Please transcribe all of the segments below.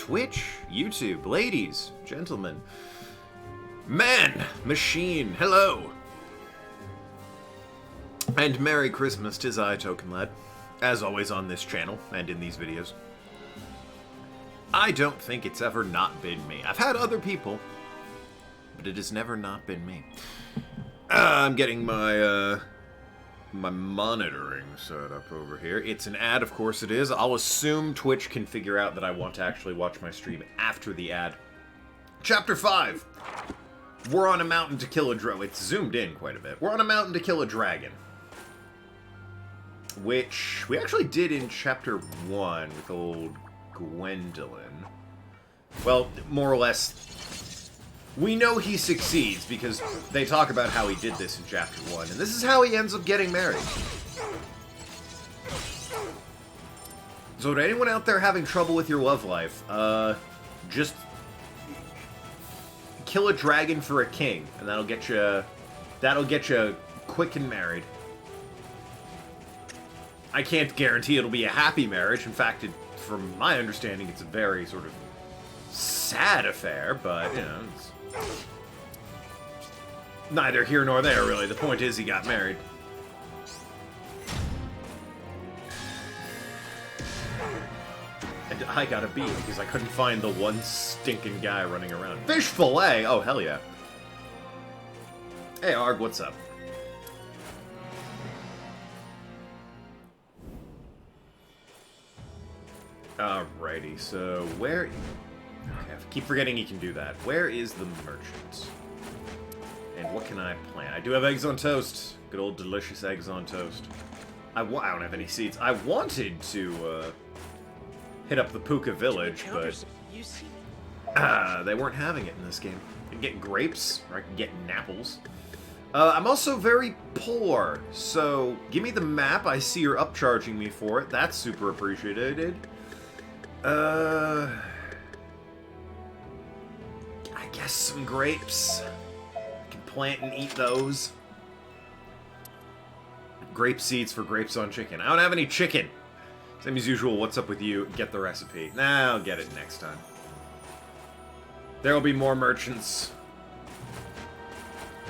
Twitch, YouTube, ladies, gentlemen, man, machine, hello! And Merry Christmas, 'tis I, Token Lad, as always on this channel, and in these videos. I don't think it's ever not been me. I've had other people, but it has never not been me. I'm getting my, my monitoring set up over here. It's an ad, of course it is. I'll assume Twitch can figure out that I want to actually watch my stream after the ad. Chapter 5. We're on a mountain to kill a dragon. It's zoomed in quite a bit. We're on a mountain to kill a dragon. Which we actually did in Chapter 1 with old Gwendolyn. Well, more or less, we know he succeeds because they talk about how he did this in Chapter 1, and this is how he ends up getting married. So to anyone out there having trouble with your love life, just kill a dragon for a king, and that'll get you quick and married. I can't guarantee it'll be a happy marriage. In fact, from my understanding, it's a very sort of sad affair, but, you know, it's neither here nor there, really. The point is he got married. And I got a B because I couldn't find the one stinking guy running around. Fish fillet! Oh, hell yeah. Hey, Arg, what's up? Alrighty, so where... Okay, I keep forgetting you can do that. Where is the merchant? And what can I plant? I do have eggs on toast. Good old delicious eggs on toast. I don't have any seeds. I wanted to, hit up the Puka village, but... they weren't having it in this game. I can get grapes, or I can get apples. I'm also very poor, so give me the map. I see you're upcharging me for it. That's super appreciated. I guess some grapes. I can plant and eat those. Grape seeds for grapes on chicken. I don't have any chicken. Same as usual, what's up with you? Get the recipe. Nah, I'll get it next time. There will be more merchants.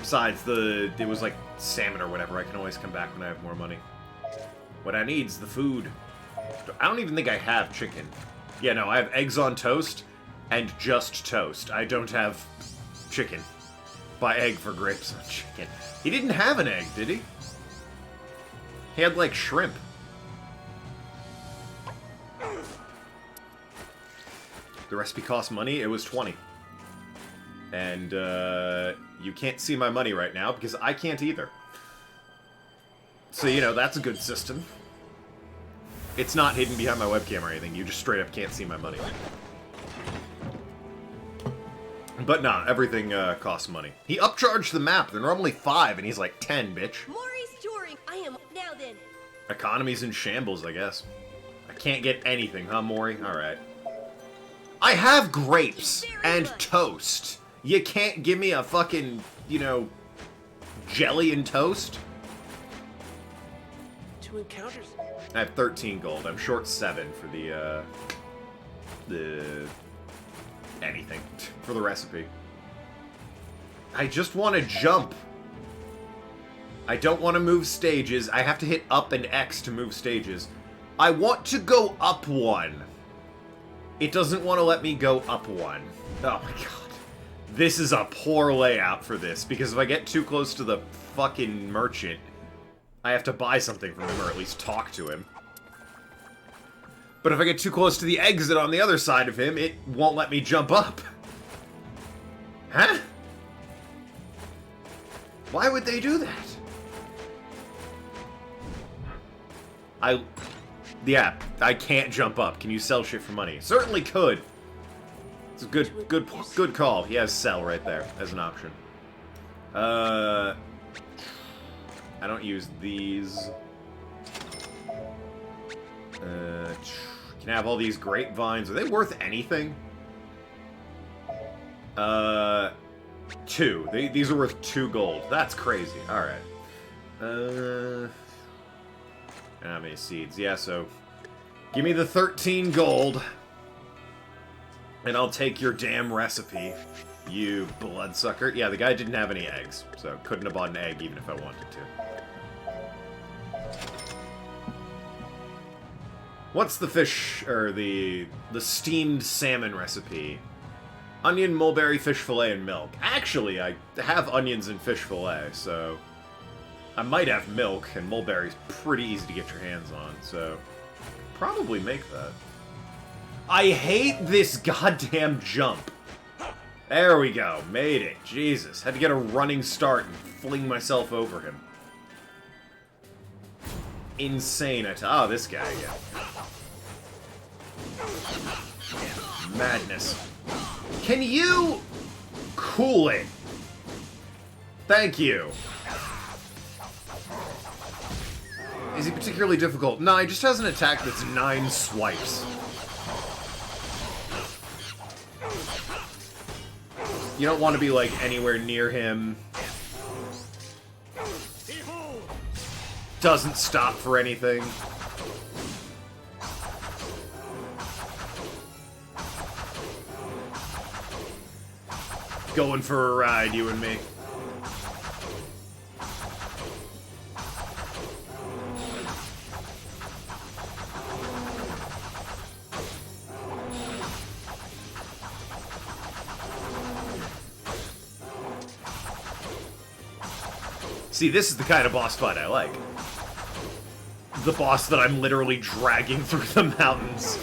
Besides, it was like salmon or whatever. I can always come back when I have more money. What I need is the food. I don't even think I have chicken. Yeah, no, I have eggs on toast and just toast. I don't have chicken. Buy egg for grapes on chicken. He didn't have an egg, did he? He had, like, shrimp. The recipe cost money. It was 20. And, you can't see my money right now because I can't either. So, you know, that's a good system. It's not hidden behind my webcam or anything. You just straight up can't see my money. But nah, everything costs money. He upcharged the map. They're normally 5, and he's like 10, bitch. Maury's touring. I am now then. Economy's in shambles, I guess. I can't get anything, huh, Maury? Alright. I have grapes and toast. You can't give me a fucking, you know, jelly and toast? 2 encounters. I have 13 gold. I'm short 7 for the anything. For the recipe. I just want to jump. I don't want to move stages. I have to hit up and X to move stages. I want to go up 1. It doesn't want to let me go up 1. Oh my god. This is a poor layout for this, because if I get too close to the fucking merchant, I have to buy something from him, or at least talk to him. But if I get too close to the exit on the other side of him, it won't let me jump up. Huh? Why would they do that? Yeah, I can't jump up. Can you sell shit for money? Certainly could. It's a good call. He has sell right there as an option. I don't use these. Can I have all these grapevines? Are they worth anything? 2. These are worth 2 gold. That's crazy. Alright. How many seeds? Yeah, so... Give me the 13 gold. And I'll take your damn recipe, you bloodsucker. Yeah, the guy didn't have any eggs, so couldn't have bought an egg even if I wanted to. What's the fish, or the steamed salmon recipe? Onion, mulberry, fish fillet, and milk. Actually, I have onions and fish fillet, so I might have milk, and mulberry's pretty easy to get your hands on, so probably make that. I hate this goddamn jump. There we go, made it. Jesus, had to get a running start and fling myself over him. Insane. Oh, this guy again. Madness. Can you cool it? Thank you. Is he particularly difficult? No, he just has an attack that's 9 swipes. You don't want to be, like, anywhere near him. Doesn't stop for anything. Going for a ride, you and me. See, this is the kind of boss fight I like. The boss that I'm literally dragging through the mountains.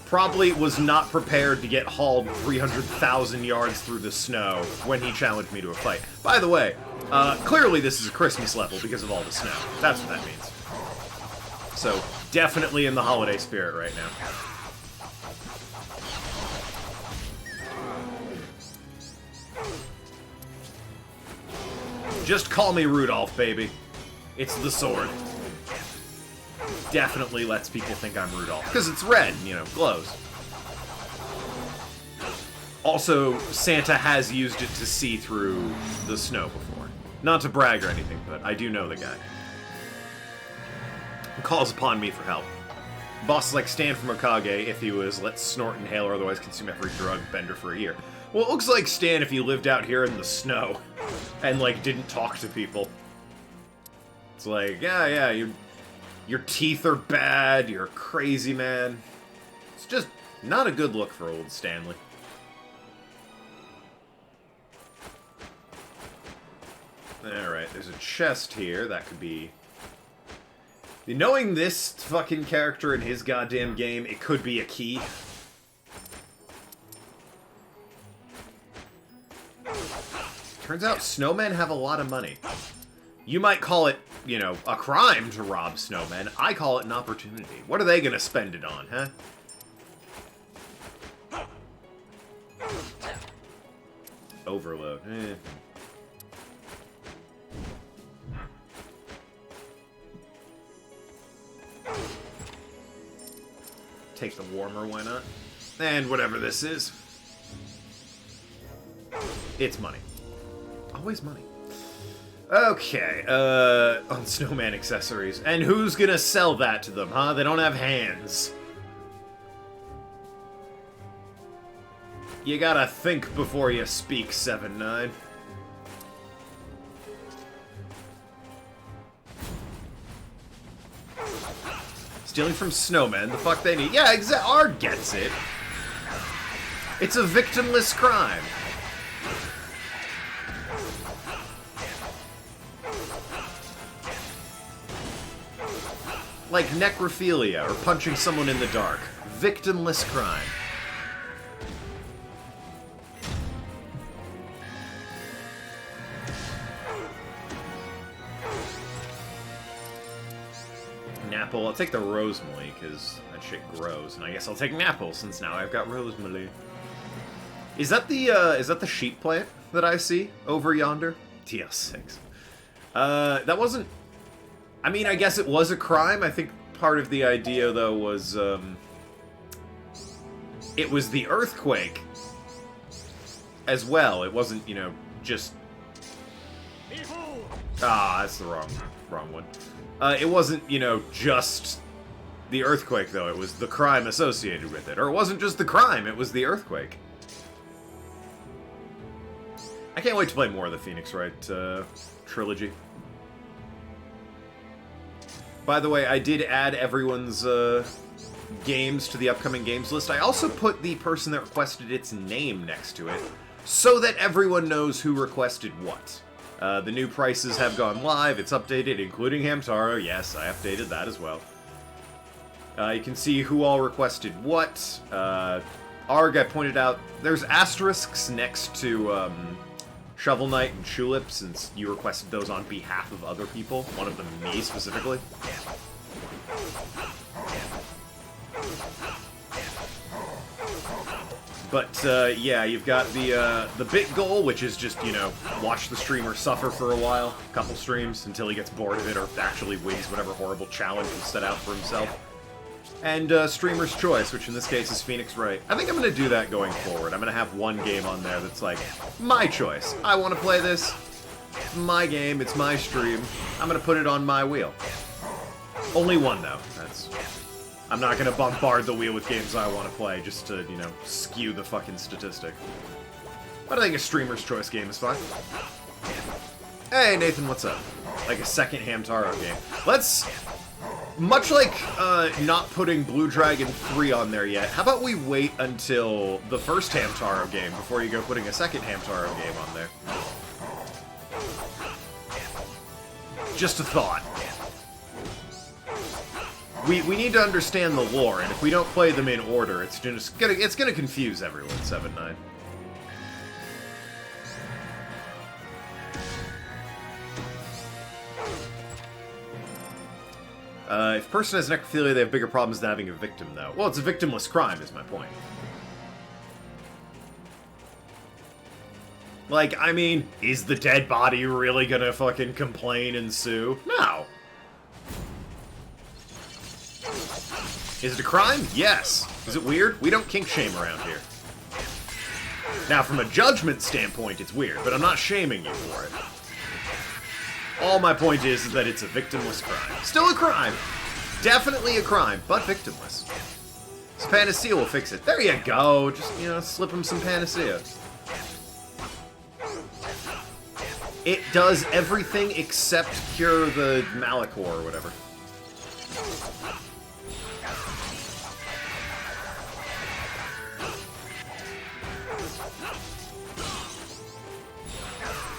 Probably was not prepared to get hauled 300,000 yards through the snow when he challenged me to a fight. By the way, clearly this is a Christmas level because of all the snow. That's what that means. So, definitely in the holiday spirit right now. Just call me Rudolph, baby. It's the sword. Definitely lets people think I'm Rudolph. Because it's red, you know, glows. Also, Santa has used it to see through the snow before. Not to brag or anything, but I do know the guy. He calls upon me for help. Boss is like Stan from Okage if he was let's snort, inhale, or otherwise consume every drug bender for a year. Well, it looks like Stan if you lived out here in the snow and, like, didn't talk to people. It's like, yeah, your teeth are bad, you're crazy, man. It's just not a good look for old Stanley. Alright, there's a chest here. That could be... Knowing this fucking character in his goddamn game, it could be a key. Turns out snowmen have a lot of money. You might call it, you know, a crime to rob snowmen. I call it an opportunity. What are they gonna spend it on, huh? Overload. Take the warmer, why not? And whatever this is. It's money. Always money. Okay, on snowman accessories. And who's gonna sell that to them, huh? They don't have hands. You gotta think before you speak, 7-9. Stealing from snowmen, the fuck they need. Yeah, Ard gets it. It's a victimless crime. Like necrophilia or punching someone in the dark. Victimless crime. Napple. I'll take the Rosemary, because that shit grows. And I guess I'll take Napple, since now I've got Rosemary. Is that the sheep plant that I see over yonder? TL6. That wasn't... I mean, I guess it was a crime. I think part of the idea, though, was, it was the earthquake as well. It wasn't, you know, just... Ah, that's the wrong one. It wasn't, you know, just The earthquake, though, it was the crime associated with it. Or it wasn't just the crime, it was the earthquake. I can't wait to play more of the Phoenix Wright trilogy. By the way, I did add everyone's games to the upcoming games list. I also put the person that requested its name next to it, so that everyone knows who requested what. The new prices have gone live, it's updated, including Hamtaro. Yes, I updated that as well. You can see who all requested what. Arg, I pointed out, there's asterisks next to Shovel Knight and Tulip, since you requested those on behalf of other people, one of them me specifically. But, yeah, you've got the big goal, which is just, you know, watch the streamer suffer for a while, a couple streams, until he gets bored of it or actually wins whatever horrible challenge he set out for himself. And Streamer's Choice, which in this case is Phoenix Wright. I think I'm going to do that going forward. I'm going to have one game on there that's like, my choice. I want to play this. It's my game. It's my stream. I'm going to put it on my wheel. Only one, though. I'm not going to bombard the wheel with games I want to play just to, you know, skew the fucking statistic. But I think a Streamer's Choice game is fine. Hey, Nathan, what's up? Like a second Hamtaro game. Let's... Much like not putting Blue Dragon 3 on there yet, how about we wait until the first Hamtaro game before you go putting a second Hamtaro game on there? Just a thought. We need to understand the lore, and if we don't play them in order, it's gonna confuse everyone, 7-9. If a person has necrophilia, they have bigger problems than having a victim, though. Well, it's a victimless crime, is my point. Like, I mean, is the dead body really gonna fucking complain and sue? No. Is it a crime? Yes. Is it weird? We don't kink shame around here. Now, from a judgment standpoint, it's weird, but I'm not shaming you for it. All my point is that it's a victimless crime. Still a crime. Definitely a crime, but victimless. So Panacea will fix it. There you go. Just, you know, slip him some Panacea. It does everything except cure the Malachor or whatever.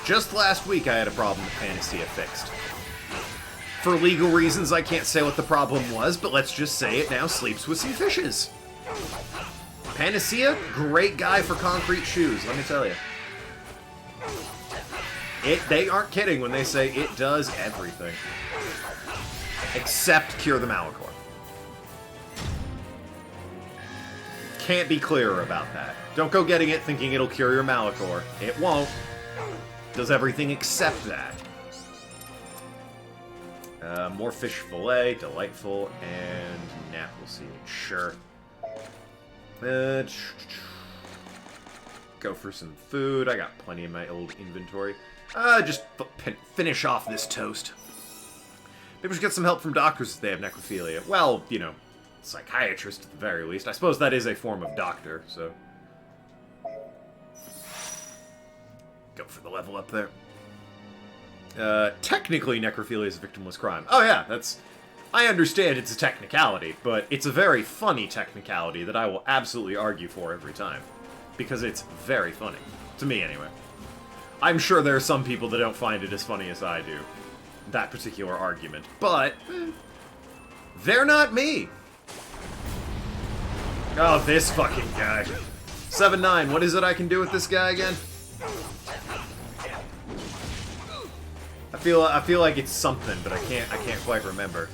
Just last week I had a problem with Panacea fixed. For legal reasons, I can't say what the problem was, but let's just say it now sleeps with some fishes. Panacea, great guy for concrete shoes, let me tell you. They aren't kidding when they say it does everything. Except cure the Malachor. Can't be clearer about that. Don't go getting it thinking it'll cure your Malachor. It won't. Does everything except that. More fish fillet, delightful, and nap will see. Sure. Go for some food. I got plenty in my old inventory. Just finish off this toast. Maybe we should get some help from doctors if they have necrophilia. Well, you know, psychiatrist at the very least. I suppose that is a form of doctor, so... Go for the level up there. Technically, necrophilia is a victimless crime. Oh yeah, that's... I understand it's a technicality, but it's a very funny technicality that I will absolutely argue for every time. Because it's very funny. To me, anyway. I'm sure there are some people that don't find it as funny as I do. That particular argument. But... they're not me! Oh, this fucking guy. 7-9, what is it I can do with this guy again? I feel like it's something, but I can't quite remember.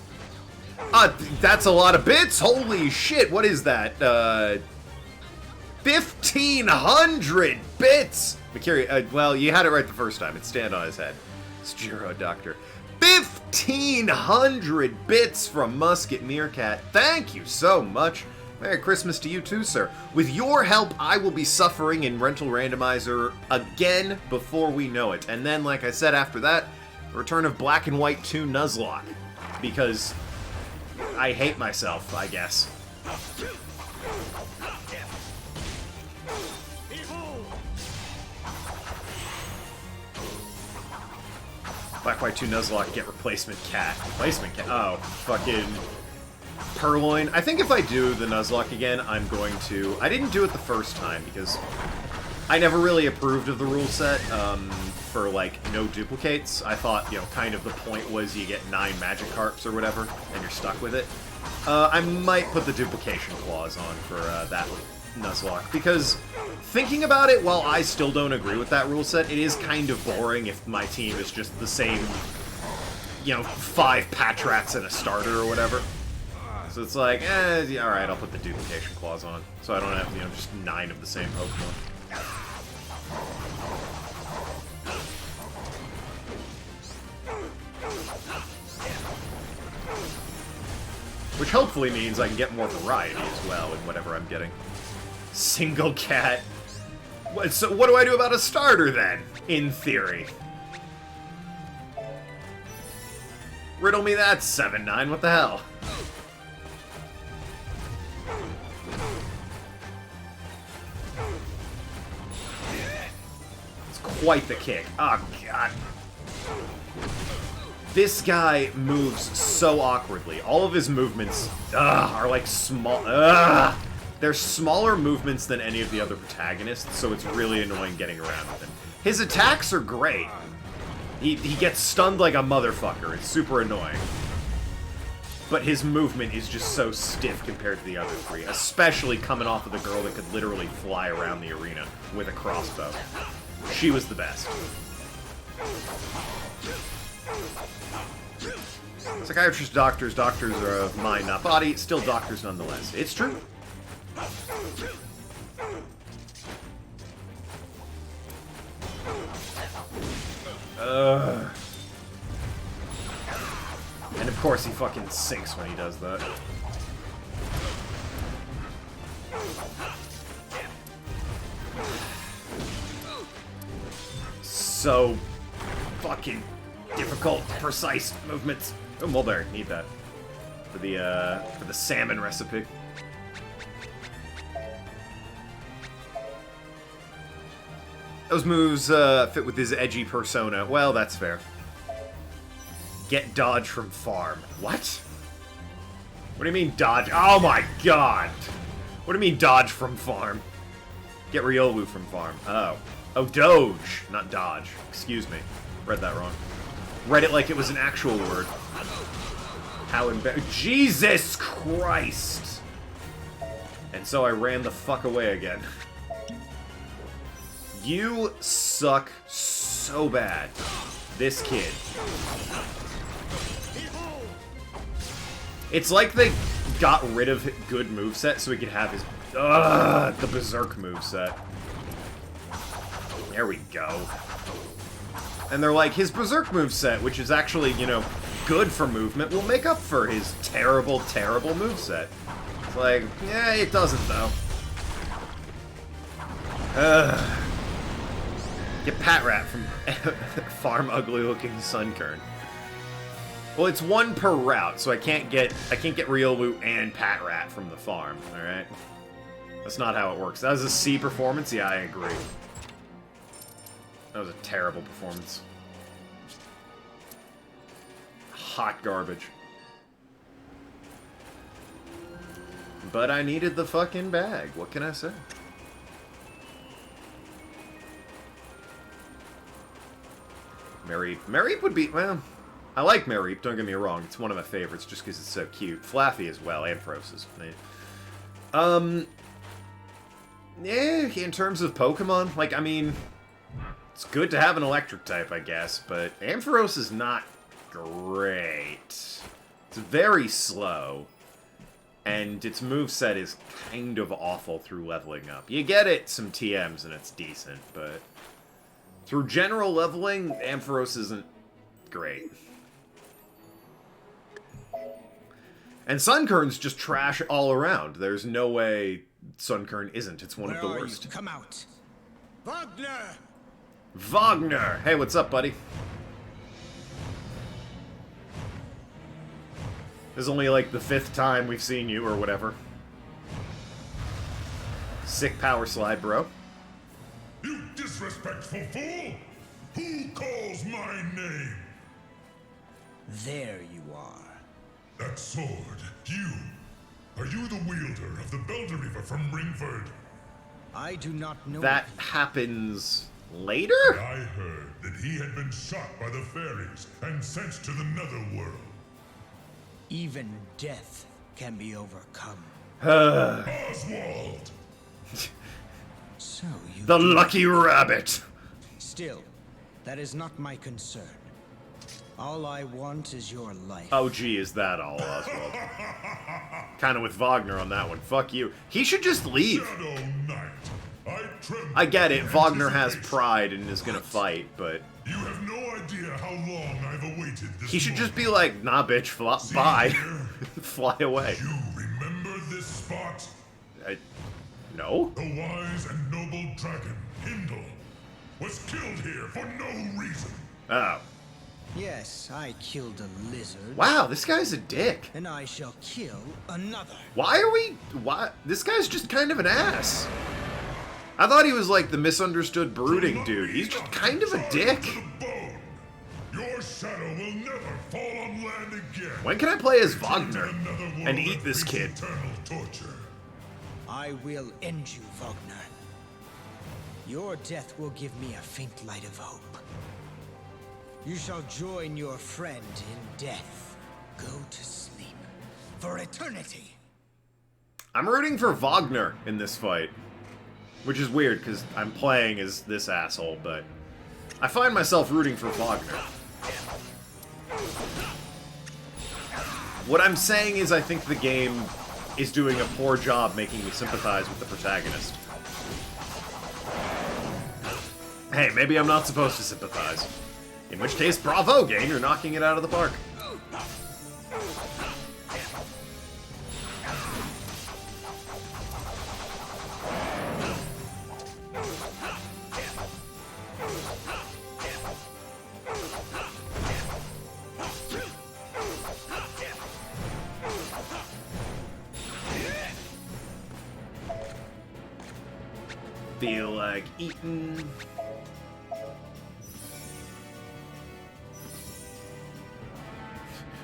That's a lot of bits. Holy shit! What is that? 1,500 bits. Mikiri, well, you had it right the first time. It's stand on his head. It's Jiro Doctor. 1,500 bits from Musket Meerkat. Thank you so much. Merry Christmas to you too, sir. With your help, I will be suffering in Rental Randomizer again before we know it. And then, like I said, after that, the return of Black and White 2 Nuzlocke. Because I hate myself, I guess. Black White 2 Nuzlocke, get replacement cat. Replacement cat? Oh, fucking Purloin. I think if I do the Nuzlocke again, I'm going to... I didn't do it the first time because I never really approved of the rule set for, like, no duplicates. I thought, you know, kind of the point was you get 9 magic carps or whatever, and you're stuck with it. I might put the duplication clause on for that Nuzlocke, because thinking about it, while I still don't agree with that rule set, it is kind of boring if my team is just the same, you know, 5 Patrats and a starter or whatever. So it's like, yeah, alright, I'll put the duplication clause on, so I don't have, you know, just 9 of the same Pokemon. Which hopefully means I can get more variety as well in whatever I'm getting. Single cat. So what do I do about a starter then, in theory? Riddle me that, 7-9, what the hell? It's quite the kick. Oh, God. This guy moves so awkwardly. All of his movements are like small. They're smaller movements than any of the other protagonists, so it's really annoying getting around with him. His attacks are great. He gets stunned like a motherfucker. It's super annoying. But his movement is just so stiff compared to the other 3, especially coming off of the girl that could literally fly around the arena with a crossbow. She was the best. Psychiatrists, doctors are of mind, not body, still doctors nonetheless. It's true. And of course he fucking sinks when he does that. So fucking difficult, precise movements. Oh, mulberry, need that for the salmon recipe. Those moves fit with his edgy persona. Well, that's fair. Get dodge from farm. What? What do you mean dodge? Oh my god! What do you mean dodge from farm? Get Riolu from farm. Oh. Oh, doge, not dodge. Excuse me. Read that wrong. Read it like it was an actual word. How Jesus Christ! And so I ran the fuck away again. You suck so bad. This kid. It's like they got rid of good moveset so he could have his... the Berserk moveset. There we go. And they're like, his Berserk moveset, which is actually, you know, good for movement, will make up for his terrible, terrible moveset. It's like, yeah, it doesn't, though. Get Patrat from Farm Ugly Looking Sunkern. Well, it's 1 per route, so I can't get Riolu and Patrat from the farm, alright? That's not how it works. That was a C performance? Yeah, I agree. That was a terrible performance. Hot garbage. But I needed the fucking bag. What can I say? Mareep. Mareep would be... Well, I like Mareep, don't get me wrong. It's one of my favorites just because it's so cute. Flaffy as well. Ampharos is... Yeah, in terms of Pokemon, like, I mean... It's good to have an electric type, I guess, but Ampharos is not great. It's very slow, and its moveset is kind of awful through leveling up. You get it some TMs and it's decent, but through general leveling, Ampharos isn't great. And Sunkern's just trash all around. There's no way Sunkern isn't. It's one of the worst. Come out. Wagner! Wagner! Hey, what's up, buddy? This is only like the 5th time we've seen you, or whatever. Sick power slide, bro. You disrespectful fool! Who calls my name? There you are. That sword, you. Are you the wielder of the Belderreaver from Ringford? I do not know. That happens later? I heard that he had been shot by the fairies and sent to the Netherworld. Even death can be overcome. Oswald! So you. The lucky rabbit! Still, that is not my concern. All I want is your life. Oh, gee, is that all, Oswald? Kind of with Wagner on that one. Fuck you. He should just leave. Shadow Knight, I tremble. I get it. with Wagner has anticipation. pride and is gonna fight, but You have no idea how long I've awaited this he should just be moment. like, nah, bitch, See bye. here? Fly away. You remember this spot? No? The wise and noble dragon, Hindle, was killed here for no reason. Oh. Yes, I killed a lizard. Wow, this guy's a dick. And I shall kill another. Why? This guy's just kind of an ass. I thought he was like the misunderstood brooding dude. He's just kind of a dick. To the bone. Your shadow will never fall on land again. When can I play as Return to Wagner the Netherworld and eat this face kid? Eternal torture. I will end you, Wagner. Your death will give me a faint light of hope. You shall join your friend in death. Go to sleep for eternity. I'm rooting for Wagner in this fight. Which is weird, because I'm playing as this asshole, but I find myself rooting for Wagner. What I'm saying is I think the game is doing a poor job making me sympathize with the protagonist. Hey, maybe I'm not supposed to sympathize. In which case, bravo, game, you're knocking it out of the park. Feel like eating.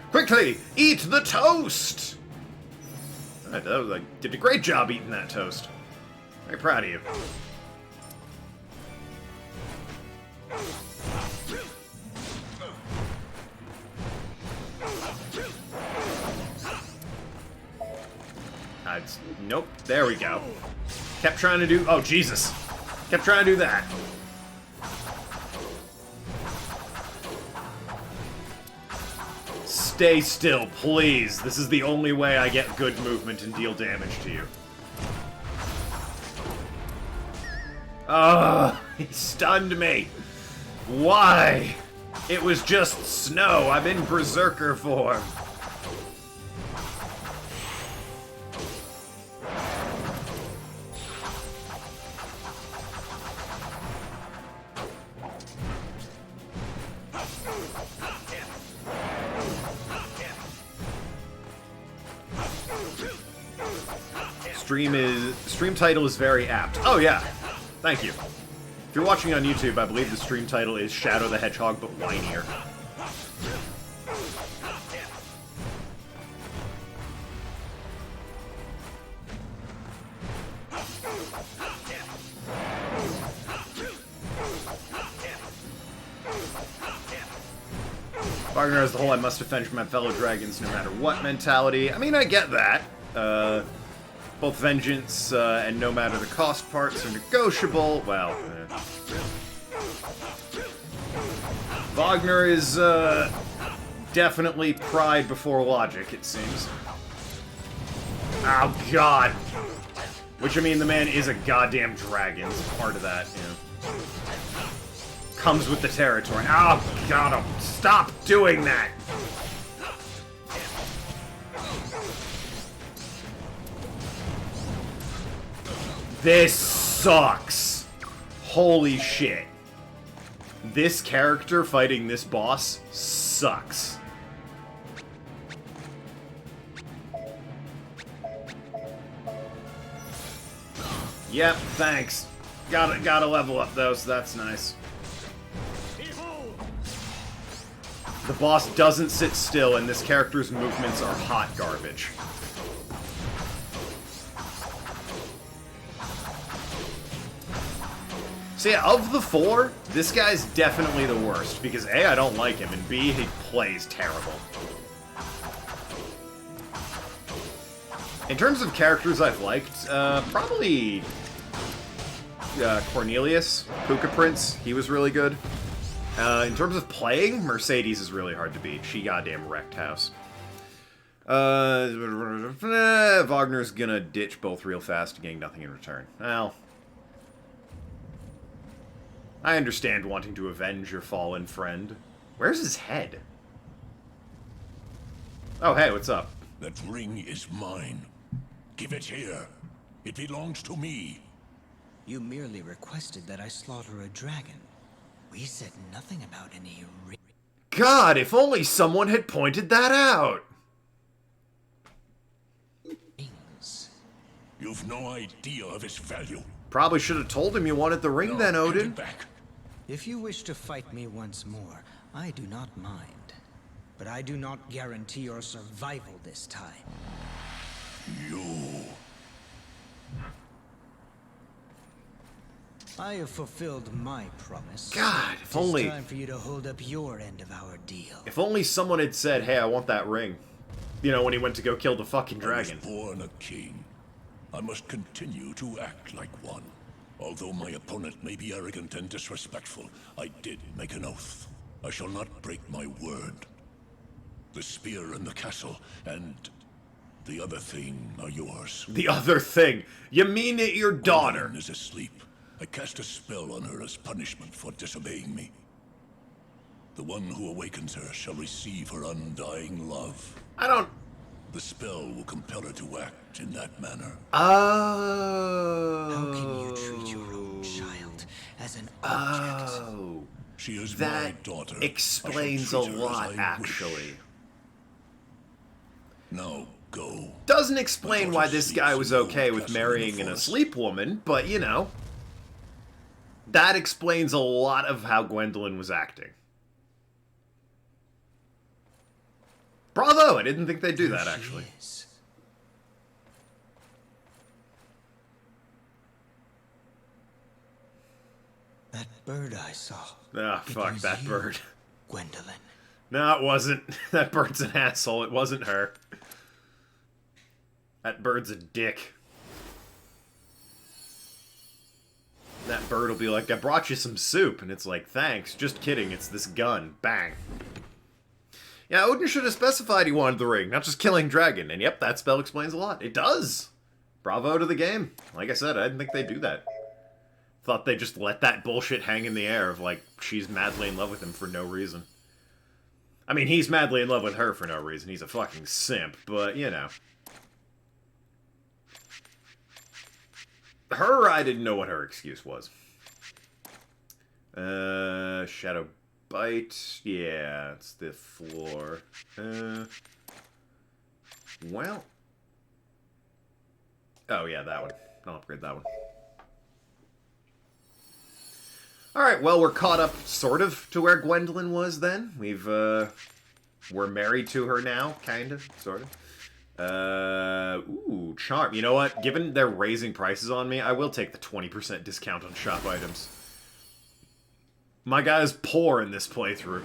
Quickly, eat the toast! I did a great job eating that toast. Very proud of you. Nope, there we go. Kept trying to do... Oh, Jesus. Kept trying to do that. Stay still, please. This is the only way I get good movement and deal damage to you. Ugh, he stunned me. Why? It was just snow. I'm in berserker form. Stream title is very apt. Oh yeah, thank you. If you're watching on YouTube, I believe the stream title is Shadow the Hedgehog, but whinier. Wagner has the whole I must defend my fellow dragons no matter what mentality. I mean, I get that. Both vengeance and no matter the cost parts are negotiable. Well, Wagner is definitely pride before logic, it seems. Oh, God. Which, I mean, the man is a goddamn dragon. It's part of that, you know. Comes with the territory. Oh, God, stop doing that! This sucks. Holy shit. This character fighting this boss sucks. Yep, thanks. Gotta level up those, so that's nice. The boss doesn't sit still, and this character's movements are hot garbage. So yeah, of the four, this guy's definitely the worst, because A, I don't like him, and B, he plays terrible. In terms of characters I've liked, probably Cornelius, Puka Prince, he was really good. In terms of playing, Mercedes is really hard to beat. She goddamn wrecked house. Wagner's gonna ditch both real fast, getting nothing in return. Well, I understand wanting to avenge your fallen friend. Where's his head? Oh, hey, what's up? That ring is mine. Give it here. It belongs to me. You merely requested that I slaughter a dragon. We said nothing about any God, if only someone had pointed that out! rings. You've no idea of its value. Probably should have told him you wanted the ring No, then, give Odin. it back. If you wish to fight me once more, I do not mind. But I do not guarantee your survival this time. You. I have fulfilled my promise. God, if It's only... time for you to hold up your end of our deal. If only someone had said, hey, I want that ring. You know, when he went to go kill the fucking I was dragon. born a king. I must continue to act like one. Although my opponent may be arrogant and disrespectful, I did make an oath. I shall not break my word. The spear and the castle, and the other thing are yours. The other thing. You mean it, your daughter? Gwendolyn is asleep. I cast a spell on her as punishment for disobeying me. The one who awakens her shall receive her undying love. I don't... The spell will compel her to act in that manner. Oh. How can you treat your own child as an object? Oh. She is That my daughter. explains I a shall treat her as lot, I wish. actually. Now go. Doesn't explain My why daughter this sleeps guy in was the old okay with castle in the marrying an forest. asleep woman, but, you know. That explains a lot of how Gwendolyn was acting. Bravo! I didn't think they'd do that, There she actually. is. That bird I saw. Ah, It fuck was that you, bird. Gwendolyn. No, it wasn't. That bird's an asshole. It wasn't her. That bird's a dick. That bird will be like, I brought you some soup. And it's like, thanks. Just kidding. It's this gun. Bang. Yeah, Odin should have specified he wanted the ring, not just killing dragon. And yep, that spell explains a lot. It does. Bravo to the game. Like I said, I didn't think they'd do that. Thought they'd just let that bullshit hang in the air of, like, she's madly in love with him for no reason. I mean, he's madly in love with her for no reason. He's a fucking simp, but, you know. Her, I didn't know what her excuse was. Shadow Bite. Yeah, it's the floor. Well. Oh, yeah, that one. I'll upgrade that one. Alright, well, we're caught up, sort of, to where Gwendolyn was then. We're married to her now, kind of, sort of. Ooh, charm. You know what? Given they're raising prices on me, I will take the 20% discount on shop items. My guy's poor in this playthrough.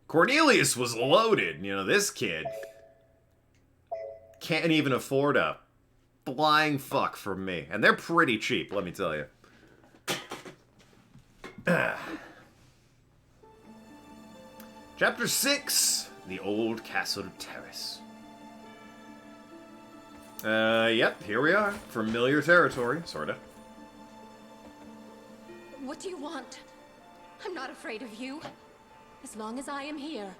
Cornelius was loaded. You know, this kid can't even afford a flying fuck from me. And they're pretty cheap, let me tell you. Chapter 6, The Old Castle Terrace. Yep, here we are. Familiar territory, sorta. What do you want? I'm not afraid of you. As long as I am here,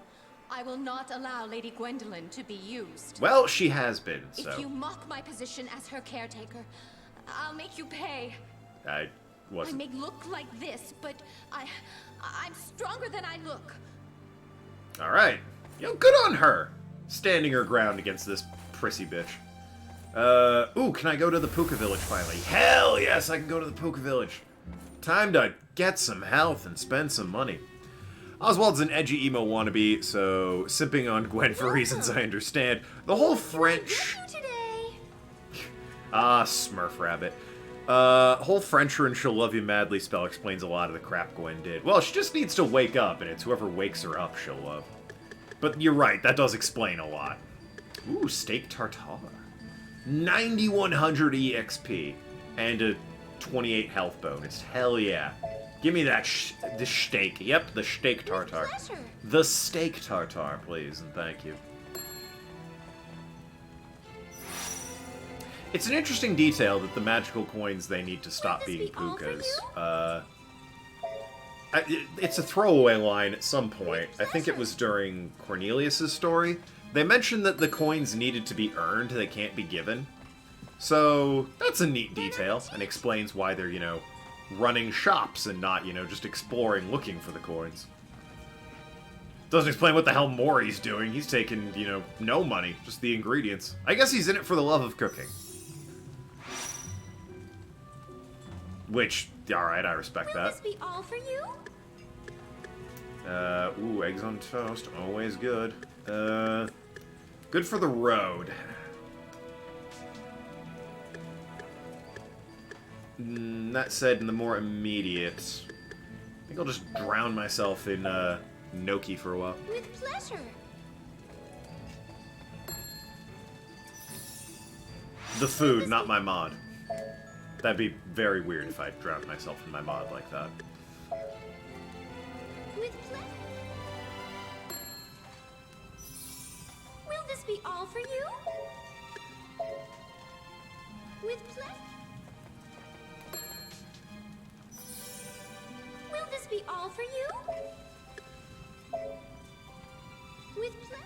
I will not allow Lady Gwendolyn to be used. Well, she has been, so... If you mock my position as her caretaker, I'll make you pay. I I wasn't... may look like this, but I'm stronger than I look. Alright. You know, good on her. Standing her ground against this prissy bitch. Ooh, can I go to the Puka Village finally? Hell yes, I can go to the Puka Village. Time to get some health and spend some money. Oswald's an edgy emo wannabe, so simping on Gwen for reasons I understand. The whole French... Ah, Smurf Rabbit. Whole French her and she'll love you madly spell explains a lot of the crap Gwen did. Well, she just needs to wake up, and it's whoever wakes her up she'll love. But you're right, that does explain a lot. Ooh, steak tartare. 9100 EXP and a 28 health bonus. Hell yeah. Give me that the steak. Yep, the steak tartare. The steak tartare, please, and thank you. It's an interesting detail that the magical coins, they need to stop being pukas. It's a throwaway line at some point. I think it was during Cornelius's story. They mentioned that the coins needed to be earned, they can't be given. So, that's a neat detail, and explains why they're, you know, running shops and not, you know, just exploring, looking for the coins. Doesn't explain what the hell Mori's doing. He's taking, you know, no money, just the ingredients. I guess he's in it for the love of cooking. Which, alright, I respect that. Will this be all for you? Ooh, eggs on toast, always good. Good for the road. That said, in the more immediate, I think I'll just drown myself in, gnocchi for a while. With pleasure. The food, not my mod. That'd be very weird if I drowned myself in my mod like that. With pleasure. Will this be all for you? With pleasure. Will this be all for you? With pleasure.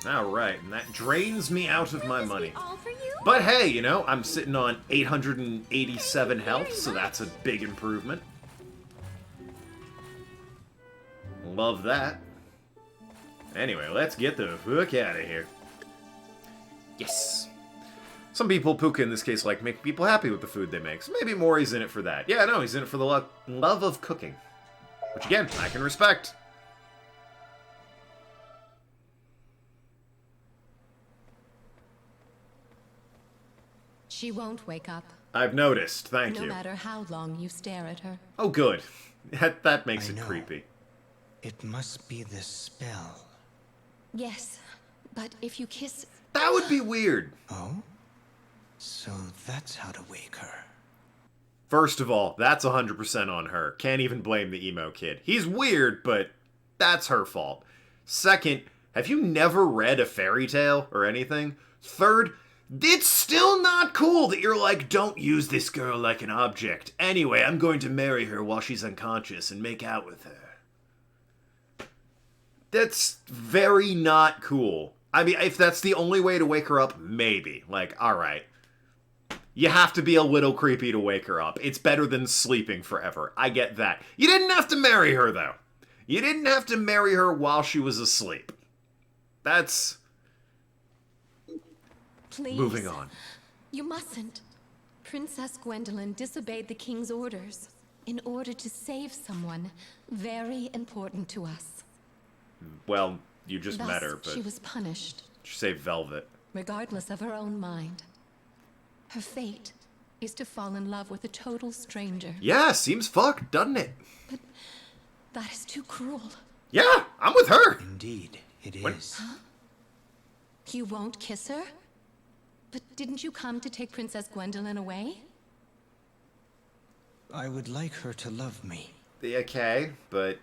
Alright, and that drains me out of my money. All for you? But hey, you know, I'm sitting on 887 health, so that's a big improvement. Love that. Anyway, let's get the fuck out of here. Yes. Some people, Puka in this case, like make people happy with the food they make, so maybe Mori's in it for that. Yeah, no, he's in it for the love of cooking. Which, again, I can respect. She won't wake up. I've noticed, thank you. No matter how long you stare at her. Oh, good. That makes it know. creepy. It must be the spell. Yes, but if you kiss... That would be weird. Oh? So that's how to wake her. First of all, that's 100% on her. Can't even blame the emo kid. He's weird, but that's her fault. Second, have you never read a fairy tale or anything? Third, it's still not cool that you're like, don't use this girl like an object. Anyway, I'm going to marry her while she's unconscious and make out with her. That's very not cool. I mean, if that's the only way to wake her up, maybe. Like, alright. You have to be a little creepy to wake her up. It's better than sleeping forever. I get that. You didn't have to marry her, though. You didn't have to marry her while she was asleep. That's... Please. Moving on. You mustn't. Princess Gwendolyn disobeyed the king's orders in order to save someone very important to us. Well, you just Thus, met her, but she was punished. she saved Velvet. Regardless of her own mind. Her fate is to fall in love with a total stranger. Yeah, seems fucked, doesn't it? But that is too cruel. Yeah, I'm with her. Indeed, it is. When- You won't kiss her? But didn't you come to take Princess Gwendolyn away? I would like her to love me, Okay, but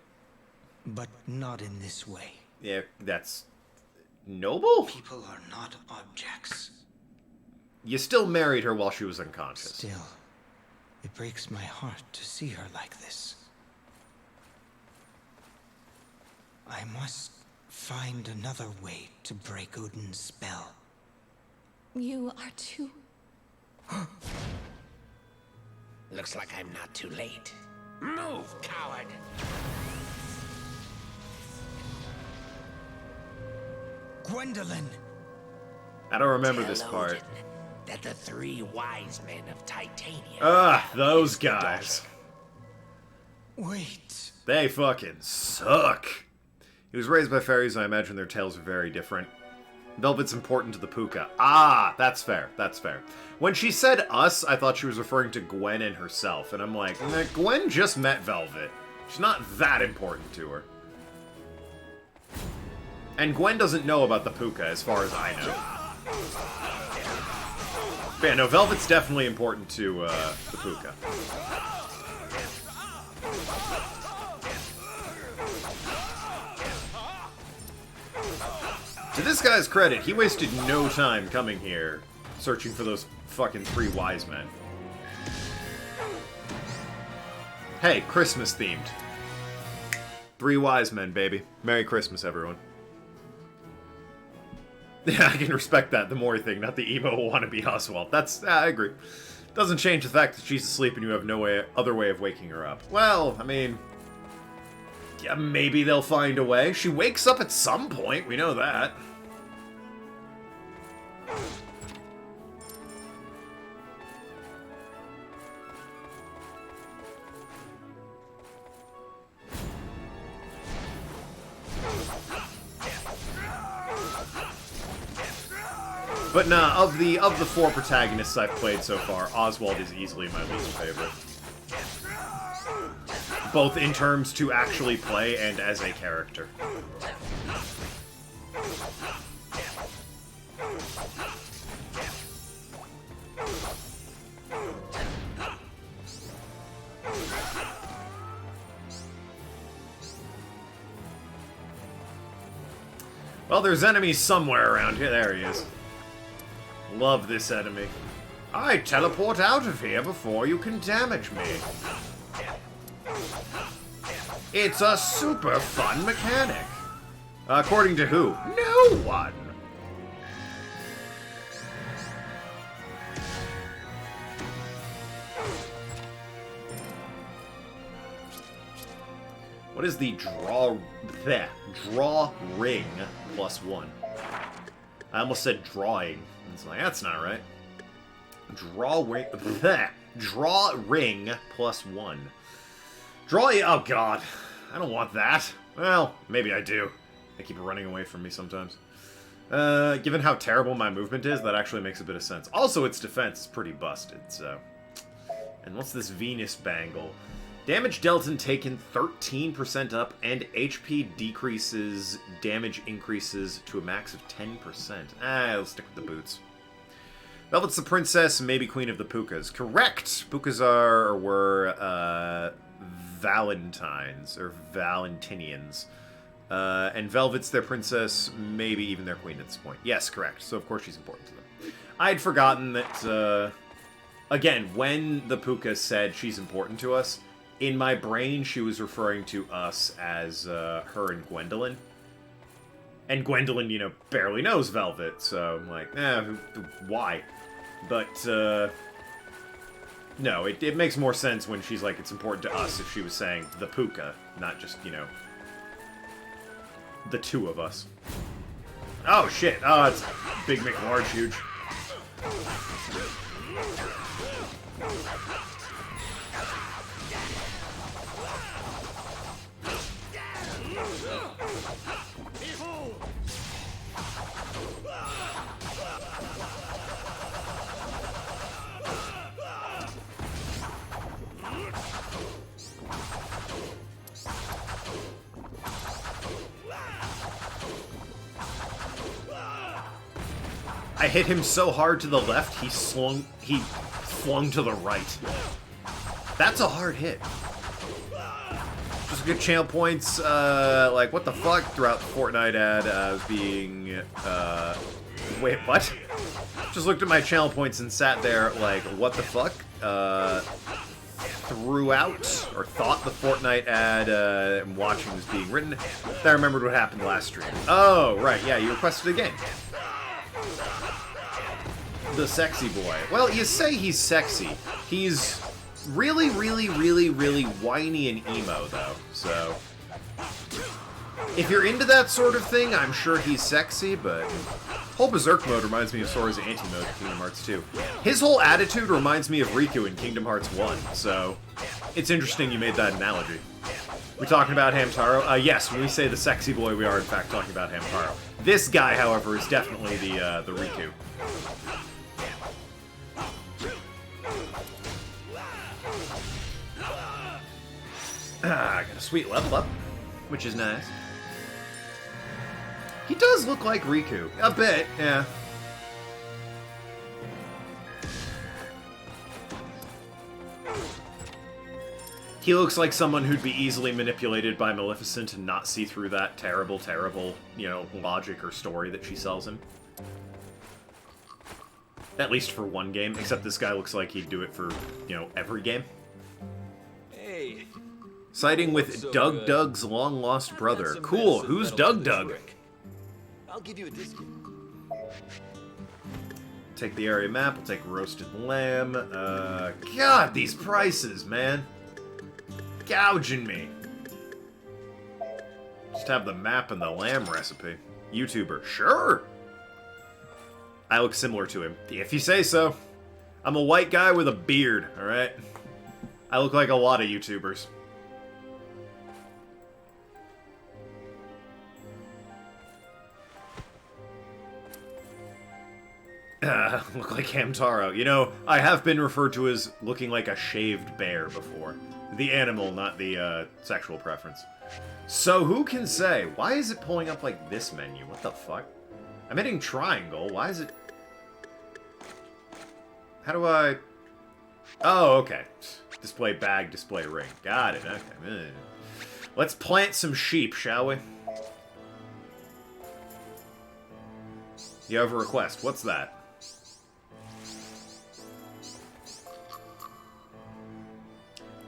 but not in this way. yeah, that's noble. People are not objects. You still married her while she was unconscious. Still, it breaks my heart to see her like this. I must find another way to break Odin's spell. You are too... Looks like I'm not too late. Move, coward! Gwendolyn! I don't remember this Tell part. Odin that the 3 wise men of Titania... Those guys. Wait. They fucking suck. He was raised by fairies, I imagine their tales are very different. Velvet's important to the Puka. Ah, that's fair, that's fair. When she said us, I thought she was referring to Gwen and herself, and I'm like, Gwen just met Velvet. She's not that important to her. And Gwen doesn't know about the Puka, as far as I know. But yeah, no, Velvet's definitely important to the Puka. To this guy's credit, he wasted no time coming here, searching for those fucking 3 wise men. Hey, Christmas themed. 3 wise men, baby. Merry Christmas, everyone. Yeah, I can respect that, the Mori thing, not the emo wannabe Oswald. I agree. Doesn't change the fact that she's asleep and you have no other way of waking her up. Well, I mean... yeah, maybe they'll find a way. She wakes up at some point, we know that. But nah, of the 4 protagonists I've played so far, Oswald is easily my least favorite. Both in terms to actually play and as a character. Well, there's enemies somewhere around here. There he is. Love this enemy. I teleport out of here before you can damage me. It's a super fun mechanic. According to who? No one. What is the draw ring +1? I almost said drawing. It's like, that's not right. Draw ring +1. Oh god. I don't want that. Well, maybe I do. They keep running away from me sometimes. Given how terrible my movement is, that actually makes a bit of sense. Also, its defense is pretty busted, so... And what's this Venus bangle? Damage dealt and taken 13% up, and HP decreases, damage increases to a max of 10%. I'll stick with the boots. Velvet's the princess, maybe queen of the Pukas. Correct! Pukas were Valentines, or Valentinians. And Velvet's their princess, maybe even their queen at this point. Yes, correct. So of course she's important to them. I'd forgotten that, again, when the Puka said she's important to us, in my brain she was referring to us as her and Gwendolyn. And Gwendolyn, you know, barely knows Velvet, so I'm like, why? But, no, it makes more sense when she's like, it's important to us if she was saying the Puka, not just, you know, the 2 of us. Oh, shit. Oh, it's Big McLarge huge. I hit him so hard to the left, he flung to the right. That's a hard hit. Just good channel points, like, what the fuck, throughout the Fortnite ad, I was being, wait, what? Just looked at my channel points and sat there, like, what the fuck? Throughout, or thought the Fortnite ad and watching was being written. Then I remembered what happened last stream. Oh, right, yeah, you requested a game. The sexy boy. Well, you say he's sexy. He's really, really, really, really whiny and emo, though, so... If you're into that sort of thing, I'm sure he's sexy, but... Whole Berserk mode reminds me of Sora's anti-mode in Kingdom Hearts 2. His whole attitude reminds me of Riku in Kingdom Hearts 1, so it's interesting you made that analogy. We talking about Hamtaro? Yes, when we say the sexy boy, we are in fact talking about Hamtaro. This guy, however, is definitely the Riku. I got a sweet level up, which is nice. He does look like Riku. A bit, yeah. He looks like someone who'd be easily manipulated by Maleficent and not see through that terrible, terrible, you know, logic or story that she sells him. At least for one game, except this guy looks like he'd do it for, you know, every game. Hey. Siding with Doug Doug's long-lost brother. Cool, who's Doug Doug? I'll give you a discount. Take the area map, we'll take roasted lamb. God, these prices, man. Gouging me. Just have the map and the lamb recipe. YouTuber, sure. I look similar to him, if you say so. I'm a white guy with a beard, alright? I look like a lot of YouTubers. Look like Hamtaro. You know, I have been referred to as looking like a shaved bear before. The animal, not the, sexual preference. So who can say? Why is it pulling up like this menu? What the fuck? I'm hitting triangle. Why is it... How do I... Oh, okay. Display bag, display ring. Got it, okay. Let's plant some sheep, shall we? You have a request. What's that?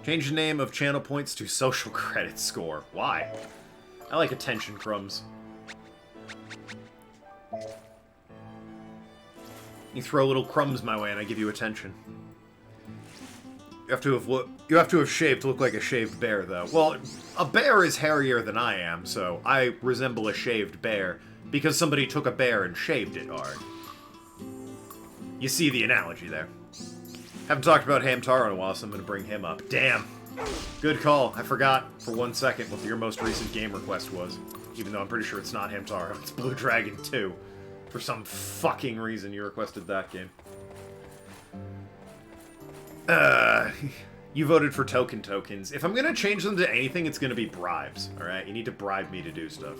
Change the name of channel points to social credit score. Why? I like attention crumbs. You throw little crumbs my way and I give you attention. You have to have shaved to look like a shaved bear, though. Well, a bear is hairier than I am, so I resemble a shaved bear because somebody took a bear and shaved it hard. You see the analogy there. Haven't talked about Hamtaro in a while, so I'm going to bring him up. Damn. Good call. I forgot for 1 second what your most recent game request was. Even though I'm pretty sure it's not Hamtaro, it's Blue Dragon 2. For some fucking reason you requested that game. You voted for tokens. If I'm going to change them to anything, it's going to be bribes, alright? You need to bribe me to do stuff.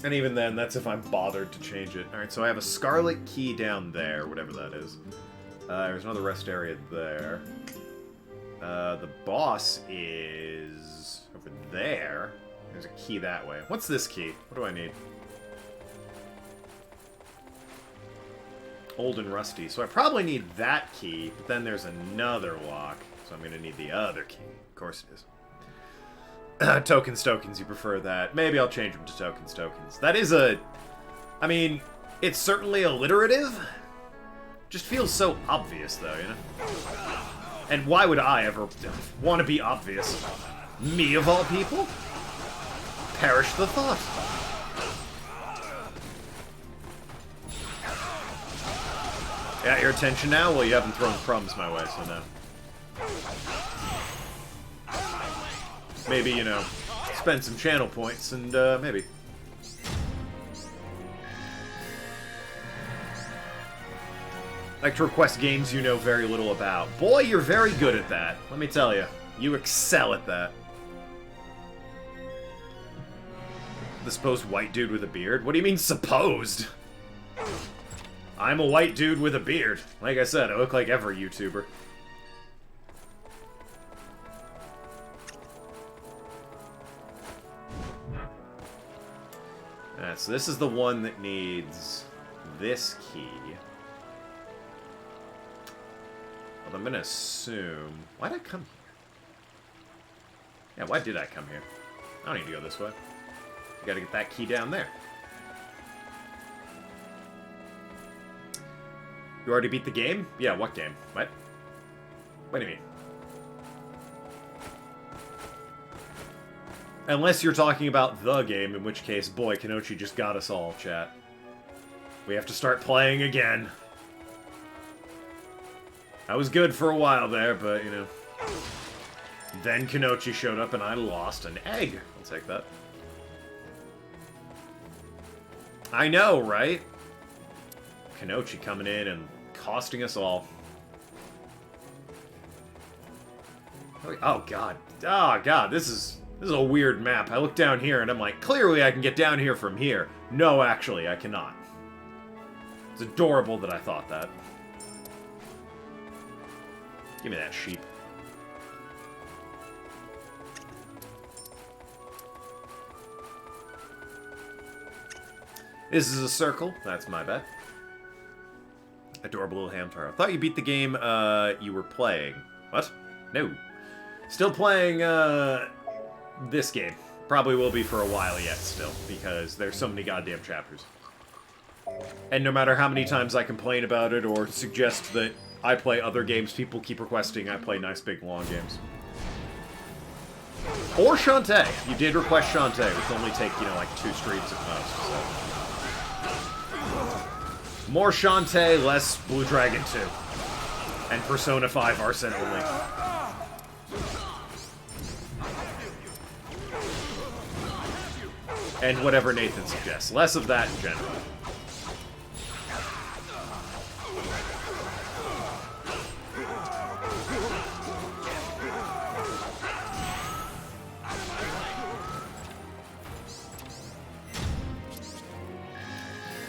And even then, that's if I'm bothered to change it. Alright, so I have a scarlet key down there, whatever that is. There's another rest area there. The boss is over there. There's a key that way. What's this key? What do I need? Old and rusty. So I probably need that key, but then there's another lock. So I'm going to need the other key. Of course it is. Tokens, you prefer that. Maybe I'll change them to tokens. That is a... I mean, it's certainly alliterative. Just feels so obvious, though, you know? And why would I ever want to be obvious? Me, of all people? Perish the thought. Got your attention now? Well, you haven't thrown crumbs my way, so no. Maybe, you know, spend some channel points and, maybe. Like to request games you know very little about. Boy, you're very good at that. Let me tell you. You excel at that. The supposed white dude with a beard? What do you mean, supposed? I'm a white dude with a beard. Like I said, I look like every YouTuber. Alright, so this is the one that needs this key. Well, I'm gonna assume... Why'd I come here? Yeah, why did I come here? I don't need to go this way. I gotta get that key down there. You already beat the game? Yeah, what game? What? What do you mean? Unless you're talking about the game, in which case, boy, Kenochi just got us all, chat. We have to start playing again. I was good for a while there, but, you know. Then Kenochi showed up and I lost an egg. I'll take that. I know, right? Kenochi coming in and costing us all. Oh, God. Oh, God, this is a weird map. I look down here and I'm like, clearly I can get down here from here. No, actually, I cannot. It's adorable that I thought that. Give me that sheep. This is a circle. That's my bet. Adorable little Hamtaro. Thought you beat the game you were playing. What? No. Still playing this game. Probably will be for a while yet still, because there's so many goddamn chapters. And no matter how many times I complain about it or suggest that I play other games, people keep requesting I play nice big long games. Or Shantae. You did request Shantae, which only take, you know, like 2 streams at most, so. More Shantae, less Blue Dragon 2. And Persona 5 Arsene only. And whatever Nathan suggests. Less of that in general.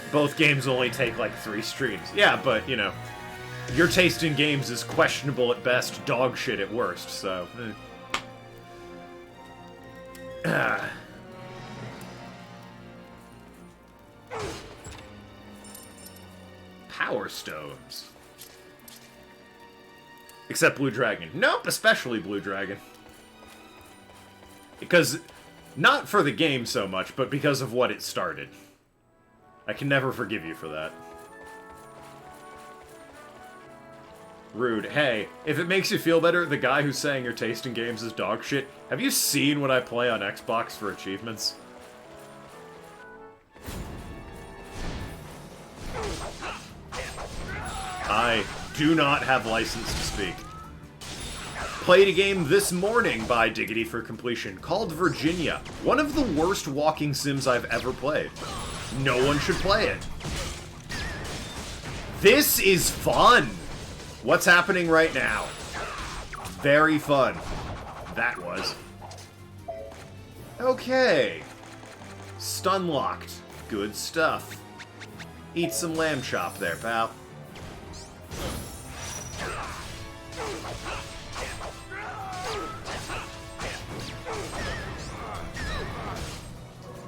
Both games only take like 3 streams. Yeah, but, you know, your taste in games is questionable at best, dog shit at worst, so... Power Stones. Except Blue Dragon. Nope, especially Blue Dragon. Because, not for the game so much, but because of what it started. I can never forgive you for that. Rude. Hey, if it makes you feel better, the guy who's saying your taste in games is dog shit, have you seen what I play on Xbox for achievements? I do not have license to speak. Played a game this morning by Diggity for Completion called Virginia. One of the worst walking sims I've ever played. No one should play it. This is fun! What's happening right now? Very fun. That was. Okay. Stun locked. Good stuff. Eat some lamb chop there, pal.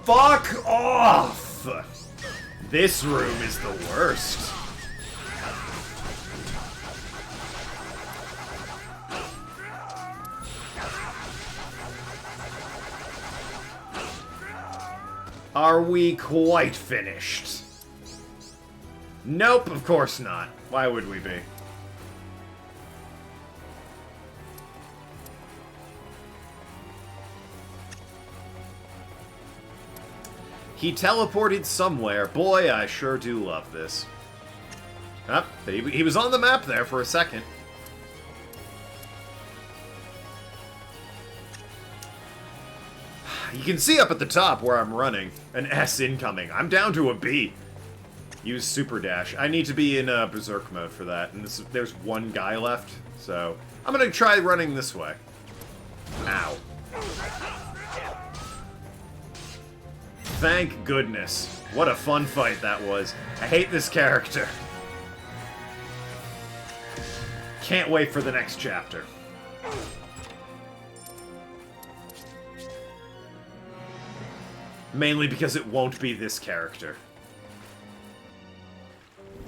Fuck off! This room is the worst. Are we quite finished? Nope, of course not. Why would we be? He teleported somewhere. Boy, I sure do love this. Huh? He was on the map there for a second. You can see up at the top where I'm running. An S incoming. I'm down to a B. Use Super Dash. I need to be in Berserk mode for that. And there's one guy left. So, I'm gonna try running this way. Ow. Thank goodness. What a fun fight that was. I hate this character. Can't wait for the next chapter. Mainly because it won't be this character.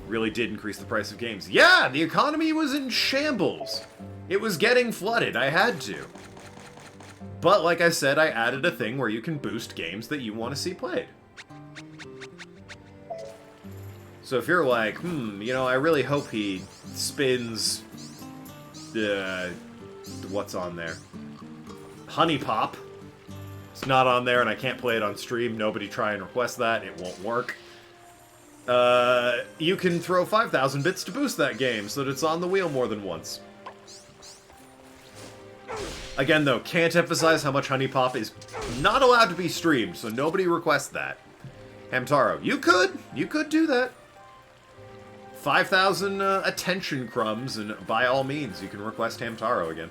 Really did increase the price of games. Yeah, the economy was in shambles. It was getting flooded. I had to. But like I said, I added a thing where you can boost games that you want to see played. So if you're like, you know, I really hope he spins what's on there? Honey Pop. It's not on there, and I can't play it on stream. Nobody try and request that. It won't work. You can throw 5,000 bits to boost that game, so that it's on the wheel more than once. Again, though, can't emphasize how much Honey Pop is not allowed to be streamed, so nobody requests that. Hamtaro, you could do that. 5,000 attention crumbs, and by all means, you can request Hamtaro again.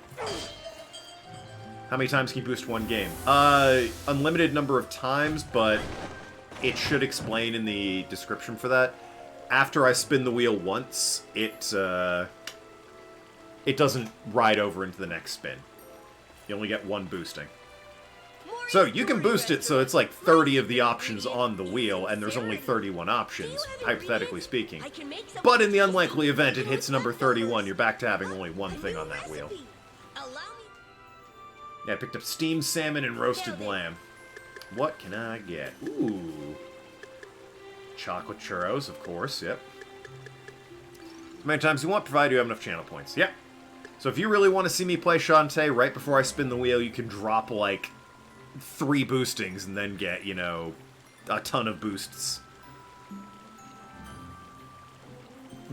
How many times can you boost one game? Unlimited number of times, but it should explain in the description for that. After I spin the wheel once, it doesn't ride over into the next spin. You only get one boosting. So you can boost it so it's like 30 of the options on the wheel, and there's only 31 options, hypothetically speaking. But in the unlikely event it hits number 31, you're back to having only one thing on that wheel. Yeah, I picked up steamed salmon and roasted lamb. What can I get? Ooh. Chocolate churros, of course, yep. How many times you want, provided you have enough channel points. Yep. So if you really want to see me play Shantae, right before I spin the wheel, you can drop, like, 3 boostings and then get, you know, a ton of boosts.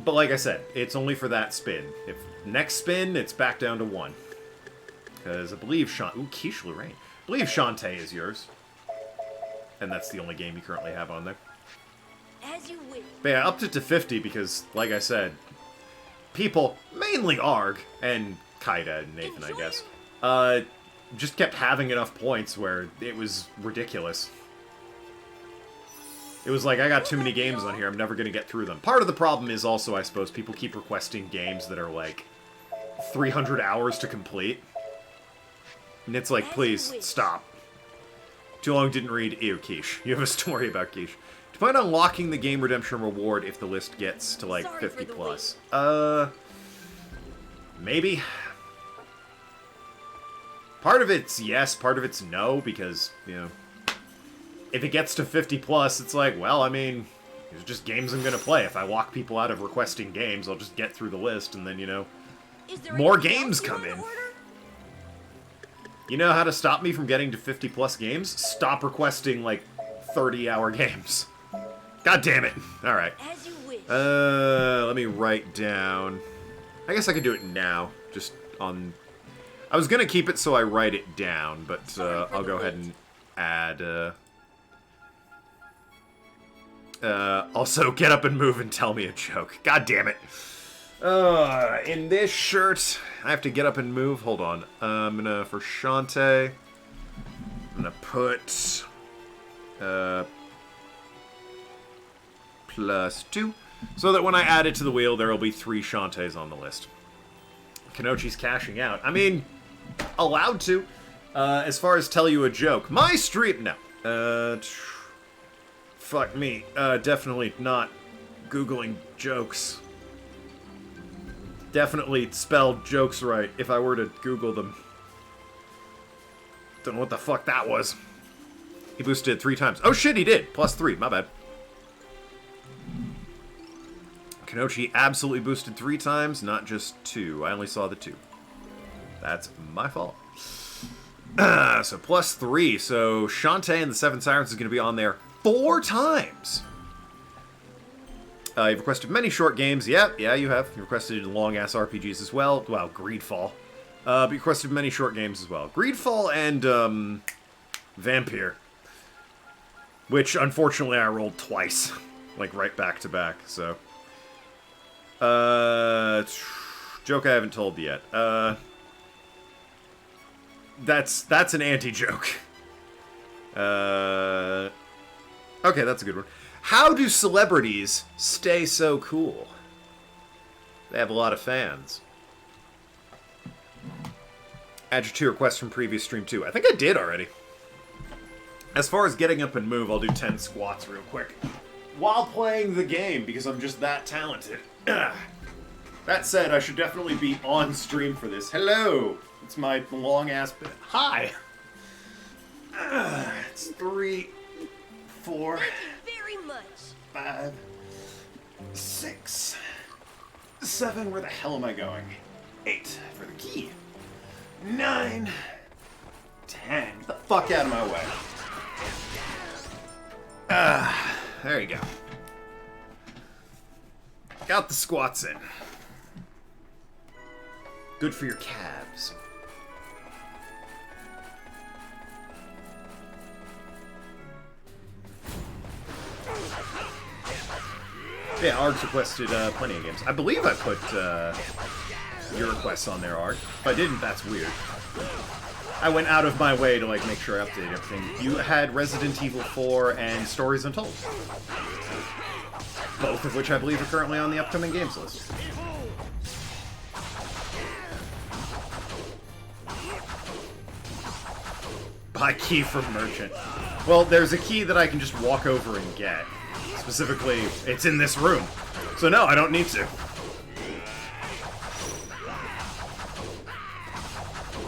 But like I said, it's only for that spin. If next spin, it's back down to 1. Because I believe Ooh, Quiche Lorraine. I believe Shantae is yours. And that's the only game you currently have on there. As you wish. But yeah, upped it to 50 because, like I said, people, mainly Arg, and Kaida and Nathan, I guess, just kept having enough points where it was ridiculous. It was like, I got too many games on here, I'm never going to get through them. Part of the problem is also, I suppose, people keep requesting games that are like 300 hours to complete. And it's like, please, stop. Too long didn't read. Ew, Quiche. You have a story about Quiche. Do you plan on unlocking the game redemption reward if the list gets to like 50 plus? Maybe. Part of it's yes, part of it's no, because, you know, if it gets to 50 plus, it's like, well, I mean, there's just games I'm gonna play. If I walk people out of requesting games, I'll just get through the list, and then, you know, more games come in. You know how to stop me from getting to 50 plus games? Stop requesting, like, 30-hour games. God damn it. Alright. Let me write down... I guess I could do it now, just on... I was gonna keep it so I write it down, but I'll go ahead and add... also, get up and move and tell me a joke. God damn it. In this shirt, I have to get up and move. Hold on. I'm gonna, for Shantae, I'm gonna put, +2, so that when I add it to the wheel, there will be 3 Shantaes on the list. Kenochi's cashing out. I mean, allowed to. As far as tell you a joke. My stream, no. Fuck me. Definitely not Googling jokes. Definitely spelled jokes right if I were to Google them. Don't know what the fuck that was. He boosted it 3 times. Oh shit, he did! +3, my bad. Kenochi absolutely boosted 3 times, not just 2. I only saw the 2. That's my fault. So +3. So Shantae and the 7 Sirens is going to be on there 4 times. You've requested many short games. Yeah, you have. You requested long-ass RPGs as well. Well, Greedfall. But you requested many short games as well. Greedfall and, Vampire. Which, unfortunately, I rolled twice. Like, right back to back, so... joke I haven't told yet. That's an anti-joke. Okay, that's a good one. How do celebrities stay so cool? They have a lot of fans. Add your 2 requests from previous stream too. I think I did already. As far as getting up and move, I'll do 10 squats real quick. While playing the game, because I'm just that talented. That said, I should definitely be on stream for this. Hello! It's my long-ass... Hi! It's 3, 4... Thank you very much. 5, 6, 7, where the hell am I going? 8 for the key. 9, 10. What the fuck out of my way. There you go. Got the squats in. Good for your calves. Yeah, Arg's requested plenty of games. I believe I put your requests on there, Arg. If I didn't, that's weird. I went out of my way to like make sure I updated everything. You had Resident Evil 4 and Stories Untold. Both of which I believe are currently on the upcoming games list. Buy key from merchant. Well, there's a key that I can just walk over and get. Specifically, it's in this room. So no, I don't need to.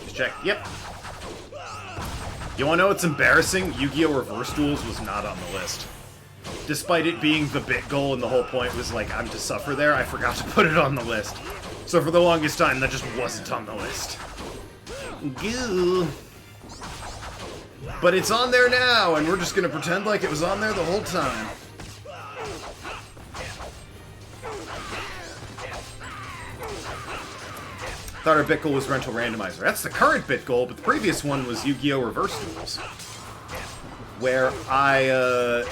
Just check. Yep. You wanna know what's embarrassing? Yu-Gi-Oh! Reverse Duels was not on the list. Despite it being the bit goal and the whole point was like, I'm to suffer there, I forgot to put it on the list. So for the longest time, that just wasn't on the list. Goo. But it's on there now, and we're just gonna pretend like it was on there the whole time. Thought our bit goal was Rental Randomizer. That's the current bit goal, but the previous one was Yu-Gi-Oh! Reverse Duels. Where I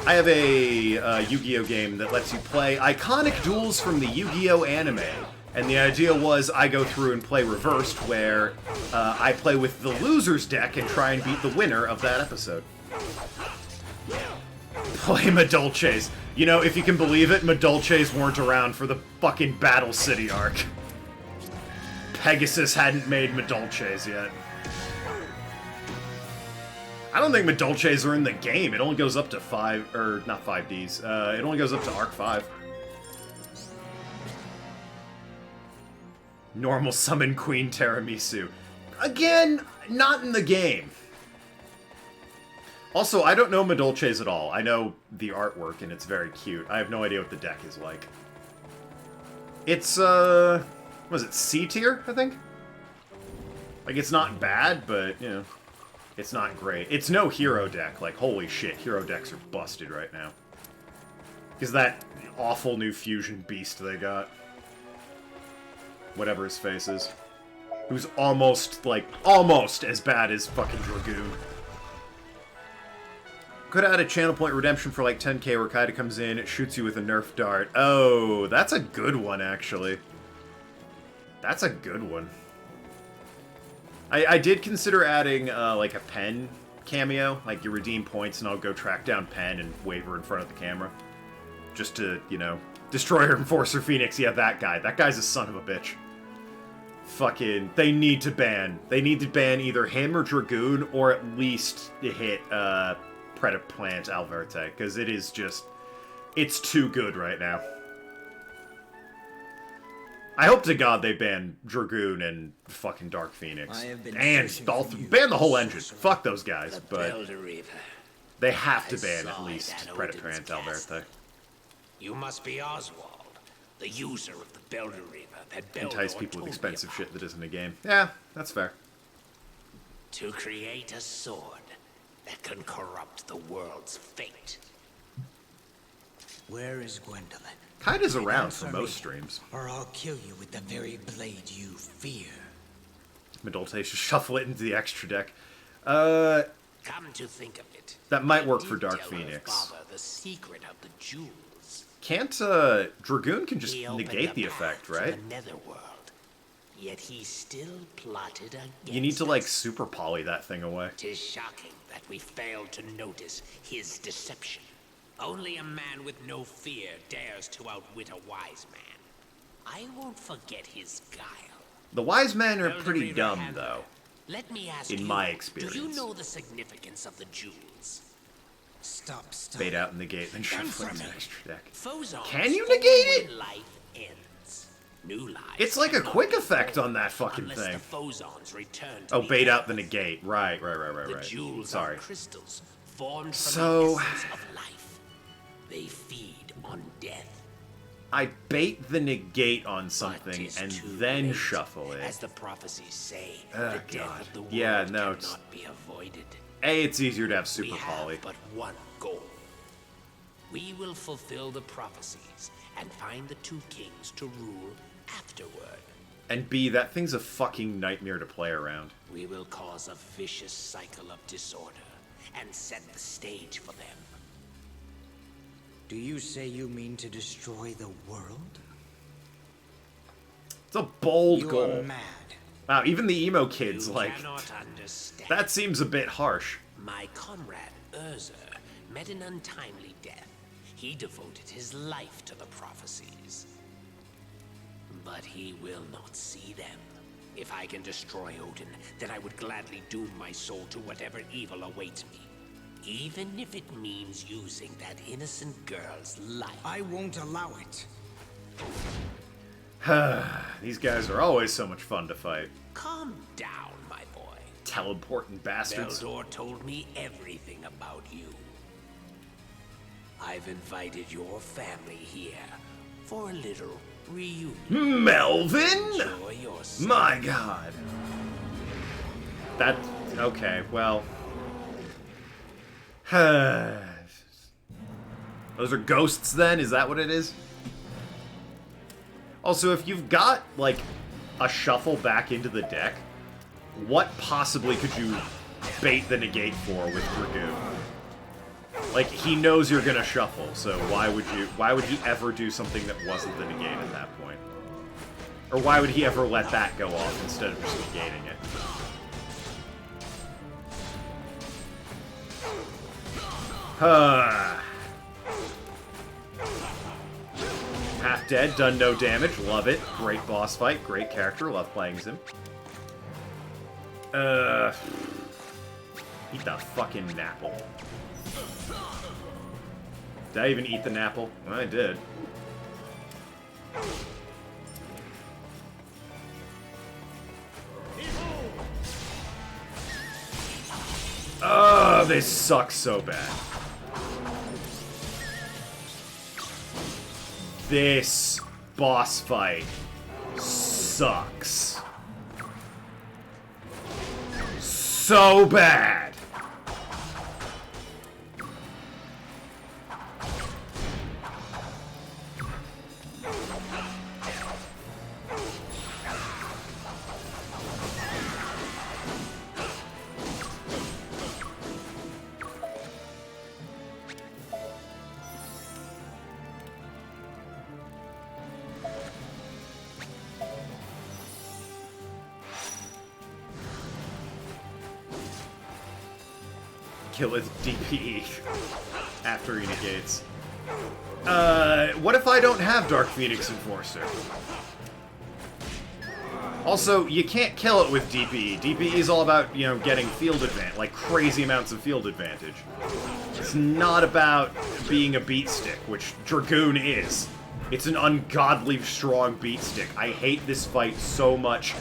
have a Yu-Gi-Oh! Game that lets you play iconic duels from the Yu-Gi-Oh! Anime. And the idea was I go through and play reversed, where I play with the loser's deck and try and beat the winner of that episode. Play Madolches. You know, if you can believe it, Madolches weren't around for the fucking Battle City arc. Pegasus hadn't made Madolches yet. I don't think Madolches are in the game. It only goes up to 5, or not 5Ds. It only goes up to Arc 5. Normal summon Queen Tiramisu. Again, not in the game. Also, I don't know Madolches at all. I know the artwork, and it's very cute. I have no idea what the deck is like. It's, what is it, C tier, I think? Like, it's not bad, but, you know, it's not great. It's no hero deck. Like, holy shit, hero decks are busted right now. Because that awful new fusion beast they got. Whatever his face is. Who's almost, like, almost as bad as fucking Dragoon. Could have had a channel point redemption for like 10k where Kaida comes in, shoots you with a Nerf dart. Oh, that's a good one, actually. That's a good one. I did consider adding, like, a pen cameo. Like, you redeem points and I'll go track down Pen and wave her in front of the camera. Just to, you know, Destroyer Enforcer Phoenix. Yeah, that guy. That guy's a son of a bitch. Fucking, they need to ban. They need to ban either him or Dragoon, or at least hit, Predaplant Alverte, because it is just, it's too good right now. I hope to God they ban Dragoon and fucking Dark Phoenix. And ban the whole engine. Fuck those guys, but they have to ban at least Predaplant Alverte. You must be Oswald, the user of the Belder Reaver that Beldor Entice people with told expensive me shit that isn't a game. Yeah, that's fair. to create a sword that can corrupt the world's fate. Where is Gwendolyn? Kaida's around Answer for me, most streams. Or I'll kill you with the very blade you fear. Madolte should shuffle it into the extra deck. Come to think of it, That might work I for did Dark tell her Phoenix. father the secret of the jewels. Can't, Dragoon can just He opened negate a the path effect, to right? the netherworld. Yet he still plotted against You need to, like, us. super poly that thing away. 'Tis shocking that we failed to notice his deception. Only a man with no fear dares to outwit a wise man. I won't forget his guile. The wise men are Elder pretty Reaver dumb, Handler, though. Let me ask in you, my do experience. you know the significance of the jewels? Stop. Bait out and negate, then shuffle from into the me. extra deck. Phozons Can you form negate it? when life ends. New life. It's like a cannot quick be effect formed on that fucking unless thing. The phozons return to Oh, the bait out the earth. negate. Right. The jewels Sorry. are crystals formed from So- the essence of life. They feed on death. I bait the negate on But something 'tis and too then late. shuffle it. As the prophecies say, Oh, the death God. of the world Yeah, no, it's- cannot be avoided. A, it's easier to have We Super Poly. have but one goal. We will fulfill the prophecies and find the two kings to rule afterward. And B, that thing's a fucking nightmare to play around. We will cause a vicious cycle of disorder and set the stage for them. Do you say you mean to destroy the world? It's a bold You goal. are mad. Wow, even the emo kids, You like, cannot understand. that seems a bit harsh. My comrade Urza met an untimely death. He devoted his life to the prophecies. But he will not see them. If I can destroy Odin, then I would gladly doom my soul to whatever evil awaits me. Even if it means using that innocent girl's life. I won't allow it. These guys are always so much fun to fight. Calm down, my boy. Teleporting bastards. Beldor told me everything about you. I've invited your family here for a little reunion. Melvin? Enjoy yourself. My god. That, okay, well. Those are ghosts then? Is that what it is? Also, if you've got, like, a shuffle back into the deck, what possibly could you bait the negate for with Dragoon? Like, he knows you're gonna shuffle, so why would he ever do something that wasn't the negate at that point? Or why would he ever let that go off instead of just negating it? Half dead, done no damage, love it. Great boss fight, great character, love playing as him. Eat the fucking napple. Did I even eat the napple? Well, I did. Oh, this sucks so bad. This boss fight sucks. So bad. Kill his DPE after he negates. What if I don't have Dark Phoenix Enforcer? Also, you can't kill it with DPE. DPE is all about, you know, getting field advantage, like crazy amounts of field advantage. It's not about being a beat stick, which Dragoon is. It's an ungodly strong beat stick. I hate this fight so much.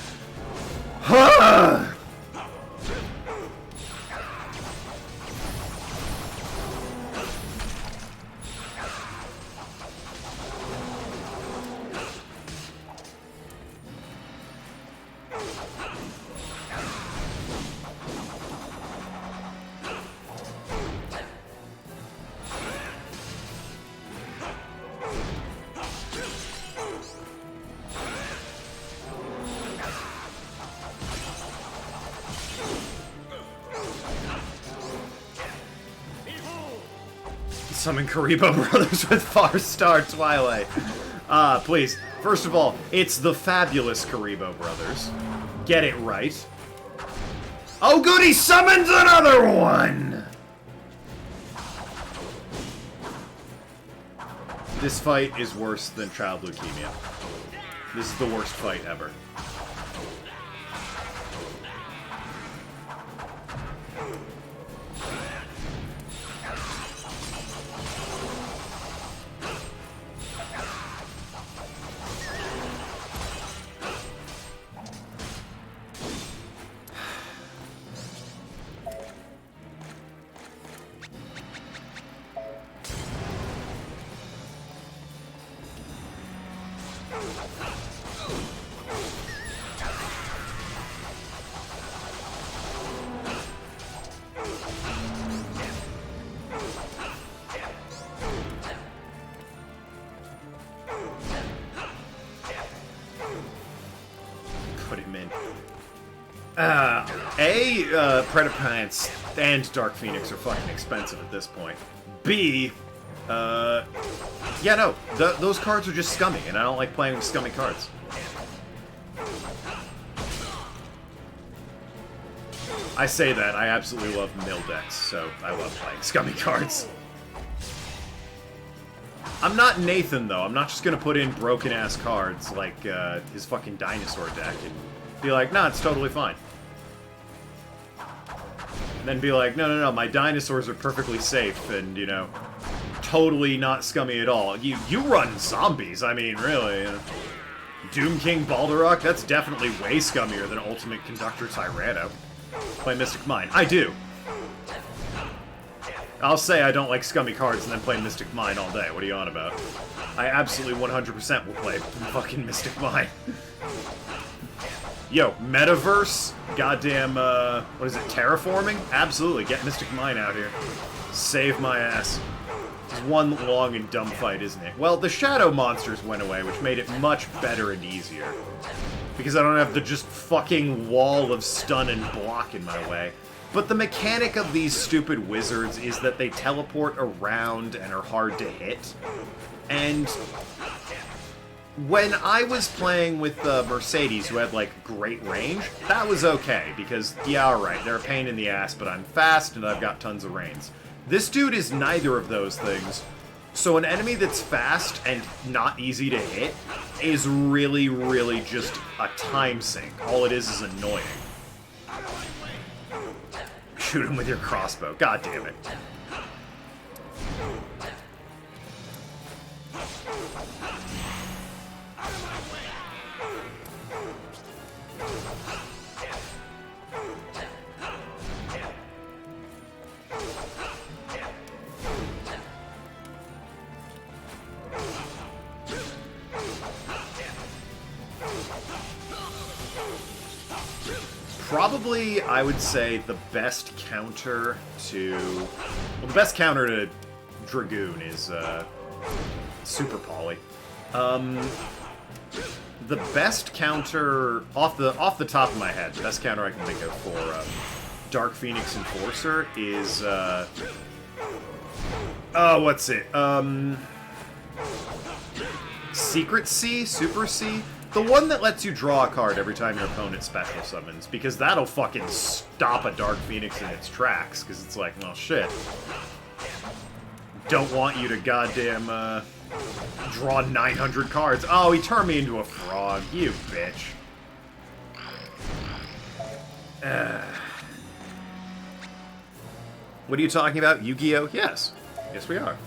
Summon Karibo Brothers with Far Star Twilight. Please. First of all, it's the fabulous Karibo Brothers. Get it right. Oh good, he summons another one! This fight is worse than child leukemia. This is the worst fight ever. Predapants and Dark Phoenix are fucking expensive at this point. B, yeah, no, those cards are just scummy, and I don't like playing with scummy cards. I say that, I absolutely love mill decks, so I love playing scummy cards. I'm not Nathan, though. I'm not just gonna put in broken-ass cards like his fucking dinosaur deck and be like, nah, it's totally fine. And then be like, no, my dinosaurs are perfectly safe and, you know, totally not scummy at all. You run zombies, I mean, really. Doom King Balderok, that's definitely way scummier than Ultimate Conductor Tyranno. Play Mystic Mine. I do. I'll say I don't like scummy cards and then play Mystic Mine all day. What are you on about? I absolutely 100% will play fucking Mystic Mine. Yo, Metaverse? Goddamn, what is it, terraforming? Absolutely, get Mystic Mine out here. Save my ass. It's one long and dumb fight, isn't it? Well, the shadow monsters went away, which made it much better and easier. Because I don't have the just fucking wall of stun and block in my way. But the mechanic of these stupid wizards is that they teleport around and are hard to hit. And when I was playing with Mercedes, who had, like, great range, that was okay, because, yeah, alright, they're a pain in the ass, but I'm fast and I've got tons of range. This dude is neither of those things, so an enemy that's fast and not easy to hit is really, really just a time sink. All it is annoying. Shoot him with your crossbow. God damn it. Probably, I would say, the best counter to... Well, the best counter to Dragoon is, Super Poly. The best counter, off the top of my head, the best counter I can think of for, Dark Phoenix Enforcer is, oh, what's it? Secret C? Super C? The one that lets you draw a card every time your opponent special summons, because that'll fucking stop a Dark Phoenix in its tracks, because it's like, well, shit. Don't want you to goddamn, draw 900 cards. Oh, he turned me into a frog, you bitch. What are you talking about? Yu-Gi-Oh? Yes. Yes, we are.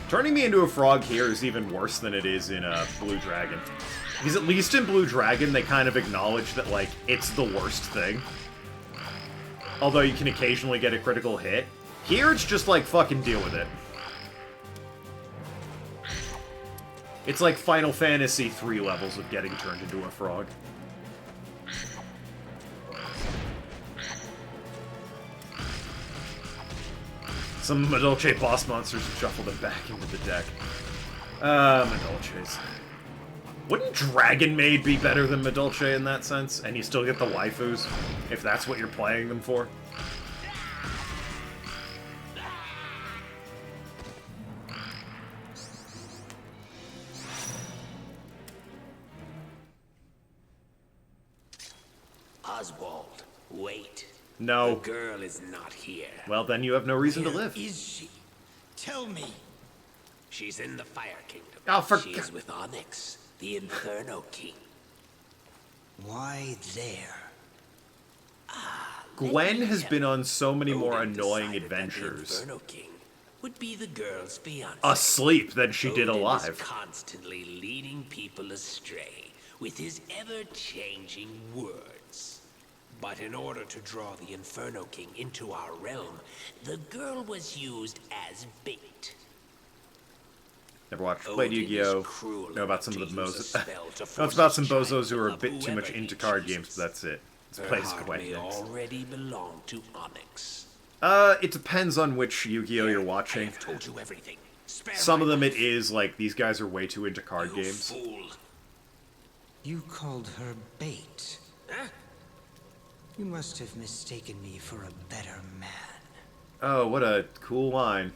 Turning me into a frog here is even worse than it is in Blue Dragon. Because at least in Blue Dragon, they kind of acknowledge that, like, it's the worst thing. Although you can occasionally get a critical hit. Here, it's just like, fucking deal with it. It's like Final Fantasy 3 levels of getting turned into a frog. Some Medolce boss monsters have shuffled them back into the deck. Medolces. Wouldn't Dragon Maid be better than Medolce in that sense? And you still get the waifus, if that's what you're playing them for? Oswald, wait. No. The girl is not here. Well, then you have no reason to live. Is she? Tell me. She's in the Fire Kingdom. Oh, for She's with Onyx, the Inferno King. Why there? Gwen has been on so many more Odin annoying decided that adventures. The Inferno King would be the girl's fiancé. Asleep than she did Odin alive. is constantly leading people astray with his ever-changing words. But in order to draw the Inferno King into our realm, the girl was used as bait. Never watched played Odin Yu-Gi-Oh! is cruel Know about some of enough the to use a most. spell to Know force about some a child bozos who are a of bit too much whoever into he card chooses. games, but that's it. It's Her plays heart Gwen may decks. already belong to Onyx. It depends on which Yu-Gi-Oh! You're I watching. have told you everything. Some of them it is like, these guys are way too into card games. Fool. You called her bait. Huh? You must have mistaken me for a better man. Oh, what a cool line.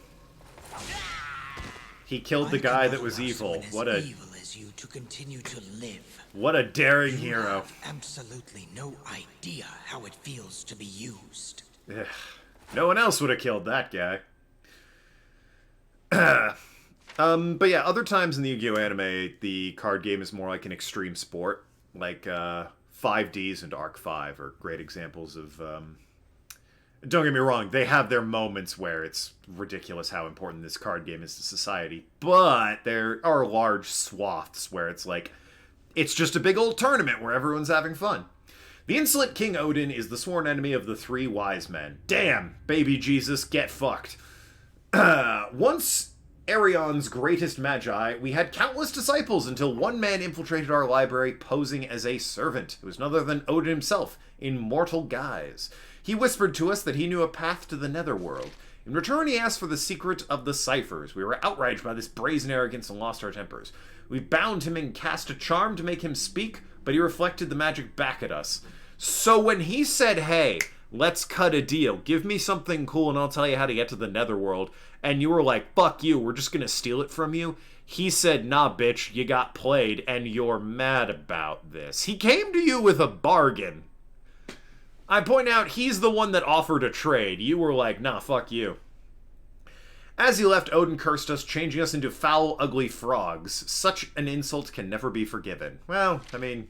He killed the guy that was evil. What a evil as you to continue to live. What a daring You hero. have absolutely no idea how it feels to be used. Ugh. No one else would have killed that guy. But yeah, other times in the Yu-Gi-Oh! Anime, the card game is more like an extreme sport. Like, 5Ds and Arc 5 are great examples of, Don't get me wrong, they have their moments where it's ridiculous how important this card game is to society. But there are large swaths where it's like, it's just a big old tournament where everyone's having fun. The insolent King Odin is the sworn enemy of the three wise men. Damn, baby Jesus, get fucked. Once Arion's greatest magi, we had countless disciples until one man infiltrated our library posing as a servant. It was none other than Odin himself, in mortal guise. He whispered to us that he knew a path to the netherworld. In return, he asked for the secret of the ciphers. We were outraged by this brazen arrogance and lost our tempers. We bound him and cast a charm to make him speak, but he reflected the magic back at us. So when he said, hey, let's cut a deal, give me something cool and I'll tell you how to get to the netherworld, and you were like, fuck you, we're just gonna steal it from you, he said, nah, bitch, you got played, and you're mad about this. He came to you with a bargain. I point out, he's the one that offered a trade. You were like, nah, fuck you. As he left, Odin cursed us, changing us into foul, ugly frogs. Such an insult can never be forgiven. Well, I mean,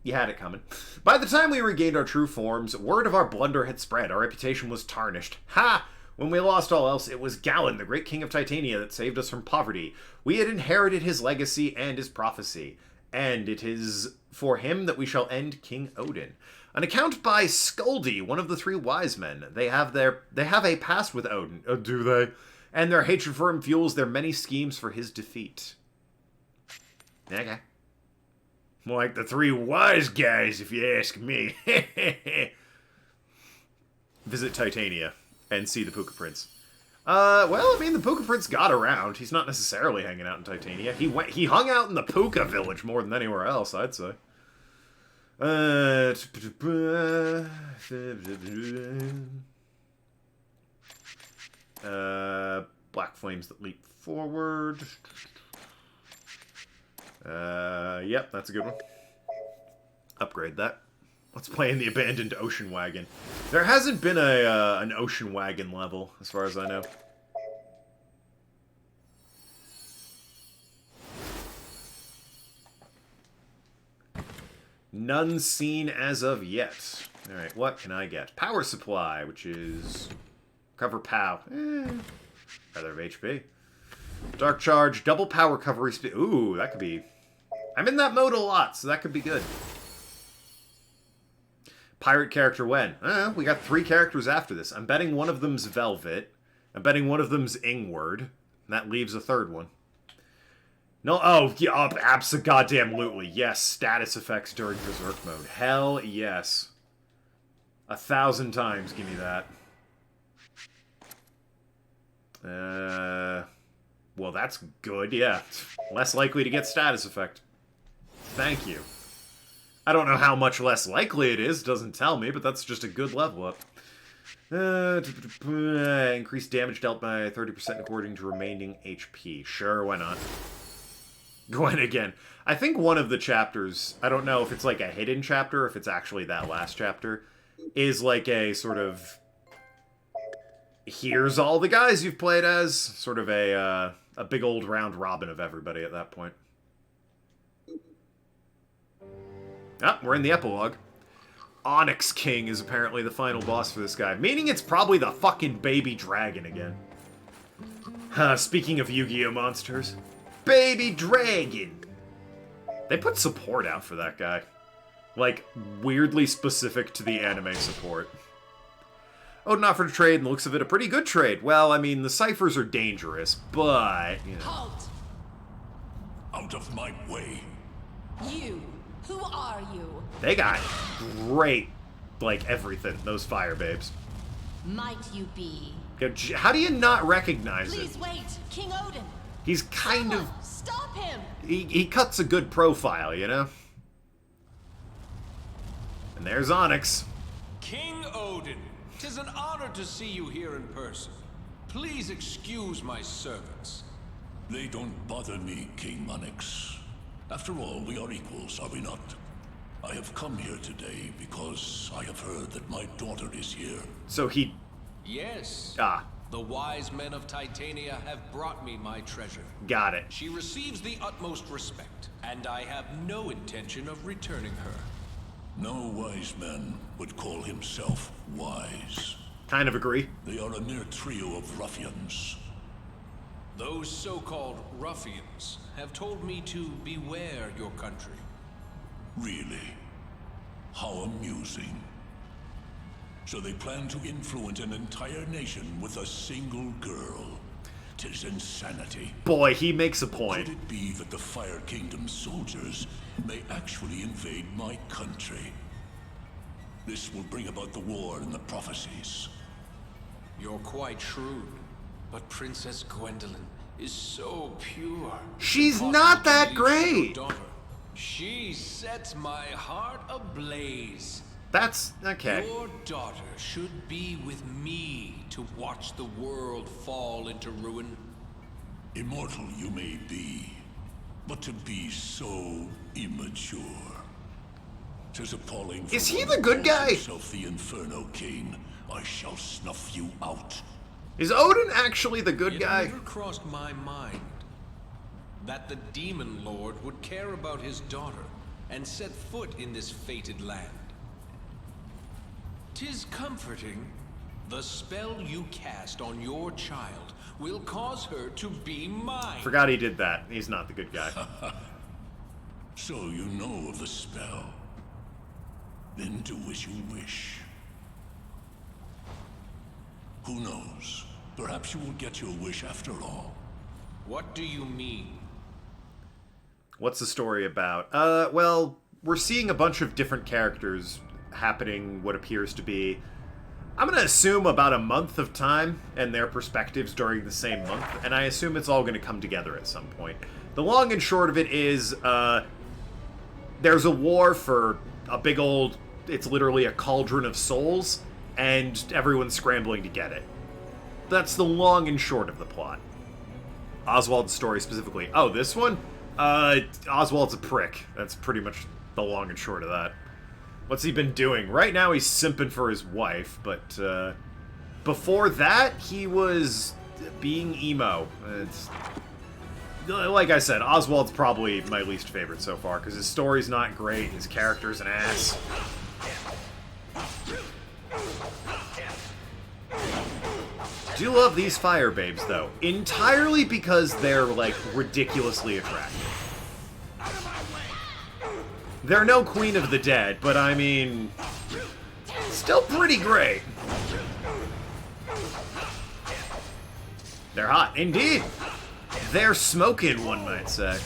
you had it coming. By the time we regained our true forms, word of our blunder had spread. Our reputation was tarnished. Ha! When we lost all else, it was Galen, the great king of Titania, that saved us from poverty. We had inherited his legacy and his prophecy. And it is for him that we shall end King Odin. An account by Skuldy, one of the three wise men. They have a past with Odin. Oh, do they? And their hatred for him fuels their many schemes for his defeat. Okay. More like the three wise guys, if you ask me. Visit Titania and see the Puka Prince. Well, I mean, the Puka Prince got around. He's not necessarily hanging out in Titania. He hung out in the Puka village more than anywhere else, I'd say. Black flames that leap forward. Yep, that's a good one. Upgrade that. Let's play in the abandoned ocean wagon. There hasn't been an ocean wagon level, as far as I know. None seen as of yet. Alright, what can I get? Power supply, which is... Cover POW. Rather have HP. Dark charge, double power recovery speed. Ooh, that could be... I'm in that mode a lot, so that could be good. Pirate character when? We got 3 characters after this. I'm betting one of them's Velvet. I'm betting one of them's Ingward. And that leaves a third one. No, oh, yeah, abso-goddamn-lutely. Yes, status effects during Berserk mode. Hell yes. 1,000 times, give me that. Well, that's good, yeah. Less likely to get status effect. Thank you. I don't know how much less likely it is, doesn't tell me, but that's just a good level up. Increased damage dealt by 30% according to remaining HP. Sure, why not? Gwen again. I think one of the chapters, I don't know if it's like a hidden chapter, or if it's actually that last chapter, is like a sort of... Here's all the guys you've played as. Sort of a big old round robin of everybody at that point. Ah, we're in the epilogue. Onyx King is apparently the final boss for this guy, meaning it's probably the fucking baby dragon again. Speaking of Yu-Gi-Oh! Monsters. Baby dragon! They put support out for that guy. Like, weirdly specific to the anime support. Odin offered a trade, and the looks of it, a pretty good trade. Well, I mean, the ciphers are dangerous, but, you know. Halt! Out of my way. You! Who are you? They got great, like, everything, those fire babes. Might you be How do you not recognize it? Please wait, King Odin. He's kind of... Stop him. He cuts a good profile, you know? And there's Onyx. King Odin, 'tis an honor to see you here in person. Please excuse my servants. They don't bother me, King Onyx. After all, we are equals, are we not? I have come here today because I have heard that my daughter is here. So he... Yes. Ah. The wise men of Titania have brought me my treasure. Got it. She receives the utmost respect, and I have no intention of returning her. No wise man would call himself wise. Kind of agree. They are a mere trio of ruffians. Those so-called ruffians have told me to beware your country. Really? How amusing. So they plan to influence an entire nation with a single girl. 'Tis insanity. Boy, he makes a point. Could it be that the Fire Kingdom's soldiers may actually invade my country? This will bring about the war and the prophecies. You're quite shrewd, but Princess Gwendolyn is so pure. She's Impossible not to that believe she's your great. daughter. She sets my heart ablaze. That's... okay. Your daughter should be with me to watch the world fall into ruin. Immortal you may be, but to be so immature. 'Tis appalling. Is he the good guy? Himself the Inferno King. I shall snuff you out. Is Odin actually the good It guy? never crossed my mind that the Demon Lord would care about his daughter and set foot in this fated land. 'Tis comforting. The spell you cast on your child will cause her to be mine. Forgot he did that. He's not the good guy. So you know of the spell. Then do as you wish. Who knows? Perhaps you will get your wish after all. What do you mean? What's the story about? Well, we're seeing a bunch of different characters happening what appears to be, I'm gonna assume, about a month of time and their perspectives during the same month, and I assume it's all gonna come together at some point. The long and short of it is, there's a war for a big old, it's literally a cauldron of souls, and everyone's scrambling to get it. That's the long and short of the plot. Oswald's story specifically. Oh, this one? Oswald's a prick. That's pretty much the long and short of that. What's he been doing? Right now he's simping for his wife, but before that he was being emo. It's, like I said, Oswald's probably my least favorite so far, because his story's not great, his character's an ass. Do love these fire babes, though. Entirely because they're, like, ridiculously attractive. They're no Queen of the Dead, but I mean... still pretty great. They're hot. Indeed! They're smoking, one might say.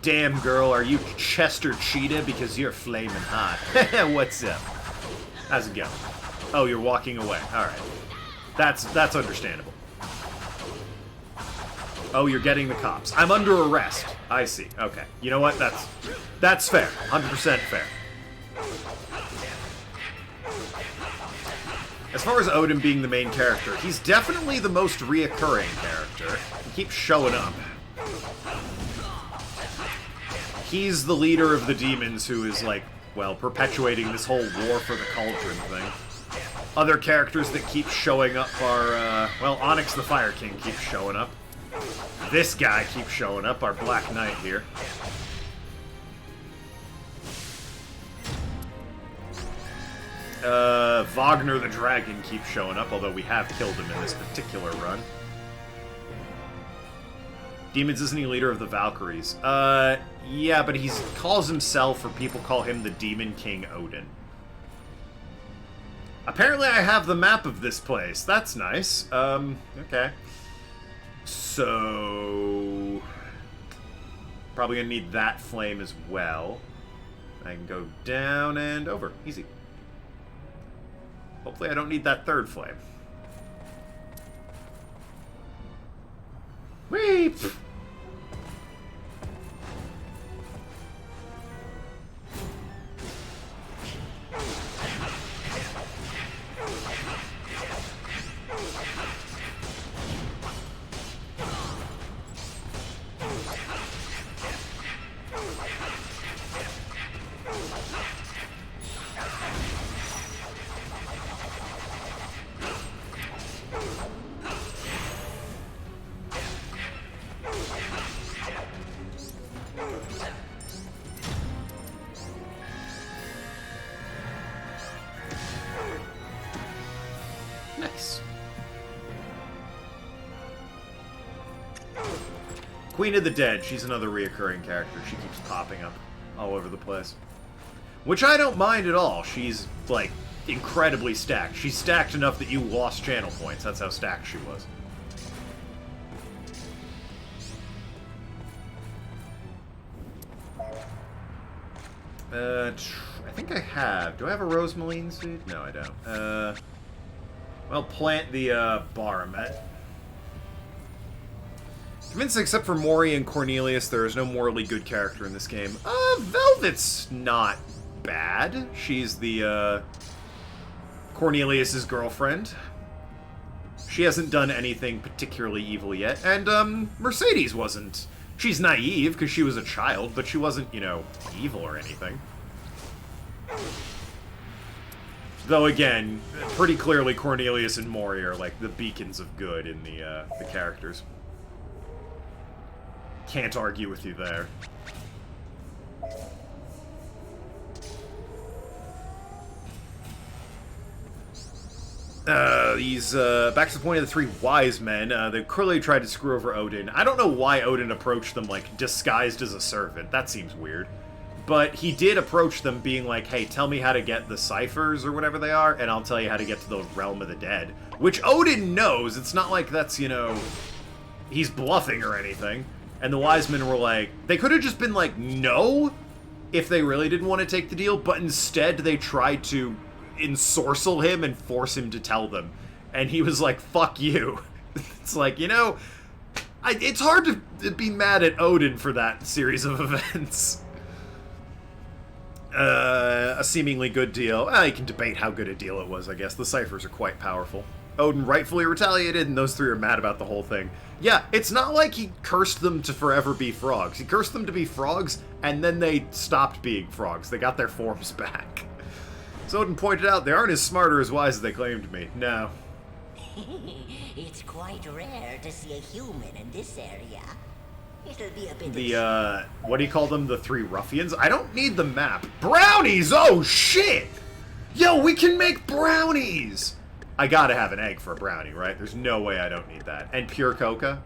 Damn, girl, are you Chester Cheetah? Because you're flaming hot. What's up? How's it going? Oh, you're walking away. Alright. That's understandable. Oh, you're getting the cops. I'm under arrest. I see. Okay. You know what? That's fair. 100% fair. As far as Odin being the main character, he's definitely the most reoccurring character. He keeps showing up. He's the leader of the demons who is, like, well, perpetuating this whole war for the cauldron thing. Other characters that keep showing up are, well, Onyx the Fire King keeps showing up. This guy keeps showing up, our Black Knight here. Wagner the Dragon keeps showing up, although we have killed him in this particular run. Demons, isn't he leader of the Valkyries? Yeah, but he calls himself, or people call him, the Demon King Odin. Apparently I have the map of this place. That's nice. Okay. So... probably gonna need that flame as well. I can go down and over. Easy. Hopefully I don't need that third flame. Whee! Nice. Queen of the Dead. She's another reoccurring character. She keeps popping up all over the place. Which I don't mind at all. She's, like, incredibly stacked. She's stacked enough that you lost channel points. That's how stacked she was. I think I have. Do I have a rosmaline seed? No, I don't. Well, plant the, Baramet. Convinced except for Mori and Cornelius, there is no morally good character in this game. Velvet's not bad. She's the, Cornelius's girlfriend. She hasn't done anything particularly evil yet. And, Mercedes wasn't. She's naive, because she was a child, but she wasn't, you know, evil or anything. Though, again, pretty clearly Cornelius and Mori are, like, the beacons of good in the characters. Can't argue with you there. Back to the point of the three wise men, they clearly tried to screw over Odin. I don't know why Odin approached them, like, disguised as a servant. That seems weird. But he did approach them being like, hey, tell me how to get the ciphers or whatever they are, and I'll tell you how to get to the realm of the dead. Which Odin knows. It's not like that's, you know, he's bluffing or anything. And the wise men were like, they could have just been like, no, if they really didn't want to take the deal, but instead they tried to ensorcel him and force him to tell them. And he was like, fuck you. It's like, you know, it's hard to be mad at Odin for that series of events. A seemingly good deal. You can debate how good a deal it was, I guess. The ciphers are quite powerful. Odin rightfully retaliated, and those three are mad about the whole thing. Yeah, it's not like he cursed them to forever be frogs. He cursed them to be frogs, and then they stopped being frogs. They got their forms back. So Odin pointed out they aren't as smart or as wise as they claimed to be. No. It's quite rare to see a human in this area. It'll be a bit what do you call them? The three ruffians? I don't need the map. Brownies! Oh, shit! Yo, we can make brownies! I gotta have an egg for a brownie, right? There's no way I don't need that. And pure coca?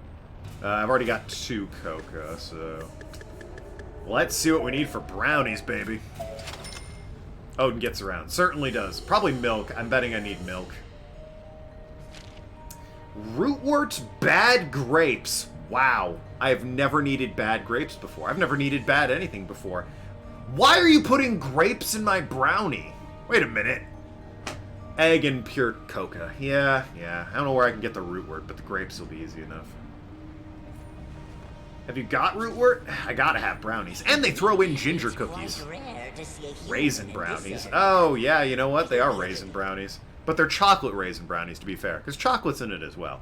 I've already got 2 coca, so... let's see what we need for brownies, baby. Odin gets around. Certainly does. Probably milk. I'm betting I need milk. Rootwort's bad grapes. Wow. I have never needed bad grapes before. I've never needed bad anything before. Why are you putting grapes in my brownie? Wait a minute. Egg and pure coca. Yeah. I don't know where I can get the rootwort, but the grapes will be easy enough. Have you got rootwort? I gotta have brownies. And they throw in ginger cookies. Raisin brownies. Oh, yeah, you know what? They are raisin brownies. But they're chocolate raisin brownies, to be fair. Because chocolate's in it as well.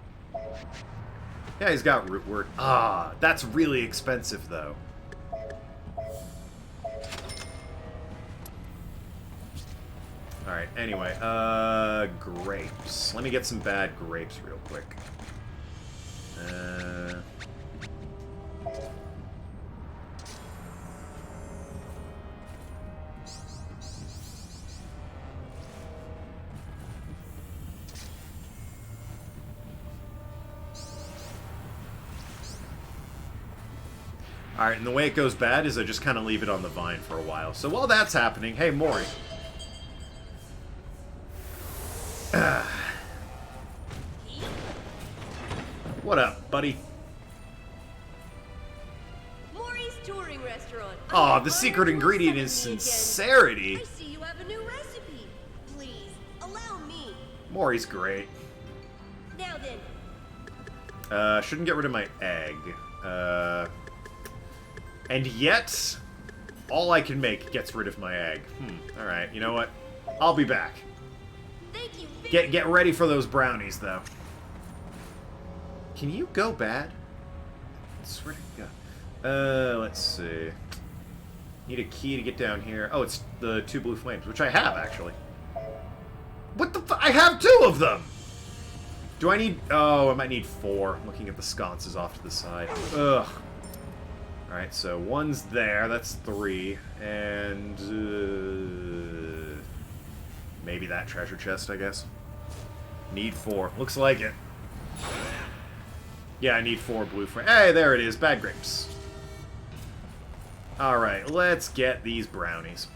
Yeah, he's got rootwort. Ah, that's really expensive, though. Alright, anyway, grapes. Let me get some bad grapes real quick. Alright, and the way it goes bad is I just kind of leave it on the vine for a while. So while that's happening, hey, Mori. What up, buddy? Mori's touring restaurant. Aw, the secret ingredient is sincerity. I see you have a new recipe. Please, allow me. Mori's great. Now then. Shouldn't get rid of my egg. And yet, all I can make gets rid of my egg. Alright, you know what? I'll be back. Thank you. Get ready for those brownies, though. Can you go bad? I swear to God. Let's see. Need a key to get down here. Oh, it's the 2 blue flames, which I have, actually. What the I have 2 of them! Do I need... Oh, I might need 4. I'm looking at the sconces off to the side. Ugh. Alright, so 1's there. That's 3. And... maybe that treasure chest, I guess. Need 4. Looks like it. Yeah, I need 4 blue frames. Hey, there it is. Bad grapes. Alright, let's get these brownies.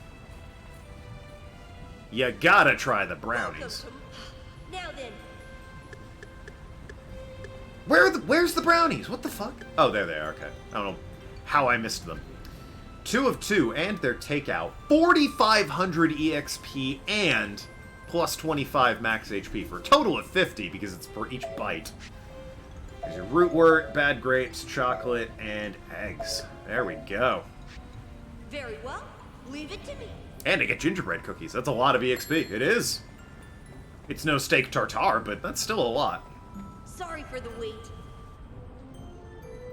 You gotta try the brownies. Now then. Where's the brownies? What the fuck? Oh, there they are. Okay. I don't know how I missed them. 2 of 2, and their takeout. 4,500 EXP and plus 25 max HP for a total of 50 because it's for each bite. There's your rootwort, bad grapes, chocolate, and eggs. There we go. Very well. Leave it to me. And I get gingerbread cookies. That's a lot of EXP. It is. It's no steak tartare, but that's still a lot. Sorry for the wait.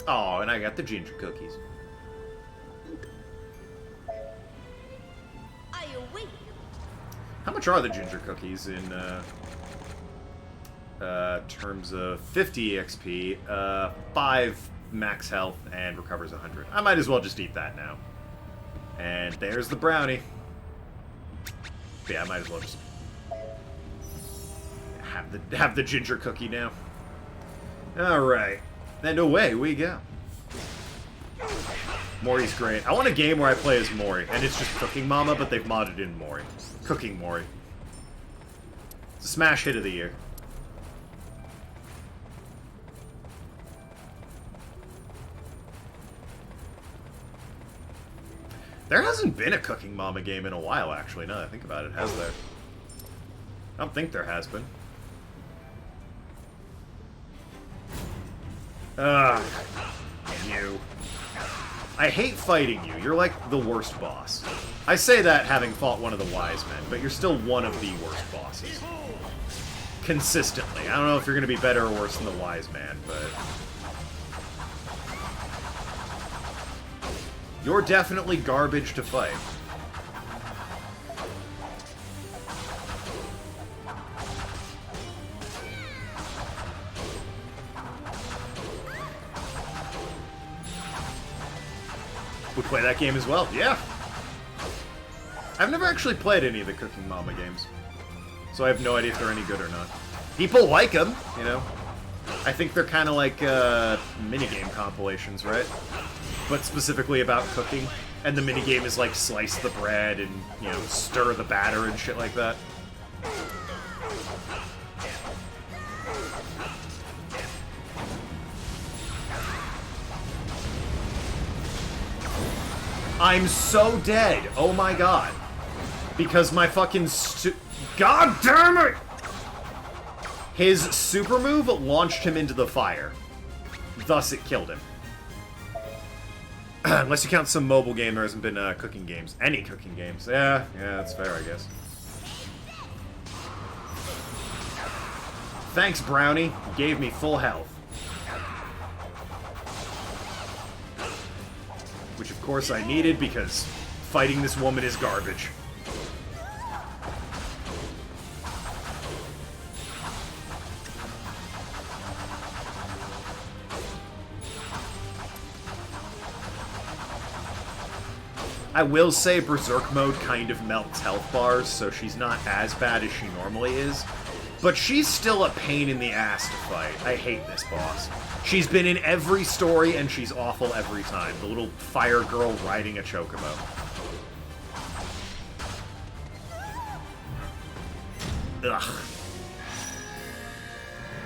Oh, and I got the ginger cookies. I await. How much are the ginger cookies in terms of 50 EXP, 5 max health, and recovers 100? I might as well just eat that now. And there's the brownie. Yeah, I might as well just have the ginger cookie now. Alright. And away we go. Mori's great. I want a game where I play as Mori, and it's just Cooking Mama, but they've modded in Mori. Cooking Mori. It's a smash hit of the year. There hasn't been a Cooking Mama game in a while, actually, now that I think about it. Has there? I don't think there has been. Ugh. You. I hate fighting you. You're like the worst boss. I say that having fought one of the wise men, but you're still one of the worst bosses. Consistently. I don't know if you're going to be better or worse than the wise man, but... you're definitely garbage to fight. Would play that game as well, yeah. I've never actually played any of the Cooking Mama games, so I have no idea if they're any good or not. People like them, you know. I think they're kind of like minigame compilations, right? But specifically about cooking, and the minigame is like slice the bread and, you know, stir the batter and shit like that. I'm so dead. Oh my god. Because my fucking god damn it! His super move launched him into the fire. Thus it killed him. Unless you count some mobile game, there hasn't been cooking games. Any cooking games. Yeah, that's fair, I guess. Thanks, Brownie. You gave me full health. Which, of course, I needed, because fighting this woman is garbage. I will say Berserk mode kind of melts health bars, so she's not as bad as she normally is. But she's still a pain in the ass to fight. I hate this boss. She's been in every story, and she's awful every time. The little fire girl riding a chocobo. Ugh.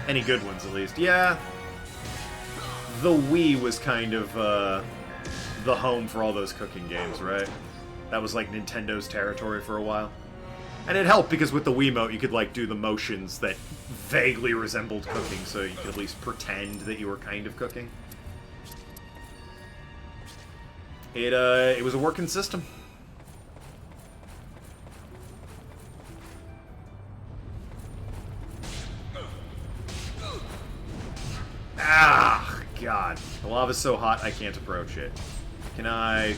Any good ones, at least. Yeah. The Wii was kind of, the home for all those cooking games, right? That was, like, Nintendo's territory for a while. And it helped because with the Wiimote, you could, like, do the motions that vaguely resembled cooking, so you could at least pretend that you were kind of cooking. It was a working system. Ah, God. The lava's so hot, I can't approach it. Can I...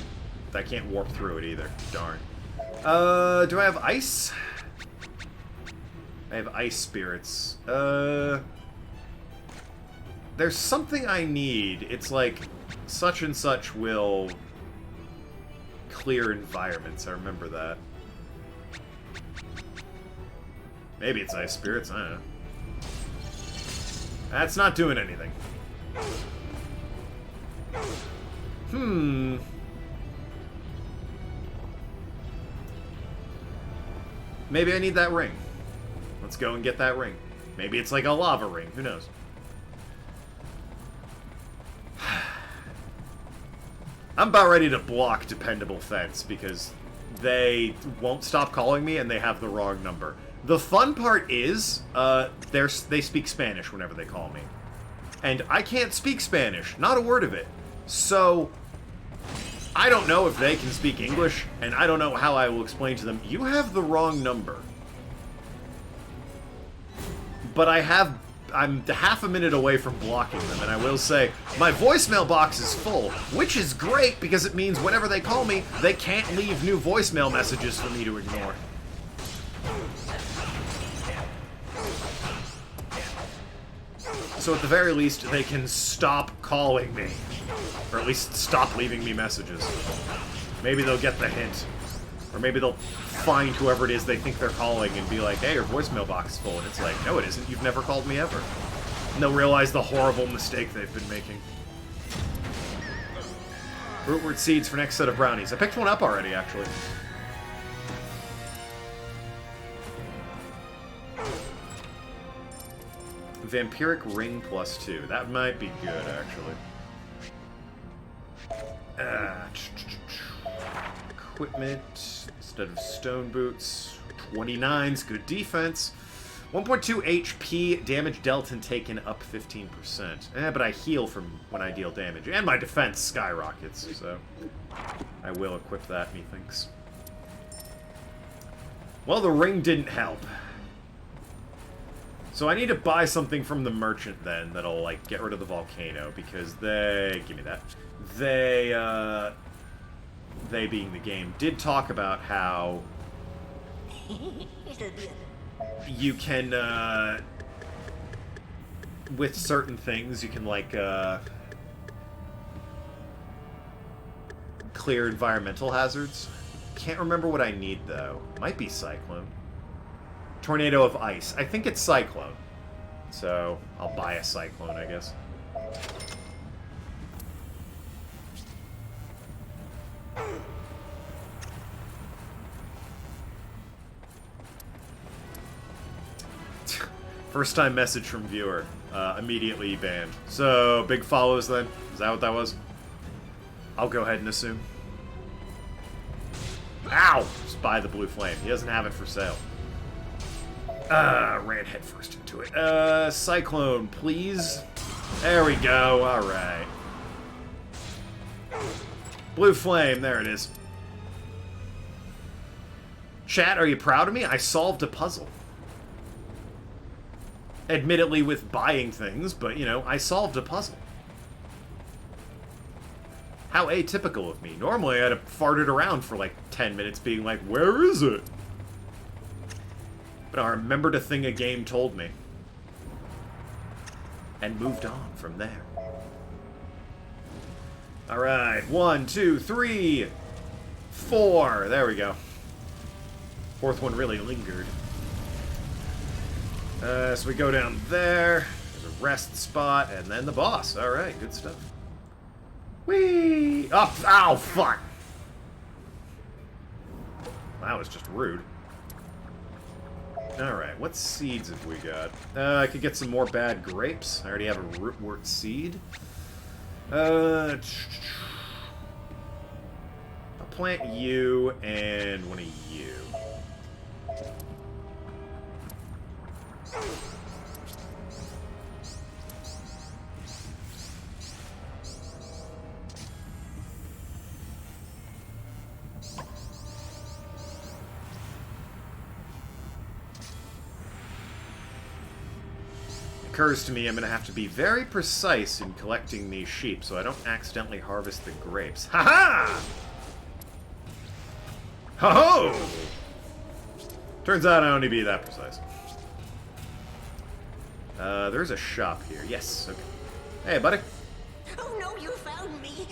I can't warp through it either. Darn. Do I have ice? I have ice spirits. There's something I need. It's like, such and such will clear environments. I remember that. Maybe it's ice spirits. I don't know. That's not doing anything. Maybe I need that ring. Let's go and get that ring. Maybe it's like a lava ring. Who knows? I'm about ready to block Dependable Fence because they won't stop calling me and they have the wrong number. The fun part is, they speak Spanish whenever they call me. And I can't speak Spanish. Not a word of it. So, I don't know if they can speak English, and I don't know how I will explain to them, you have the wrong number. But I'm half a minute away from blocking them, and I will say, my voicemail box is full, which is great because it means whenever they call me, they can't leave new voicemail messages for me to ignore. So at the very least, they can stop calling me. Or at least stop leaving me messages. Maybe they'll get the hint. Or maybe they'll find whoever it is they think they're calling and be like, hey, your voicemail box is full. And it's like, no it isn't, you've never called me ever. And they'll realize the horrible mistake they've been making. Rootwort seeds for next set of brownies. I picked one up already, actually. Vampiric Ring +2. That might be good, actually. Equipment. Instead of stone boots. 29's good defense. 1.2 HP. Damage dealt and taken up 15%. But I heal from when I deal damage. And my defense skyrockets, so... I will equip that, methinks. Well, the ring didn't help. So I need to buy something from the merchant, then, that'll, like, get rid of the volcano, because they... Give me that. They being the game, did talk about how... you can, with certain things, you can, like, clear environmental hazards. Can't remember what I need, though. Might be Cyclone. Tornado of Ice. I think it's Cyclone. So, I'll buy a Cyclone, I guess. First time message from viewer. Immediately banned. So, big follows then? Is that what that was? I'll go ahead and assume. Ow! Just buy the blue flame. He doesn't have it for sale. Ran headfirst into it. Cyclone, please. There we go. Alright. Blue flame. There it is. Chat, are you proud of me? I solved a puzzle. Admittedly with buying things, but, you know, I solved a puzzle. How atypical of me. Normally I'd have farted around for like 10 minutes being like, where is it? But I remembered a thing a game told me. And moved on from there. Alright, 1, 2, 3, 4. There we go. Fourth one really lingered. So we go down there. There's a rest spot, and then the boss. Alright, good stuff. Whee! Oh, ow, fuck! That was just rude. Alright, what seeds have we got? I could get some more bad grapes. I already have a rootwort seed. I'll plant you and one of you. Occurs to me I'm going to have to be very precise in collecting these sheep so I don't accidentally harvest the grapes. Ha-ha! Ho-ho! Turns out I don't need to be that precise. There's a shop here. Yes, okay. Hey, buddy. Oh no, you found me!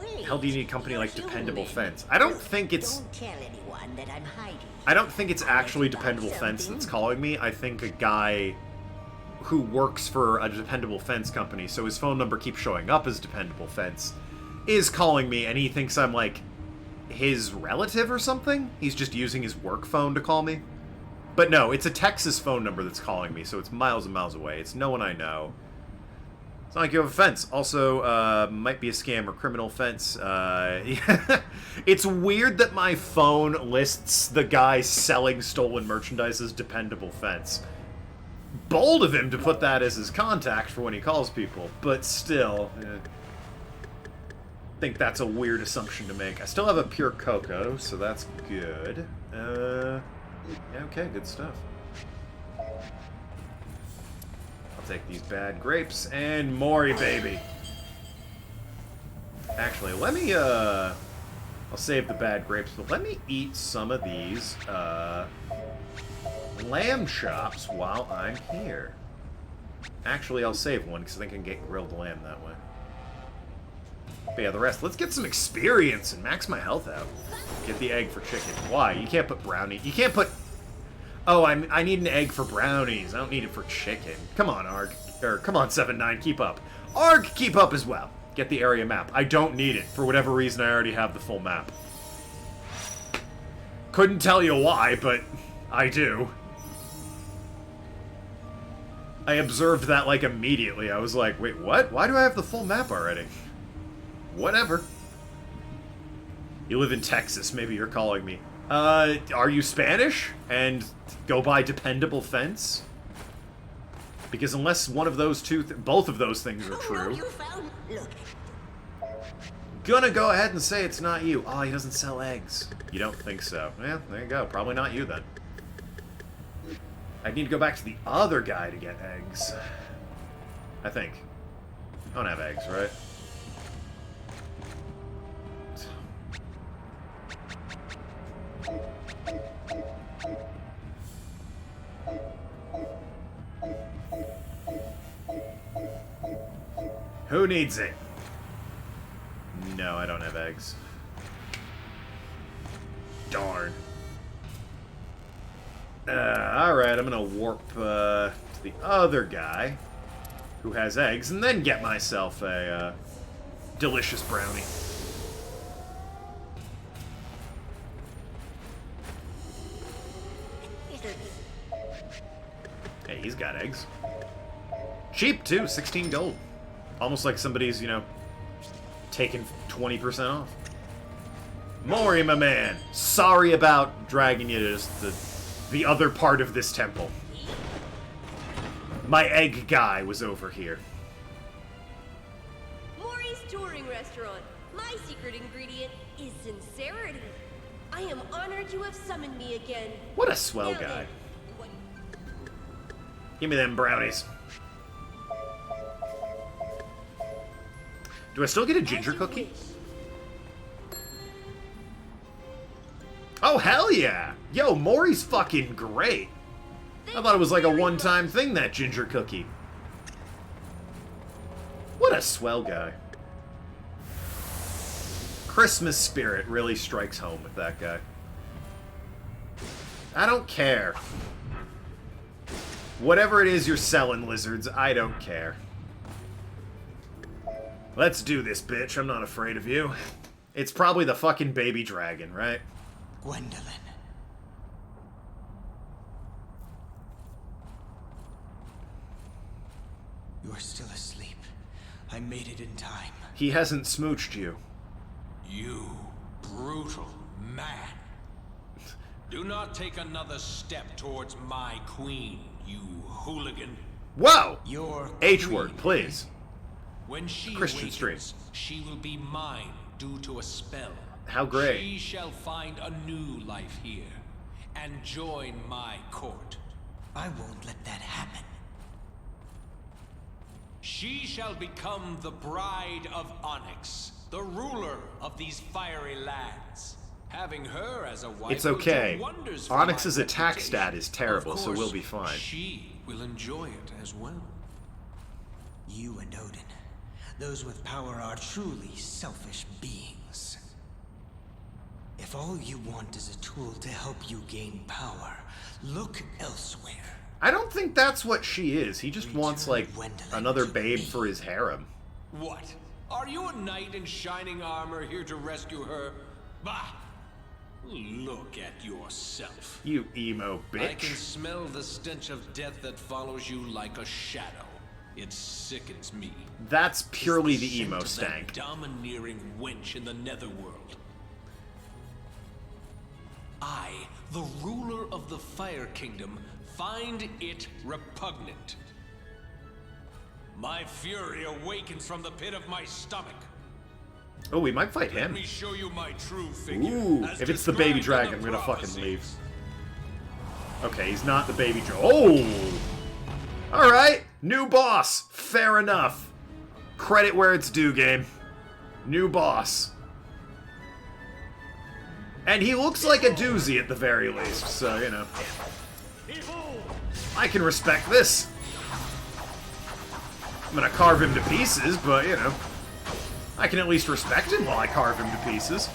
Wait, Hell do you need a company like Dependable Fence? I don't think it's... Don't tell anyone that I'm hiding. I don't think it's actually Dependable Fence that's calling me. I think a guy who works for a Dependable Fence company, so his phone number keeps showing up as Dependable Fence, is calling me, and he thinks I'm, like, his relative or something? He's just using his work phone to call me. But no, it's a Texas phone number that's calling me, so it's miles and miles away. It's no one I know. It's not like you have a fence. Also, might be a scam or criminal fence. It's weird that my phone lists the guy selling stolen merchandise as Dependable Fence. Bold of him to put that as his contact for when he calls people, but still, I think that's a weird assumption to make. I still have a pure cocoa, so that's good. Yeah, okay, good stuff. I'll take these bad grapes and Mori, baby. Actually, let me, I'll save the bad grapes, but let me eat some of these, lamb chops while I'm here. Actually, I'll save one, because I think I can get grilled lamb that way. But yeah, the rest, let's get some experience and max my health out. Get the egg for chicken. Why? You can't put brownie. You can't put... Oh, I need an egg for brownies. I don't need it for chicken. Come on, Arg. Or, come on, 7-9, keep up. Arg, keep up as well. Get the area map. I don't need it. For whatever reason, I already have the full map. Couldn't tell you why, but I do. I observed that, like, immediately. I was like, wait, what? Why do I have the full map already? Whatever. You live in Texas. Maybe you're calling me. Are you Spanish? And go by Dependable Fence? Because unless one of those two... both of those things are true... No, you found... Look. Gonna go ahead and say it's not you. Oh, he doesn't sell eggs. You don't think so? Yeah, there you go. Probably not you, then. I need to go back to the other guy to get eggs. I think. I don't have eggs, right? Who needs it? No, I don't have eggs. Darn. Alright, I'm gonna warp to the other guy who has eggs, and then get myself a delicious brownie. Hey, he's got eggs. Cheap, too. 16 gold. Almost like somebody's, you know, taking 20% off. Mori, my man. Sorry about dragging you to just the other part of this temple. My egg guy was over here. Mori's touring restaurant. My secret ingredient is sincerity. I am honored you have summoned me again. What a swell Now guy. then, what... Give me them brownies. Do I still get a ginger cookie? Oh, hell yeah! Yo, Mori's fucking great! I thought it was like a one-time thing, that ginger cookie. What a swell guy. Christmas spirit really strikes home with that guy. I don't care. Whatever it is you're selling, lizards, I don't care. Let's do this, bitch. I'm not afraid of you. It's probably the fucking baby dragon, right? Gwendolyn. You're still asleep. I made it in time. He hasn't smooched you. You brutal man. Do not take another step towards my queen, you hooligan. Whoa! Your H-word, please. When she Christian awakens, stream. she will be mine due to a spell. How great. She shall find a new life here and join my court. I won't let that happen. She shall become the bride of Onyx, the ruler of these fiery lands. Having her as a wife It's okay. will do wonders for Onyx's my attack reputation. stat is terrible, Of so we'll course, be fine. She will enjoy it as well. You and Odin, those with power are truly selfish beings. If all you want is a tool to help you gain power, look elsewhere. I don't think that's what she is. He just wants, like, Gwendolyn another to babe me. for his harem. What? Are you a knight in shining armor here to rescue her? Bah! Look at yourself. You emo I can bitch. smell the stench of death that follows you like a shadow. It sickens me. That's purely It's the emo scent of that stank. domineering wench in the netherworld. I, the ruler of the Fire Kingdom, find it repugnant. My fury awakens from the pit of my stomach. Oh, we might fight Let him. me show you my true figure. Ooh, as if it's the baby described dragon, in I'm the gonna fucking prophecies. leave. Okay, he's not the baby dragon. Oh! Alright, new boss. Fair enough. Credit where it's due, game. New boss. And he looks like a doozy at the very least, so, you know. I can respect this. I'm gonna carve him to pieces, but, you know. I can at least respect him while I carve him to pieces.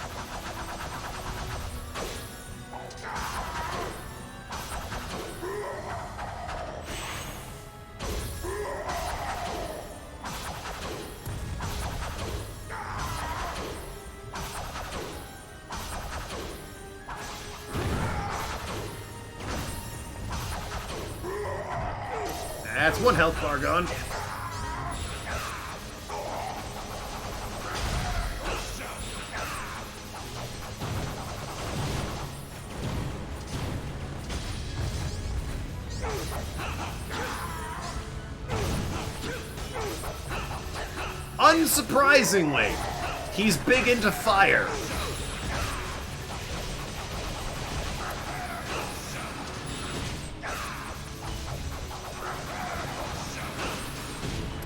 That's one health bar gone. Unsurprisingly, he's big into fire.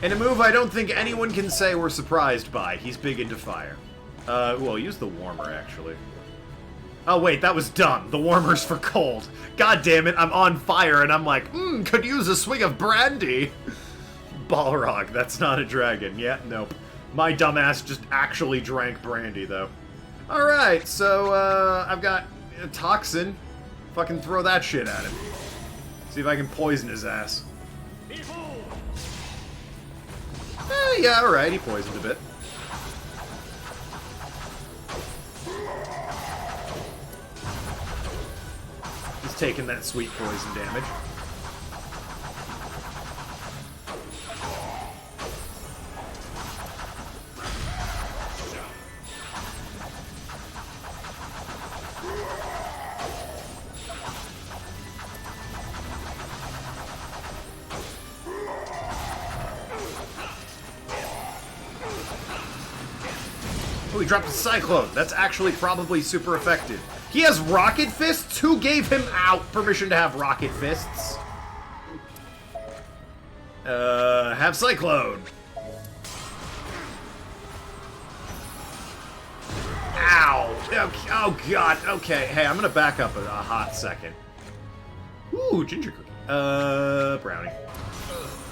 And a move I don't think anyone can say we're surprised by. He's big into fire. Well, use the warmer, actually. Oh, wait, that was dumb. The warmer's for cold. God damn it, I'm on fire, and I'm like, could use a swig of brandy. Balrog, that's not a dragon. Yeah, nope. My dumbass just actually drank brandy, though. Alright, so, I've got a toxin. Fucking throw that shit at him. See if I can poison his ass. Yeah, alright, he poisoned a bit. He's taking that sweet poison damage. Oh, he dropped a Cyclone. That's actually probably super effective. He has Rocket Fists? Who gave him permission to have Rocket Fists? Have Cyclone. Ow. Oh, God. Okay. Hey, I'm gonna back up a hot second. Ooh, ginger cookie. Brownie.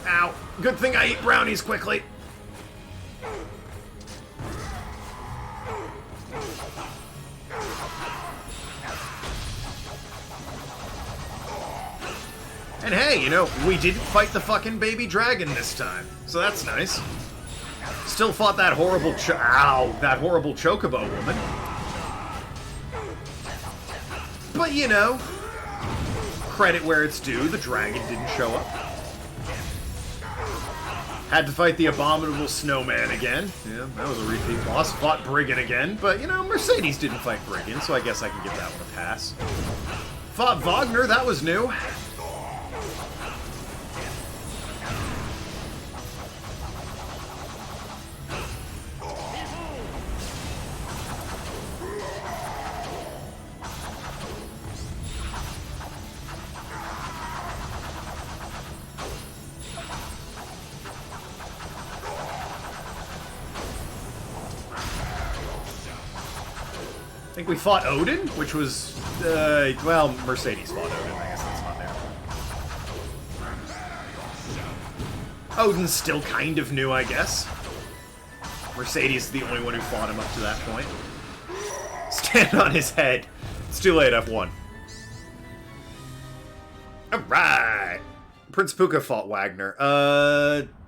Ow. Good thing I eat brownies quickly. And hey, you know, we didn't fight the fucking baby dragon this time, so that's nice. Still fought that horrible that horrible chocobo woman. But, you know, credit where it's due, the dragon didn't show up. Had to fight the abominable snowman again. Yeah, that was a repeat boss. Fought Brigand again, but, you know, Mercedes didn't fight Brigand, so I guess I can give that one a pass. Fought Wagner, that was new. I think we fought Odin, which was, well, Mercedes fought Odin, I guess that's not there. Odin's still kind of new, I guess. Mercedes is the only one who fought him up to that point. Stand on his head. It's too late, I've won. Alright! Prince Puka fought Wagner.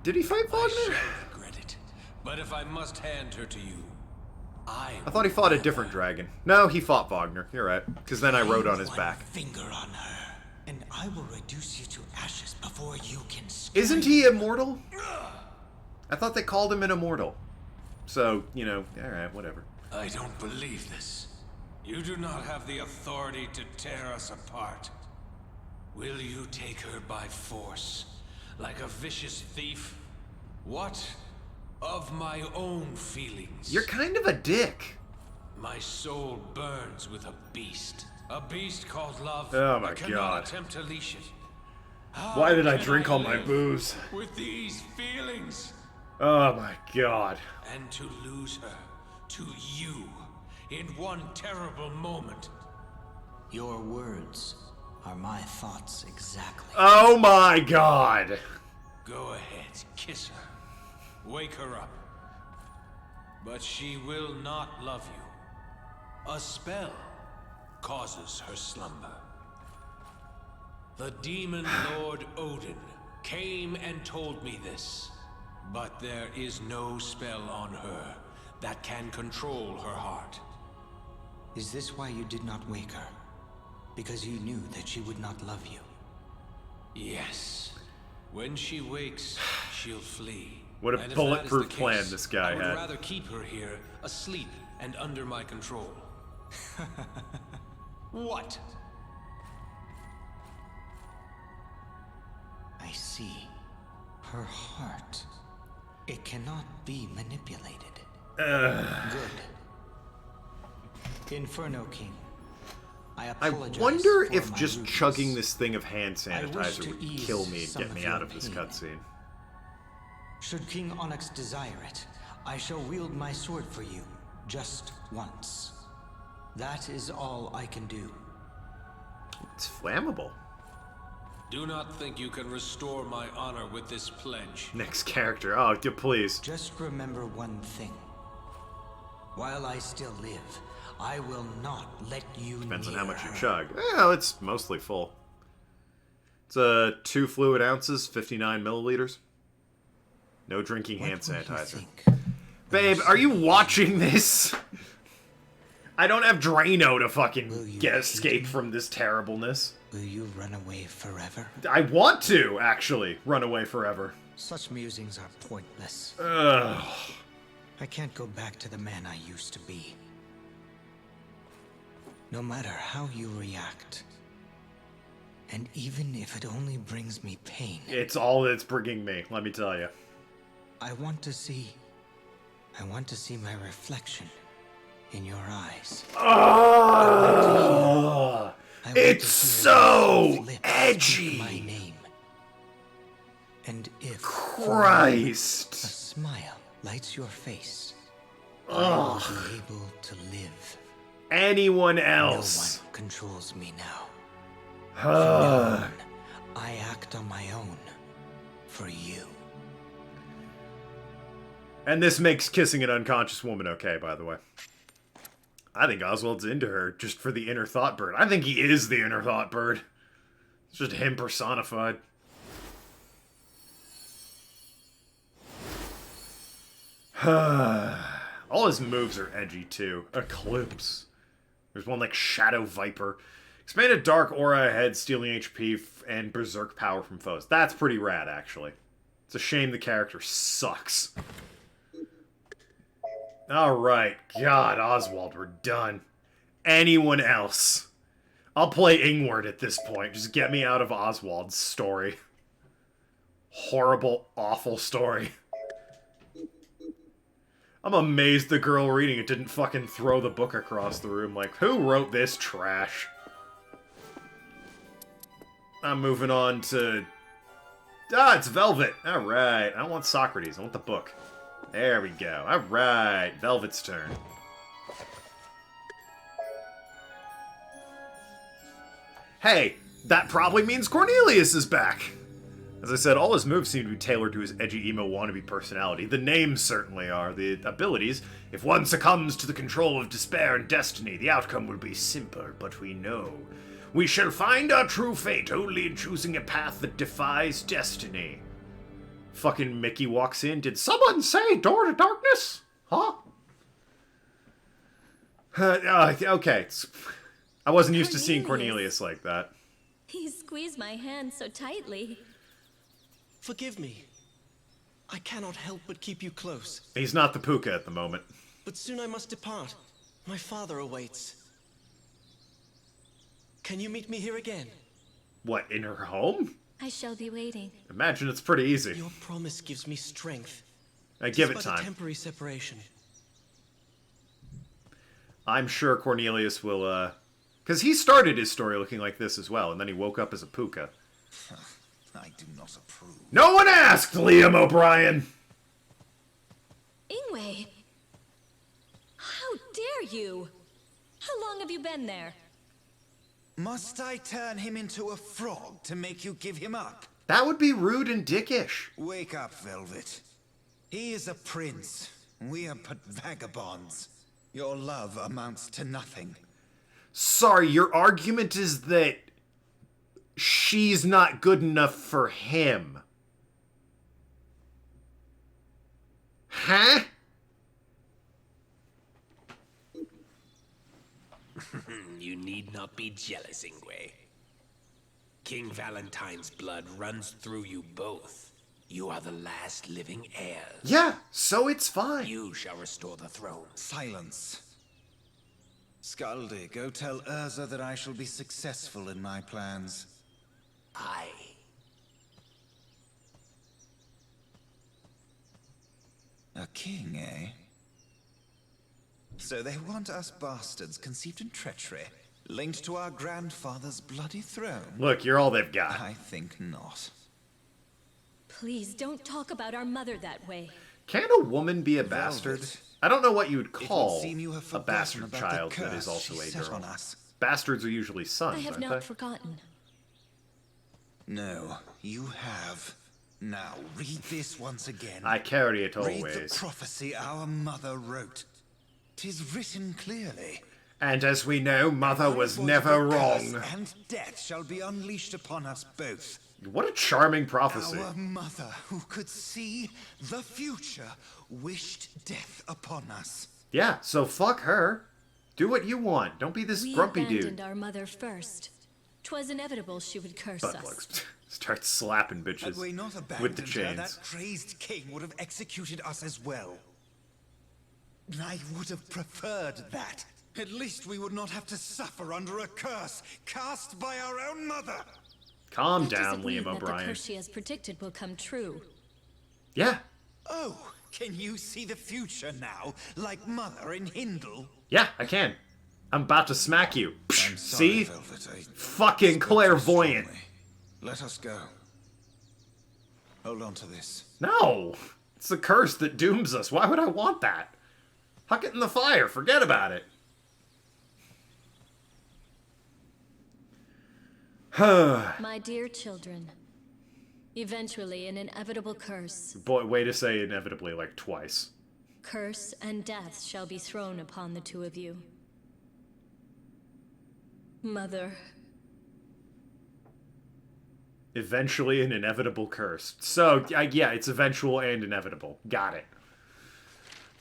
Did he fight Wagner? I shall regret it, but if I must hand her to you, I thought he fought a different dragon. No, he fought Wagner. You're right. Because then I rode on his back. Finger on her, and I will reduce you to ashes before you can. Isn't he immortal? I thought they called him an immortal. So, you know, alright, whatever. I don't believe this. You do not have the authority to tear us apart. Will you take her by force, like a vicious thief? What of my own feelings? You're kind of a dick. My soul burns with a beast called love. Oh my I cannot god. attempt to leash it. Why did I can drink all my live booze? with these feelings? Oh my god. And to lose her to you in one terrible moment. Your words are my thoughts exactly. Oh my god. Go ahead, kiss her. Wake her up. But she will not love you. A spell causes her slumber. The demon lord Odin came and told me this. But there is no spell on her that can control her heart. Is this why you did not wake her? Because you knew that she would not love you? Yes. When she wakes, she'll flee. What a And if bulletproof that is the plan case, this guy I would had. rather keep her here, asleep and under my control. What? I see. Her heart. It cannot be manipulated. Good. Inferno King. I apologize. I wonder for if my just rudeness. chugging this thing of hand I wish sanitizer to would ease kill me and some get of me your out of this pain. cutscene. Should King Onyx desire it, I shall wield my sword for you, just once. That is all I can do. It's flammable. Do not think you can restore my honor with this pledge. Next character. Oh, please. Just remember one thing. While I still live, I will not let you Depends on near how much you her. chug. Well, it's mostly full. It's 2 fluid ounces, 59 milliliters. No drinking hand What will you sanitizer. think? Babe, are you watching this? I don't have Drano to Will fucking you get hate escape me? from this terribleness. Will you run away forever? I want to, actually, run away forever. Such musings are pointless. Ugh. I can't go back to the man I used to be. No matter how you react, and even if it only brings me pain, It's all it's bringing me, let me tell you. I want to see my reflection in your eyes. Oh, I want to it's hear so your lips edgy. speak my name. And if a Christ. smile lights your face, Ugh. I will be able to live. Anyone No else. one controls me now. Ugh. I act on my own for you. And this makes kissing an unconscious woman okay, by the way. I think Oswald's into her just for the inner thought bird. I think he is the inner thought bird. It's just him personified. All his moves are edgy, too. Eclipse. There's one like Shadow Viper. Expanded Dark Aura ahead, stealing HP and Berserk power from foes. That's pretty rad, actually. It's a shame the character sucks. Alright, God, Oswald, we're done. Anyone else? I'll play Ingward at this point. Just get me out of Oswald's story. Horrible, awful story. I'm amazed the girl reading it didn't fucking throw the book across the room. Like, who wrote this trash? I'm moving on to... Ah, it's Velvet! Alright, I don't want Socrates, I want the book. There we go. Alright, Velvet's turn. Hey, that probably means Cornelius is back! As I said, all his moves seem to be tailored to his edgy emo wannabe personality. The names certainly are. The abilities, if one succumbs to the control of despair and destiny, the outcome will be simple, but we know. We shall find our true fate only in choosing a path that defies destiny. Fucking Mickey walks in. Did someone say door to darkness? Huh? Okay. I wasn't used to seeing Cornelius like that. He squeezed my hand so tightly. Forgive me. I cannot help but keep you close. He's not the Puka at the moment. But soon I must depart. My father awaits. Can you meet me here again? What, in her home? I shall be waiting. Imagine it's pretty easy. Your promise gives me strength. I give it but time. A temporary separation. I'm sure Cornelius will, because he started his story looking like this as well, and then he woke up as a Puka. I do not approve. No one asked, Liam O'Brien! Ingwe! How dare you? How long have you been there? Must I turn him into a frog to make you give him up? That would be rude and dickish. Wake up, Velvet. He is a prince. We are but vagabonds. Your love amounts to nothing. Sorry, your argument is that she's not good enough for him. Huh? You need not be jealous, Ingwe. King Valentine's blood runs through you both. You are the last living heirs. Yeah, so it's fine. You shall restore the throne. Silence. Scaldi, go tell Urza that I shall be successful in my plans. Aye. A king, eh? So they want us bastards conceived in treachery, linked to our grandfather's bloody throne? Look, you're all they've got. I think not. Please don't talk about our mother that way. Can a woman be a bastard? I don't know what you would call a bastard child that is also a girl. Bastards are usually sons, I have aren't not they? forgotten. No, you have. Now, read this once again. I carry it always. Read the prophecy our mother wrote. 'Tis written clearly. And as we know, Mother was never wrong. And death shall be unleashed upon us both. What a charming prophecy. Our mother, who could see the future, wished death upon us. Yeah, so fuck her. Do what you want. Don't be this grumpy We abandoned dude. our mother first. 'Twas inevitable she would curse Butt us. plugs. Start slapping bitches Had we not with the abandoned her, chains. that crazed king would have executed us as well. I would have preferred that. At least we would not have to suffer under a curse cast by our own mother. Calm That down, doesn't mean Liam that O'Brien. the curse she has predicted will come true. Yeah. Oh, can you see the future now, like Mother in Hindle? Yeah, I can. I'm about to smack you. I'm sorry, See? Velvet, I Fucking spoke too clairvoyant. strongly. Let us go. Hold on to this. No! It's the curse that dooms us. Why would I want that? Huck it in the fire. Forget about it. My dear children, eventually an inevitable curse. Boy, way to say inevitably like twice. Curse and death shall be thrown upon the two of you. Mother. Eventually an inevitable curse. So, yeah, it's eventual and inevitable. Got it.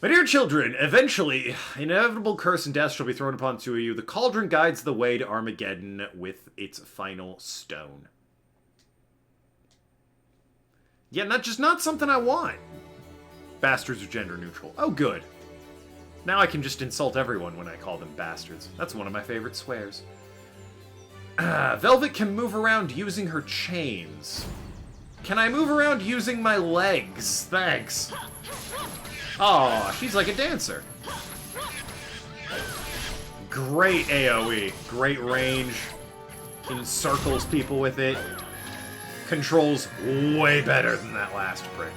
My dear children, eventually, inevitable curse and death shall be thrown upon the two of you. The cauldron guides the way to Armageddon with its final stone. Yeah, not something I want. Bastards are gender neutral. Oh, good. Now I can just insult everyone when I call them bastards. That's one of my favorite swears. Velvet can move around using her chains. Can I move around using my legs? Thanks. Oh, she's like a dancer. Great AoE. Great range. Encircles people with it. Controls way better than that last prick.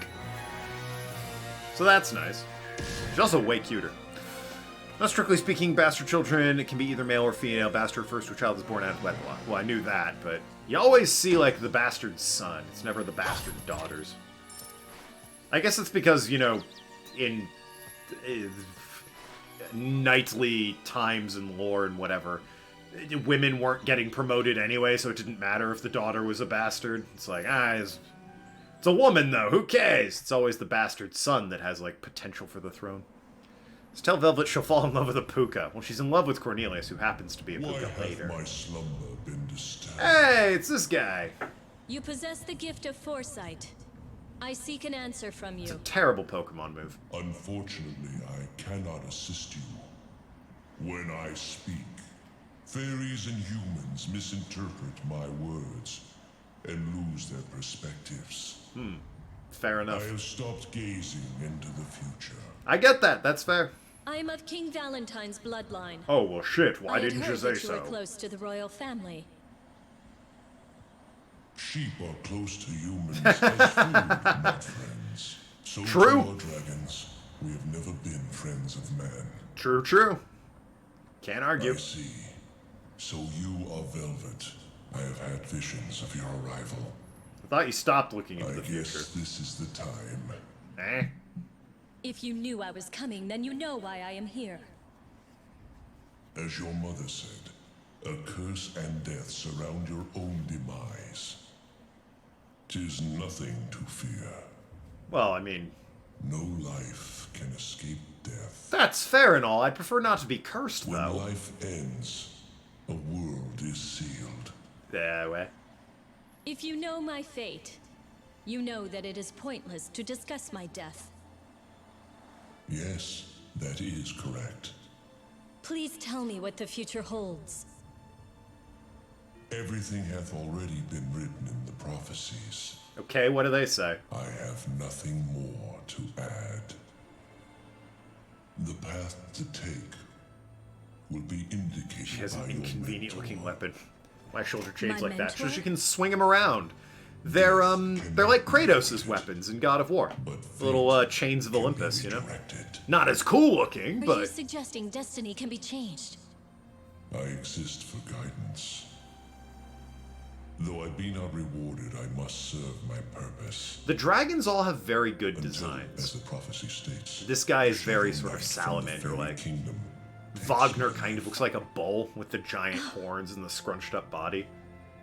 So that's nice. She's also way cuter. Now, strictly speaking, bastard children can be either male or female. Bastard refers to a child that's born out of wedlock. Well, I knew that, but you always see, like, the bastard son. It's never the bastard daughters. I guess it's because, you know, in knightly times and lore and whatever, women weren't getting promoted anyway, so it didn't matter if the daughter was a bastard. It's like, it's a woman, though. Who cares? It's always the bastard son that has, like, potential for the throne. Let's tell Velvet she'll fall in love with a puka. Well, she's in love with Cornelius, who happens to be a puka later. My slumber been disturbed? Hey, it's this guy. You possess the gift of foresight. I seek an answer from you. It's a terrible Pokemon move. Unfortunately, I cannot assist you. When I speak, fairies and humans misinterpret my words and lose their perspectives. Fair enough. I have stopped gazing into the future. I get that. That's fair. I am of King Valentine's bloodline. Oh, well, shit. Why I had didn't you heard say that you so? were close to the royal family. Sheep are close to humans as food, not friends. So True. to our dragons, we have never been friends of man. True, true. Can't argue. I see. So you are Velvet. I have had visions of your arrival. I thought you stopped looking into the I future. guess this is the time. Eh? If you knew I was coming, then you know why I am here. As your mother said, a curse and death surround your own demise. 'Tis nothing to fear. Well, I mean... No life can escape death. That's fair and all. I'd prefer not to be cursed, When though. life ends, a world is sealed. Yeah, way. If you know my fate, you know that it is pointless to discuss my death. Yes, that is correct. Please tell me what the future holds. Everything hath already been written in the prophecies. Okay, what do they say? I have nothing more to add. The path to take will be indicated. She has by an your inconvenient-looking mentor. weapon. Why shoulder chains My like that? So mentor? she can swing them around. They're like Kratos' weapons in God of War. Little chains of Olympus, you know? Not as cool looking, Are you but... suggesting destiny can be changed? I exist for guidance. Though I be not rewarded, I must serve my purpose. The dragons all have very good Until, designs. as the prophecy states, This guy is very the sort of knight from the salamander-like. fairy kingdom Wagner kind of looks like a bull with the giant horns and the scrunched up body.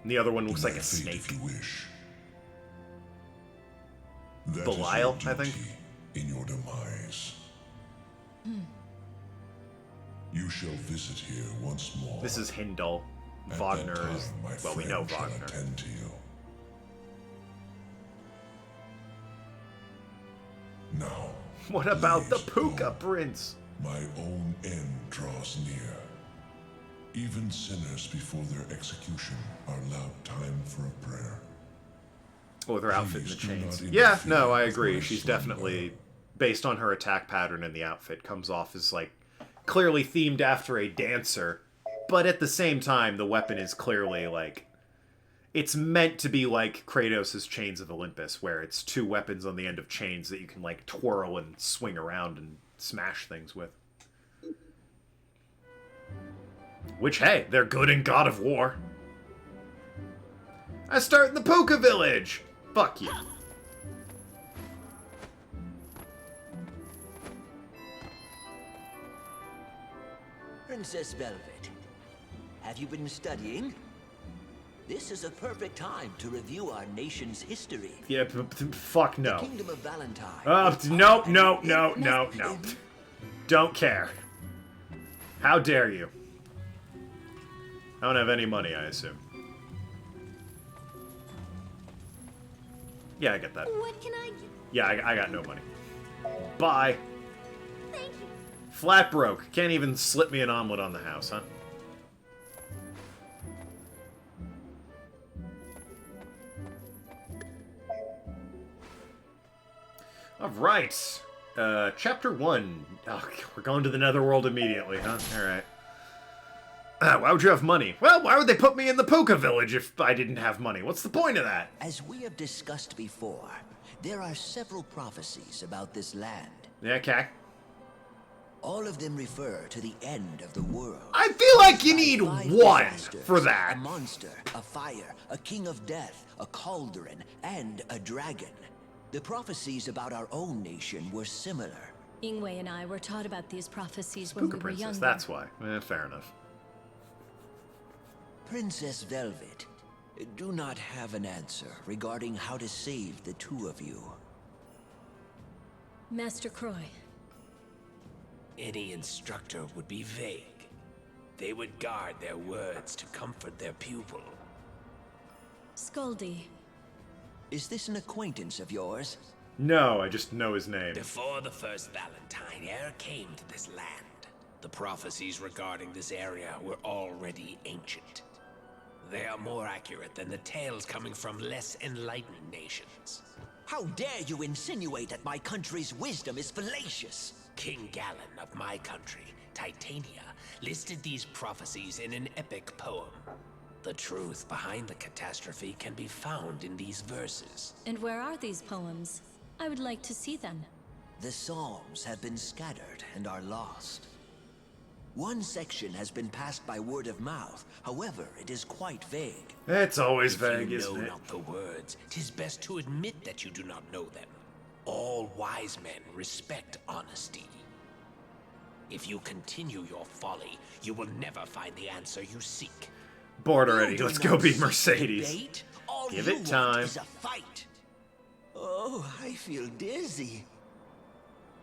And the other one looks to like my a fate snake. if you wish. That is Belial, your I think. duty in your demise. You shall visit here once more. This is Hindal. At Wagner that time, is... my Well, we know friend shall Wagner. attend to you. Now, What about the please Puka know, Prince? my own end draws near. Even sinners before their execution are allowed time for a prayer. Oh, with her outfit and the Please do chains. not Yeah, interfere no, I with agree. my She's slumber. definitely, based on her attack pattern and the outfit, comes off as, like, clearly themed after a dancer. But at the same time, the weapon is clearly, like... It's meant to be like Kratos' Chains of Olympus, where it's two weapons on the end of chains that you can, like, twirl and swing around and smash things with. Which, hey, they're good in God of War. I start in the Puka Village! Fuck you. Princess Velvet, have you been studying? This is a perfect time to review our nation's history. Yeah, fuck no. The Kingdom of Valentine. No. Don't care. How dare you? I don't have any money, I assume. Yeah, I get that. What can I... Yeah, I got no money. Bye. Thank you. Flat broke. Can't even slip me an omelet on the house, huh? Alright. Chapter 1. Oh, we're going to the Netherworld immediately, huh? Alright. Why would you have money? Well, why would they put me in the Puka village if I didn't have money? What's the point of that? As we have discussed before, there are several prophecies about this land. Yeah, okay. All of them refer to the end of the world. I feel like you need one for that. A monster, a fire, a king of death, a cauldron, and a dragon. The prophecies about our own nation were similar. Ingwe and I were taught about these prophecies when Puka we were Princess, younger. that's why. Fair enough. Princess Velvet, do not have an answer regarding how to save the two of you. Master Croy. Any instructor would be vague. They would guard their words to comfort their pupil. Skaldi. Is this an acquaintance of yours? No, I just know his name. Before the first Valentine, ere came to this land, the prophecies regarding this area were already ancient. They are more accurate than the tales coming from less enlightened nations. How dare you insinuate that my country's wisdom is fallacious? King Galen of my country, Titania, listed these prophecies in an epic poem. The truth behind the catastrophe can be found in these verses. And where are these poems? I would like to see them. The Psalms have been scattered and are lost. One section has been passed by word of mouth. However, it is quite vague. It's always vague, If you isn't know it? not the words, 'tis best to admit that you do not know them. All wise men respect honesty. If you continue your folly, you will never find the answer you seek. Bored already. You do Let's not go be seek Mercedes. debate. All Give you it want time. is a fight. Oh, I feel dizzy.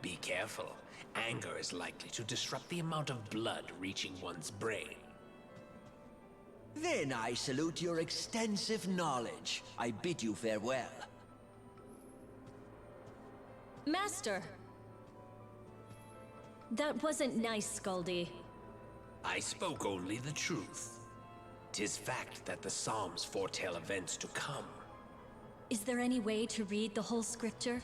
Be careful. Anger is likely to disrupt the amount of blood reaching one's brain. Then I salute your extensive knowledge. I bid you farewell. Master! That wasn't nice, Skaldi. I spoke only the truth. 'Tis fact that the Psalms foretell events to come. Is there any way to read the whole scripture?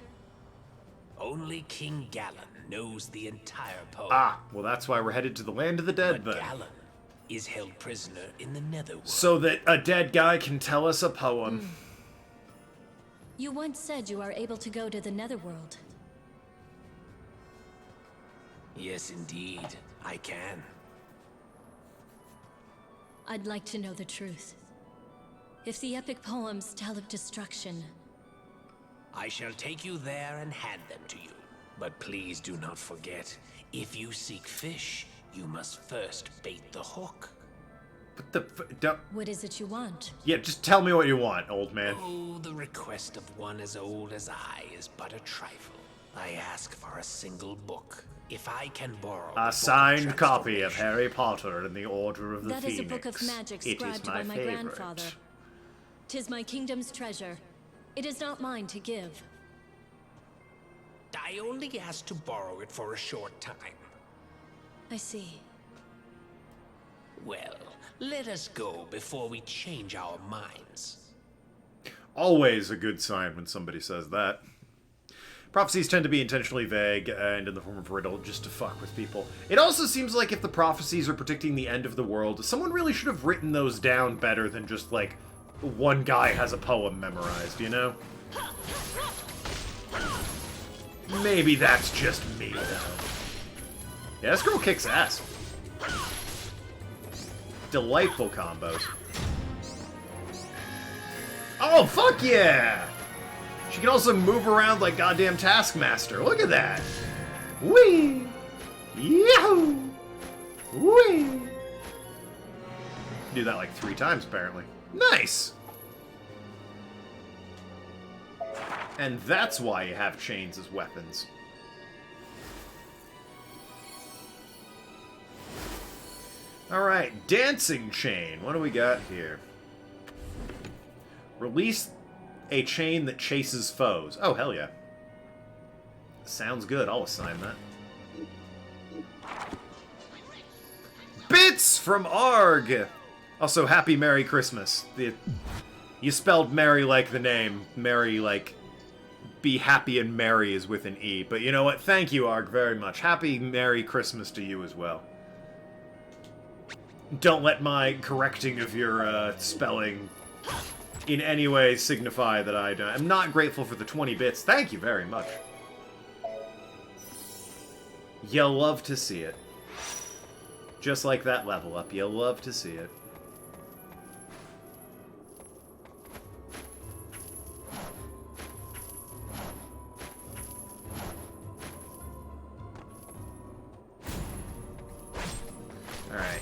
Only King Galen knows the entire poem. Ah, well that's why we're headed to the land of the dead But then. Galen is held prisoner in the Netherworld. So that a dead guy can tell us a poem. You once said you are able to go to the Netherworld. Yes, indeed, I can. I'd like to know the truth. If the epic poems tell of destruction, I shall take you there and hand them to you. But please do not forget, if you seek fish, you must first bait the hook. What the what is it you want? Yeah, just tell me what you want, old man. Oh, the request of one as old as I is but a trifle. I ask for a single book. If I can borrow A signed copy of Harry Potter and the Order of the That Phoenix. is a book of magic It is scribed by my favorite. grandfather. 'Tis my kingdom's treasure. It is not mine to give. I only ask to borrow it for a short time. I see. Well, let us go before we change our minds. Always a good sign when somebody says that. Prophecies tend to be intentionally vague and in the form of riddle just to fuck with people. It also seems like if the prophecies are predicting the end of the world, someone really should have written those down better than just like one guy has a poem memorized, you know? Maybe that's just me, though. Yeah, this girl kicks ass. Delightful combos. Oh, fuck yeah! She can also move around like goddamn Taskmaster. Look at that! Whee! Yahoo! Whee! Do that like 3 times, apparently. Nice! And that's why you have chains as weapons. Alright, Dancing Chain. What do we got here? Release A chain that chases foes. Oh, hell yeah. Sounds good. I'll assign that. Bits from Arg! Also, happy Merry Christmas. You spelled merry like the name. Merry like... Be happy and merry is with an E. But you know what? Thank you, Arg, very much. Happy Merry Christmas to you as well. Don't let my correcting of your spelling in any way signify that I'm not grateful for the 20 bits. Thank you very much. You'll love to see it. Just like that level up, you'll love to see it. Alright.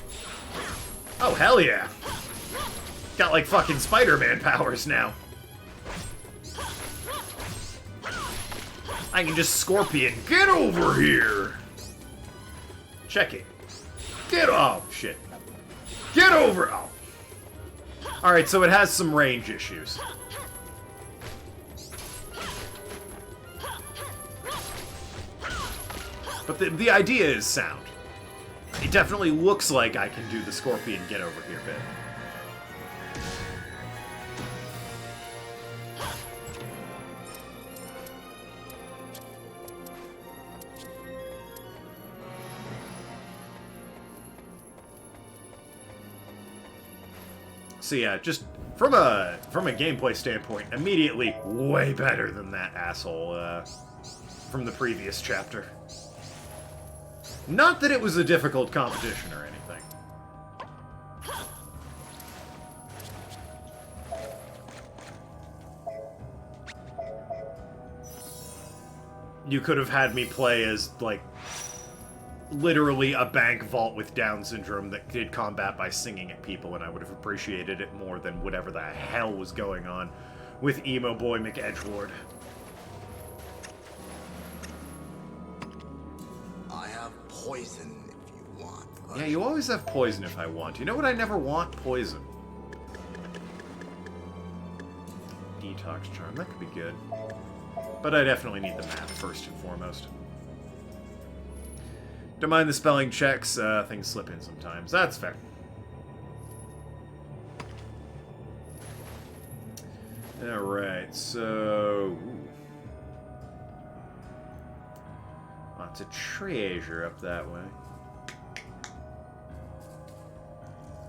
Oh, hell yeah! Got like fucking Spider-Man powers now. I can just Scorpion. Get over here! Check it. Oh, shit. Get over! Oh. Alright, so it has some range issues. But the idea is sound. It definitely looks like I can do the Scorpion get over here bit. So yeah, just from a gameplay standpoint, immediately way better than that asshole from the previous chapter. Not that it was a difficult competition or anything. You could have had me play as, like, literally a bank vault with Down syndrome that did combat by singing at people, and I would have appreciated it more than whatever the hell was going on with Emo Boy McEdgelord. Poison if you want. Yeah, you always have poison if I want. You know what I never want? Poison. Detox charm. That could be good. But I definitely need the map first and foremost. Don't mind the spelling checks. Things slip in sometimes. That's fair. Alright, so... Lots of treasure up that way.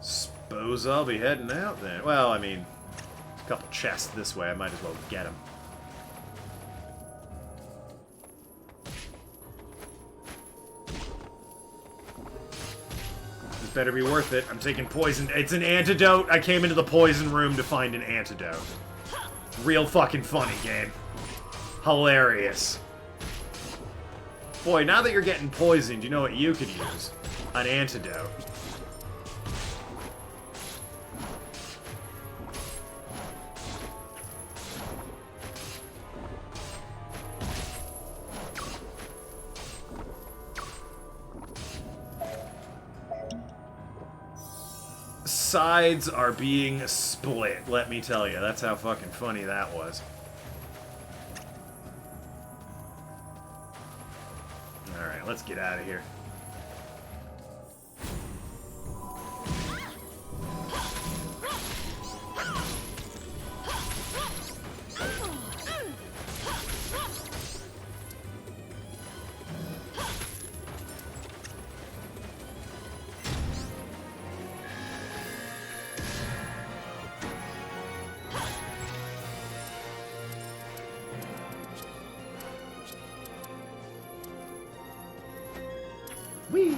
Suppose I'll be heading out then. Well, I mean, there's a couple chests this way. I might as well get them. This better be worth it. I'm taking poison. It's an antidote. I came into the poison room to find an antidote. Real fucking funny game. Hilarious. Boy, now that you're getting poisoned, you know what you could use? An antidote. Sides are being split, let me tell you. That's how fucking funny that was. Alright, let's get out of here. Whee!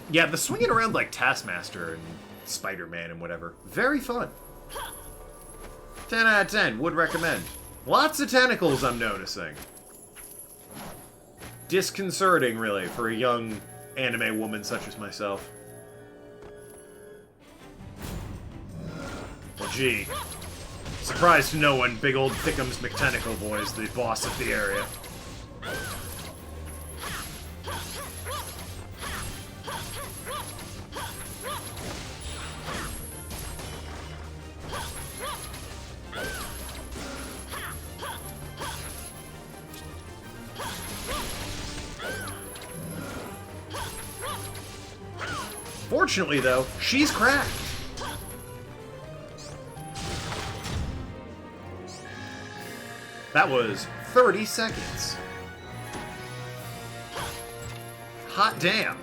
Yeah, the swinging around like Taskmaster and Spider-Man and whatever. Very fun. 10 out of 10. Would recommend. Lots of tentacles I'm noticing. Disconcerting, really, for a young anime woman such as myself. Well, gee. Surprise to no one, big old Thickums McTentacle Boy is the boss of the area. Unfortunately, though, she's cracked. That was 30 seconds. Hot damn.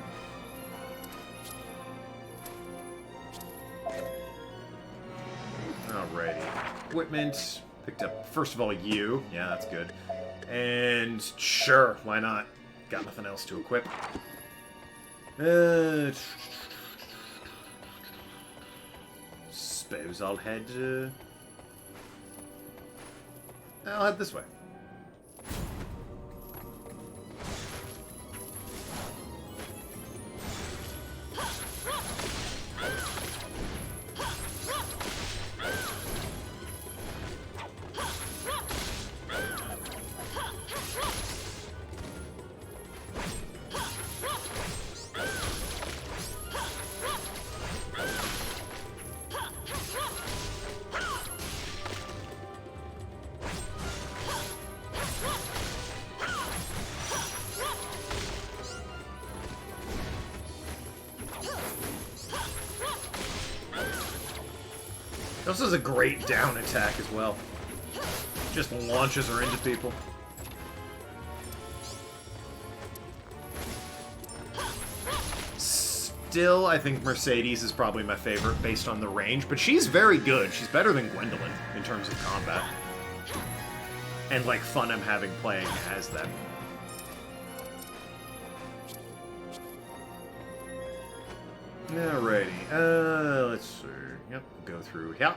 Alrighty. Equipment. Picked up, first of all, you. Yeah, that's good. And sure, why not? Got nothing else to equip. Suppose I'll head this way. This is a great down attack as well. Just launches her into people. Still, I think Mercedes is probably my favorite based on the range, but she's very good. She's better than Gwendolyn in terms of combat. And, like, fun I'm having playing as them. Alrighty, let's see. Yep, go through here.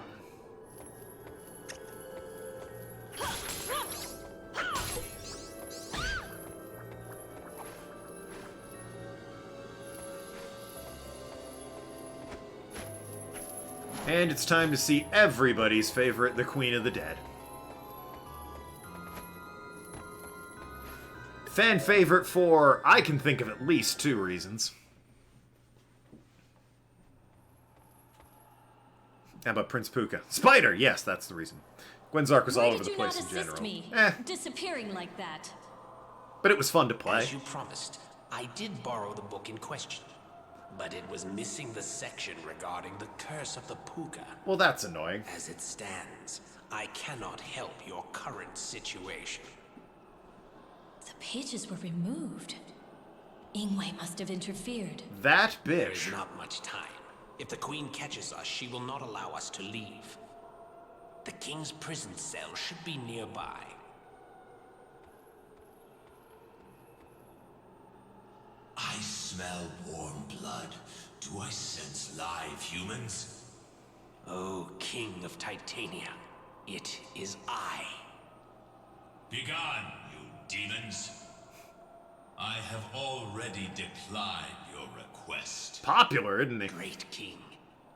And it's time to see everybody's favorite, the Queen of the Dead. Fan favorite for, I can think of at least 2 reasons. How about Prince Puka? Spider! Yes, that's the reason. Gwenzark was all over the place in general. Me? Disappearing like that. But it was fun to play. As you promised, I did borrow the book in question. But it was missing the section regarding the curse of the Puka. Well, that's annoying. As it stands, I cannot help your current situation. The pages were removed. Ingwe must have interfered. That bitch. There is not much time. If the Queen catches us, she will not allow us to leave. The King's prison cell should be nearby. I smell warm blood. Do I sense live humans? Oh, King of Titania, it is I. Begone, you demons. I have already declined your request. Popular, isn't he? Great King,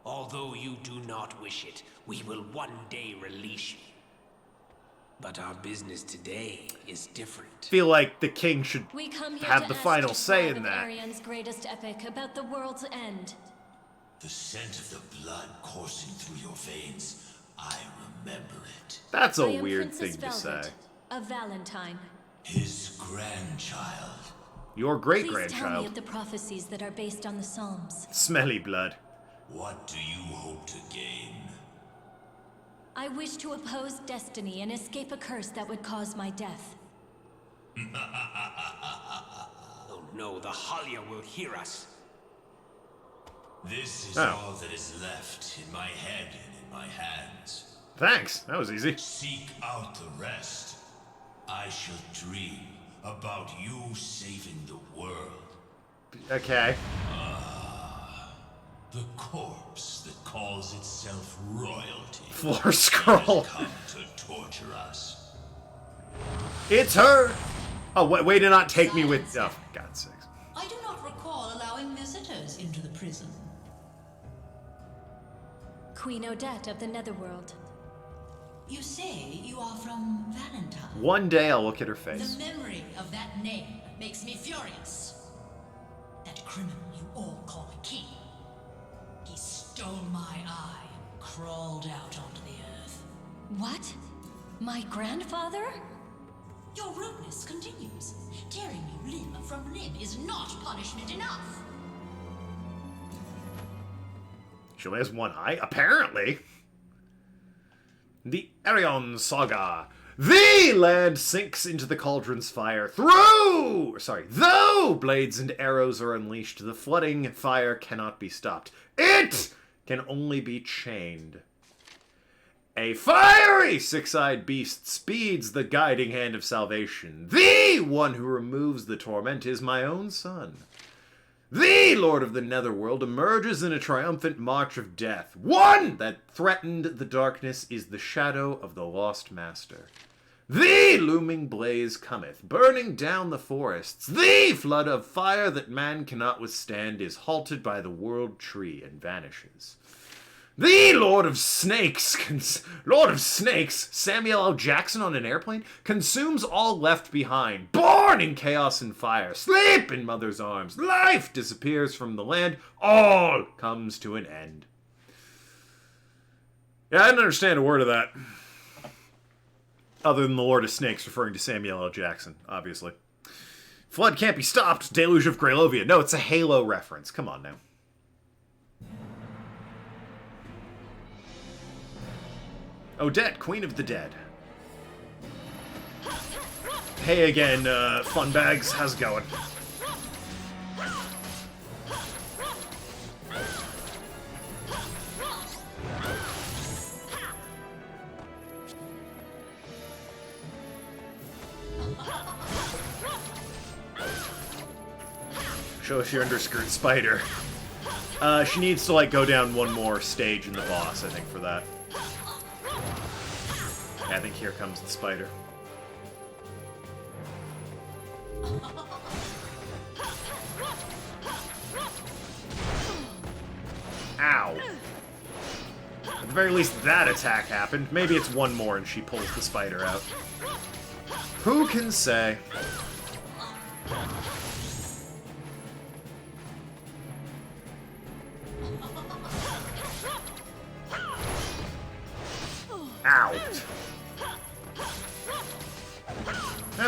although you do not wish it, we will one day release you. But our business today is different. Feel like the king should have the final say in that. Arian's greatest epic about the world's end. The scent of the blood coursing through your veins, I remember it. That's a weird thing to say. A Valentine. His grandchild. Your great-grandchild. Please tell me of the prophecies that are based on the Psalms. Smelly blood. What do you hope to gain? I wish to oppose destiny and escape a curse that would cause my death. Oh no, the Halia will hear us. This is all that is left in my head and in my hands. Thanks, that was easy. Seek out the rest. I shall dream about you saving the world. Okay. The corpse that calls itself royalty. Floor scroll. Has come to torture us. It's her! Oh, way to not take me with... Oh, for God's sakes. I do not recall allowing visitors into the prison. Queen Odette of the Netherworld. You say you are from Valentine. One day I'll look at her face. The memory of that name makes me furious. That criminal you all call a king. He stole my eye and crawled out onto the earth. What? My grandfather? Your rudeness continues. Tearing me limb from limb is not punishment enough. She only has one eye? Apparently. The Arion Saga. The land sinks into the cauldron's fire. Though blades and arrows are unleashed, the flooding fire cannot be stopped. It can only be chained. A fiery six-eyed beast speeds the guiding hand of salvation. The one who removes the torment is my own son. The Lord of the Netherworld emerges in a triumphant march of death. One that threatened the darkness is the shadow of the lost master. The looming blaze cometh, burning down the forests. The flood of fire that man cannot withstand is halted by the world tree and vanishes. The Lord of Snakes, Samuel L. Jackson on an airplane, consumes all left behind. Born in chaos and fire, sleep in mother's arms. Life disappears from the land. All comes to an end. Yeah, I didn't understand a word of that. Other than the Lord of Snakes referring to Samuel L. Jackson, obviously. Flood can't be stopped. Deluge of Greylovia. No, it's a Halo reference. Come on now. Odette, Queen of the Dead. Hey again, Funbags. How's it going? Show us your underskirt, Spider. She needs to, like, go down one more stage in the boss, I think, for that. Yeah, I think here comes the spider. Ow. At the very least, that attack happened. Maybe it's one more and she pulls the spider out. Who can say? Ow.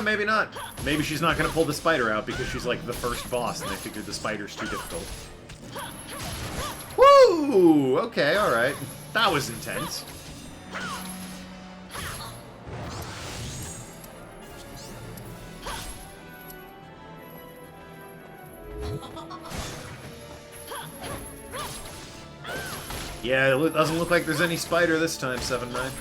Maybe not. Maybe she's not going to pull the spider out because she's like the first boss and they figured the spider's too difficult. Woo! Okay, alright. That was intense. Yeah, it doesn't look like there's any spider this time, 7-9.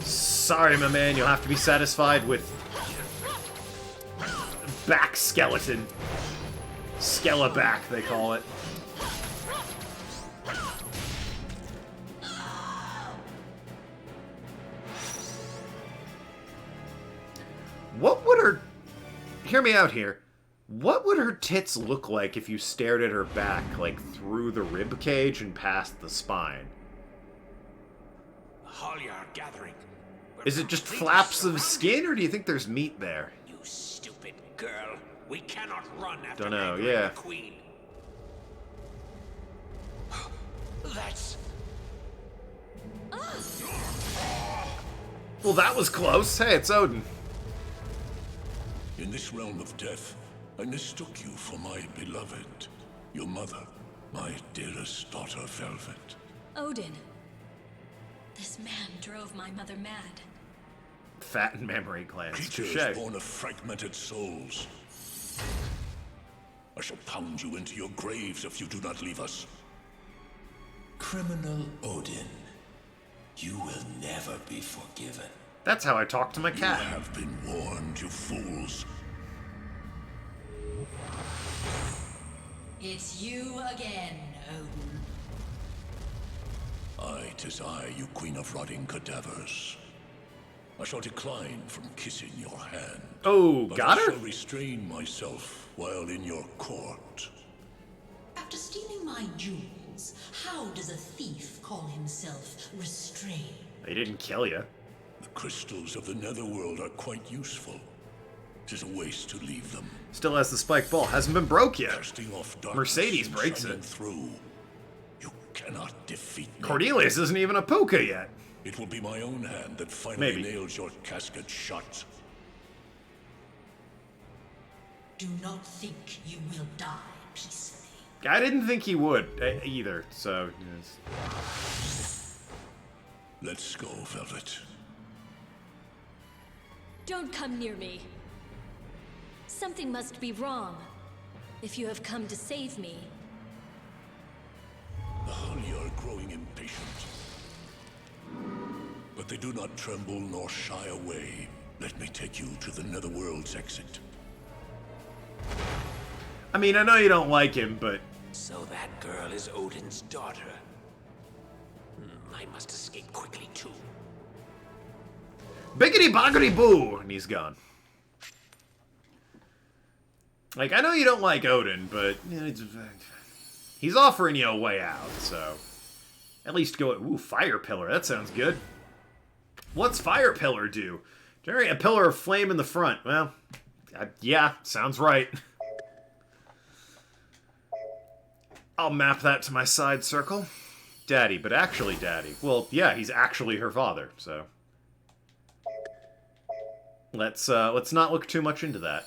Sorry, my man, you'll have to be satisfied with back skeleton. Skeleback, they call it. What would her... Hear me out here. What would her tits look like if you stared at her back, like, through the rib cage and past the spine? The Holiar gathering. Is it just flaps of skin, or do you think there's meat there? You stupid girl. We cannot run after Don't know, angering yeah. the Queen. That's... Well, that was close. Hey, it's Odin. In this realm of death, I mistook you for my beloved. Your mother, my dearest daughter, Velvet. Odin. This man drove my mother mad. Fat and memory glands. Creatures Touché. born of fragmented souls. I shall pound you into your graves if you do not leave us. Criminal Odin, you will never be forgiven. That's how I talk to my cat. You have been warned, you fools. It's you again, Odin. Aye, 'tis I, you queen of rotting cadavers. I shall decline from kissing your hand. Oh, but got I her? shall restrain myself while in your court. After stealing my jewels, how does a thief call himself restrained? They didn't kill you. The crystals of the netherworld are quite useful. 'Tis a waste to leave them. Still has the spike ball. Hasn't been broke yet. Casting off darkness Mercedes and breaks shining it. Through. You cannot defeat me. Cornelius isn't even a puka yet. It will be my own hand that finally Maybe. nails your casket shut. Do not think you will die peacefully. I didn't think he would either, so... Yes. Let's go, Velvet. Don't come near me. Something must be wrong. If you have come to save me. The Hully are growing impatient. But they do not tremble nor shy away. Let me take you to the Netherworld's exit. I mean, I know you don't like him, but... So that girl is Odin's daughter. I must escape quickly, too. Biggity boggity boo! And he's gone. Like, I know you don't like Odin, but... he's offering you a way out, so... At least go... Ooh, Fire Pillar. That sounds good. What's Fire Pillar do? Generate a pillar of flame in the front. Well, yeah, sounds right. I'll map that to my side circle. Daddy, but actually Daddy. Well, yeah, he's actually her father, so... Let's not look too much into that.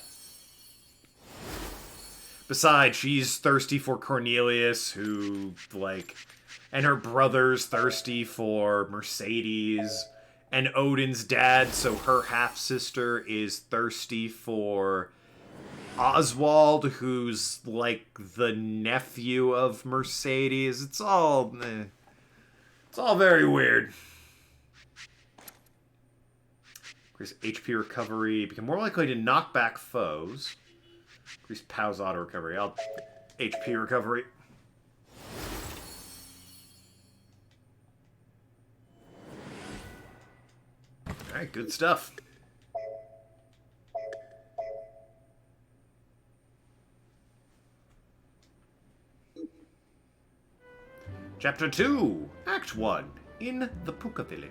Besides, she's thirsty for Cornelius, who, like... And her brother's thirsty for Mercedes. And Odin's dad, so her half-sister, is thirsty for... Oswald, who's like the nephew of Mercedes. It's all very weird. Increase HP recovery. Become more likely to knock back foes. Increase POW's auto recovery. HP recovery. Alright, good stuff. Chapter 2, Act 1, in the Puka Village.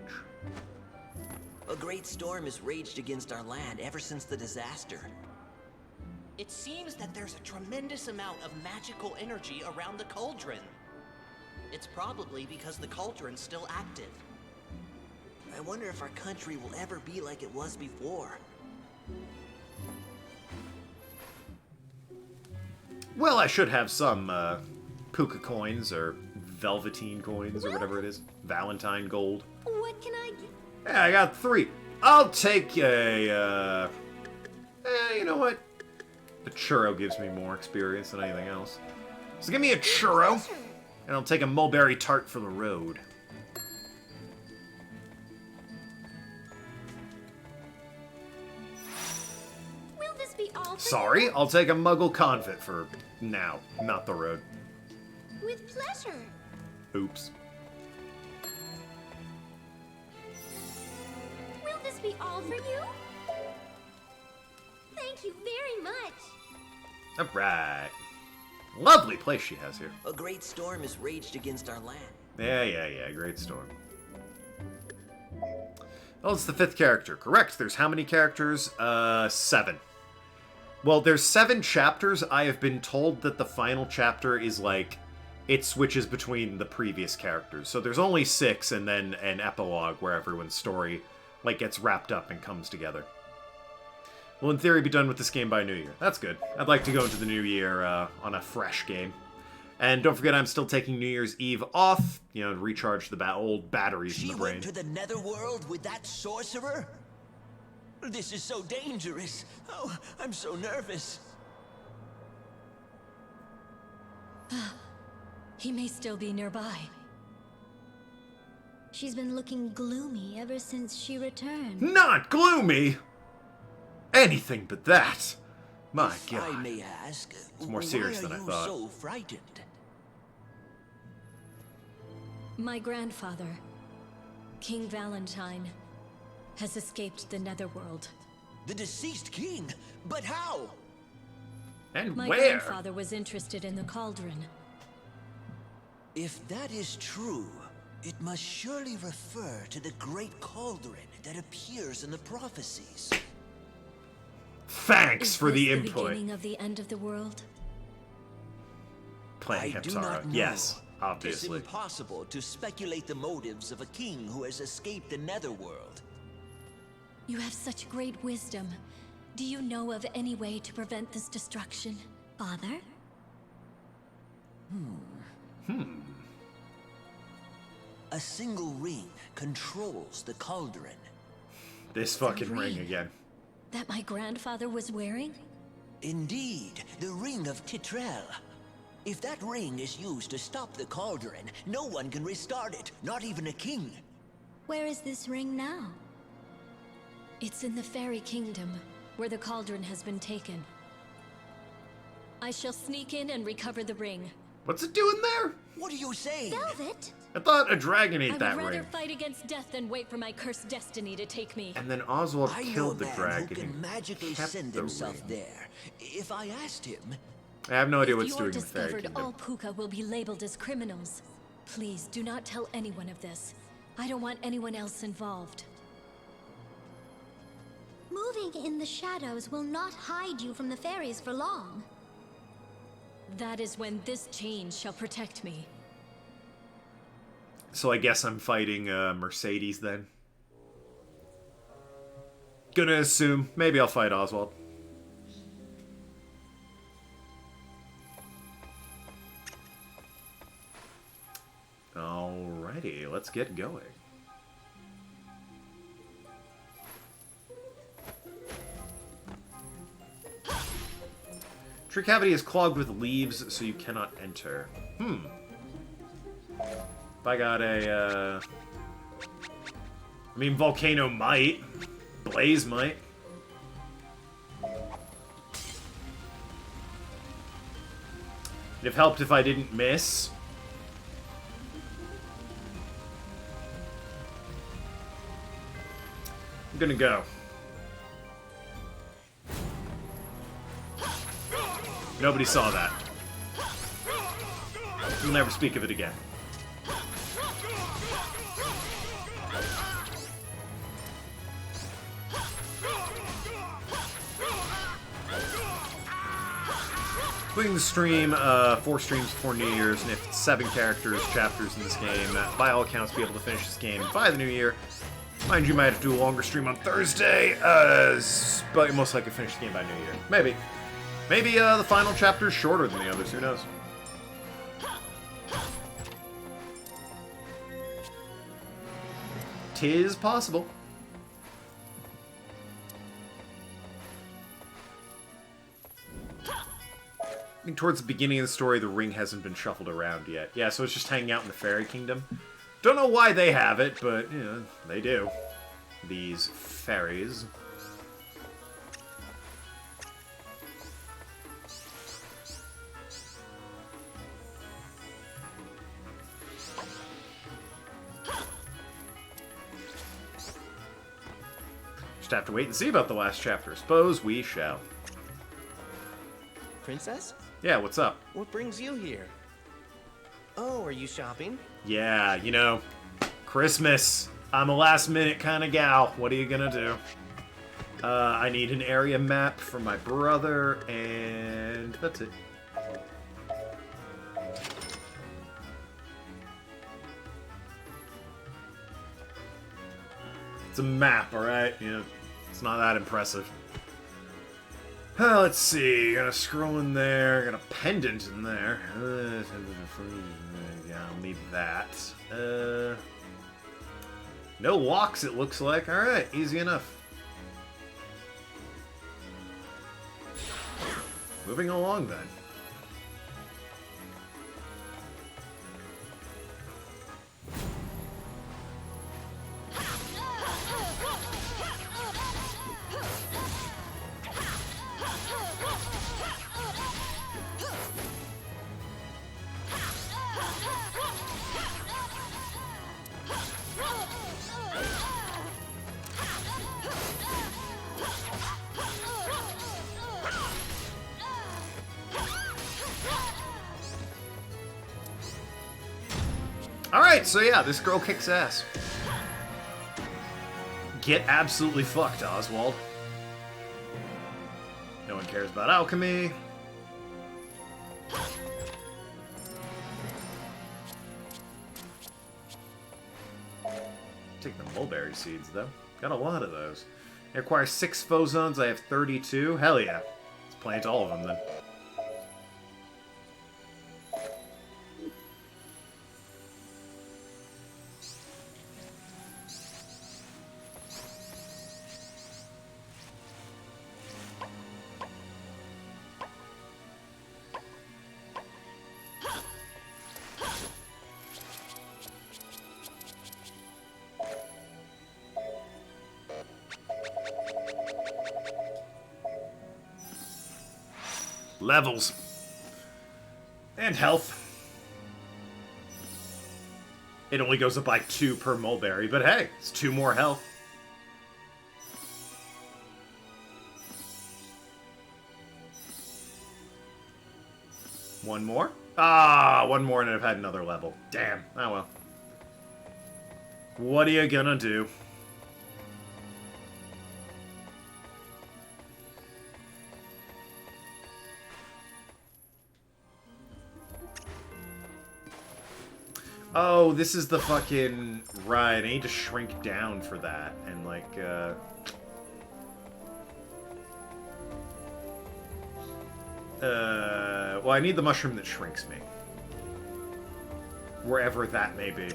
A great storm has raged against our land ever since the disaster. It seems that there's a tremendous amount of magical energy around the cauldron. It's probably because the cauldron's still active. I wonder if our country will ever be like it was before. Well, I should have some Puka coins, or Velveteen coins, or whatever it is. Valentine gold. What can I get? Yeah, I got 3. I'll take a, you know what? The churro gives me more experience than anything else. So give me a churro, and I'll take a mulberry tart for the road. Will this be all for Sorry, you? I'll take a muggle confit for now, not the road. With pleasure. Oops. Will this be all for you? Thank you very much. Alright. Lovely place she has here. A great storm has raged against our land. Yeah, great storm. Oh, it's the 5th character. Correct, there's how many characters? 7. Well, there's 7 chapters. I have been told that the final chapter is like... It switches between the previous characters. So there's only 6, and then an epilogue where everyone's story like gets wrapped up and comes together. We'll in theory be done with this game by New Year. That's good. I'd like to go into the new year on a fresh game. And don't forget, I'm still taking New Year's Eve off, you know, to recharge the old batteries in the brain. She went to the Netherworld with that sorcerer? This is so dangerous. Oh, I'm so nervous. He may still be nearby. She's been looking gloomy ever since she returned. Not gloomy! Anything but that. My God. I may ask, it's more serious than I thought. Why are you so frightened? My grandfather, King Valentine, has escaped the Netherworld. The deceased king? But how? And My where? grandfather was interested in the cauldron. If that is true, it must surely refer to the great cauldron that appears in the prophecies. Thanks for the Is this input. the beginning of the end of the world? Playing Heptara. Yes, obviously. It's impossible to speculate the motives of a king who has escaped the Netherworld. You have such great wisdom. Do you know of any way to prevent this destruction? Father? A single ring controls the cauldron. This fucking ring again. That my grandfather was wearing? Indeed, the Ring of Titrel. If that ring is used to stop the cauldron, no one can restart it, not even a king. Where is this ring now? It's in the Fairy Kingdom, where the cauldron has been taken. I shall sneak in and recover the ring. What's it doing there? What are you saying? Velvet? I thought a dragon ate that I would rather ring. fight against death than wait for my cursed destiny to take me. And then Oswald I know killed a the man dragon who can and magically kept send the himself ring. there. If I asked him... I have no idea If what's you are doing in the Fairy discovered, Kingdom. all Puka will be labeled as criminals. Please do not tell anyone of this. I don't want anyone else involved. Moving in the shadows will not hide you from the fairies for long. That is when this chain shall protect me. So I guess I'm fighting Mercedes then. Gonna assume. Maybe I'll fight Oswald. Alrighty, let's get going. Tree cavity is clogged with leaves, so you cannot enter. If I got a, I mean, Volcano might. Blaze might. It'd have helped if I didn't miss. I'm gonna go. Nobody saw that. We'll never speak of it again. Including the stream, 4 streams before New Year's, and if 7 chapters in this game, by all accounts be able to finish this game by the New Year. Mind you, might have to do a longer stream on Thursday, but most likely finish the game by New Year. Maybe. Maybe the final chapter is shorter than the others, who knows? Tis possible. I think towards the beginning of the story, the ring hasn't been shuffled around yet. Yeah, so it's just hanging out in the Fairy Kingdom. Don't know why they have it, but, you know, they do. These fairies. Just have to wait and see about the last chapter. Suppose we shall. Princess? Yeah, what's up? What brings you here? Oh, are you shopping? Yeah, you know, Christmas. I'm a last-minute kind of gal. What are you gonna do? I need an area map for my brother, and that's it. It's a map, alright? You know, it's not that impressive. Let's see, got a scroll in there, got a pendant in there. Yeah, I'll need that. No locks, it looks like. Alright, easy enough. Moving along, then. Alright, so yeah, this girl kicks ass. Get absolutely fucked, Oswald. No one cares about alchemy. Take the mulberry seeds, though. Got a lot of those. It requires 6 foe zones. I have 32. Hell yeah. Let's plant all of them then. Levels. And health. It only goes up by 2 per mulberry, but hey, it's 2 more health. One more? Ah, one more and I've had another level. Damn. Oh well. What are you gonna do? Oh, this is the fucking... Right, I need to shrink down for that. And, like, well, I need the mushroom that shrinks me. Wherever that may be.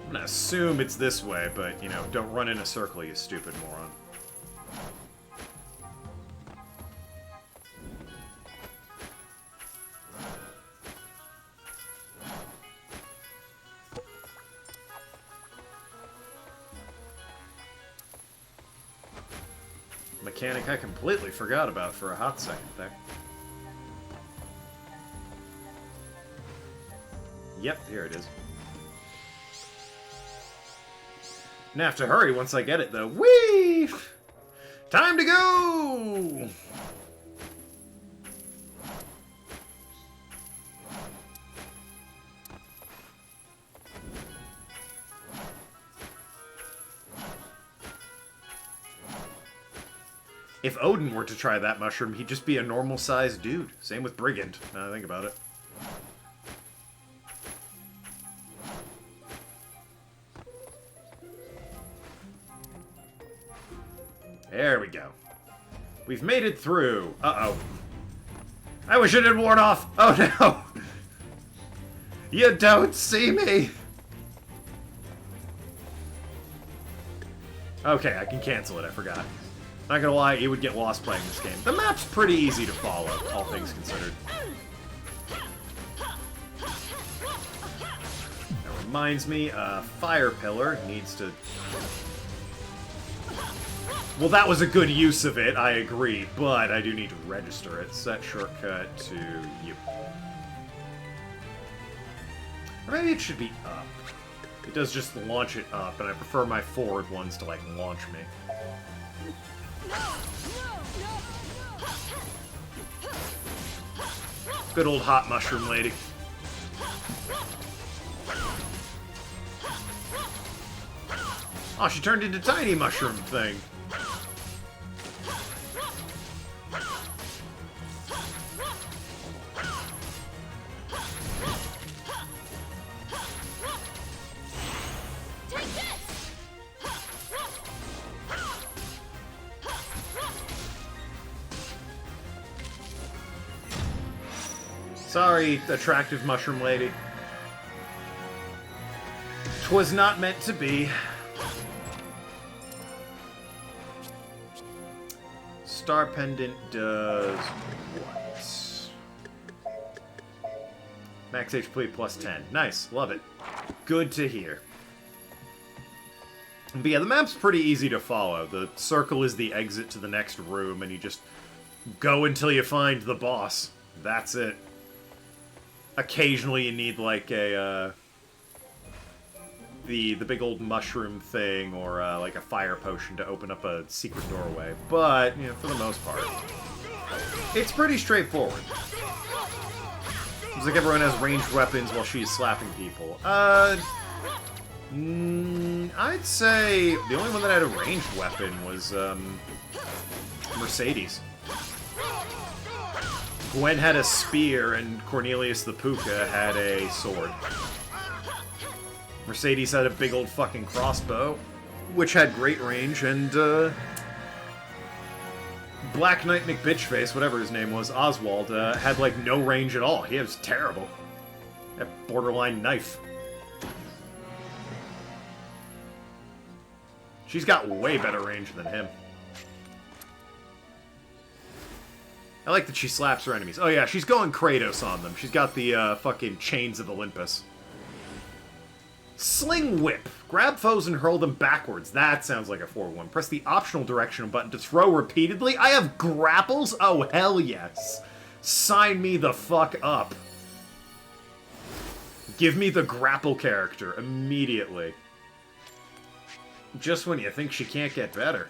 I'm gonna assume it's this way, but, you know, don't run in a circle, you stupid moron. Mechanic I completely forgot about for a hot second there. Yep, here it is. And I have to hurry once I get it, though. Whee! Time to go! If Odin were to try that mushroom, he'd just be a normal-sized dude. Same with Brigand, now I think about it. There we go. We've made it through. Uh-oh. I wish it had worn off. Oh, no. You don't see me. Okay, I can cancel it. I forgot. Not gonna lie, you would get lost playing this game. The map's pretty easy to follow, all things considered. That reminds me, Fire Pillar needs to... Well, that was a good use of it, I agree, but I do need to register it. Set shortcut to you. Or maybe it should be up. It does just launch it up, and I prefer my forward ones to, like, launch me. Good old hot mushroom lady. Oh, she turned into tiny mushroom thing. Sorry, attractive mushroom lady. 'Twas not meant to be. Star Pendant does what? Max HP plus 10. Nice, love it. Good to hear. But yeah, the map's pretty easy to follow. The circle is the exit to the next room, and you just go until you find the boss. That's it. Occasionally you need, like, a, the big old mushroom thing, or, like, a fire potion to open up a secret doorway. But, you know, for the most part, it's pretty straightforward. Seems like everyone has ranged weapons while she's slapping people. I'd say the only one that had a ranged weapon was, Mercedes. Gwen had a spear, and Cornelius the Puka had a sword. Mercedes had a big old fucking crossbow, which had great range, and Black Knight McBitchface, whatever his name was, Oswald, had like no range at all. He was terrible. That borderline knife. She's got way better range than him. I like that she slaps her enemies. Oh yeah, she's going Kratos on them. She's got the fucking Chains of Olympus. Sling Whip. Grab foes and hurl them backwards. That sounds like a 4-1. Press the optional directional button to throw repeatedly. I have grapples? Oh, hell yes. Sign me the fuck up. Give me the grapple character immediately. Just when you think she can't get better.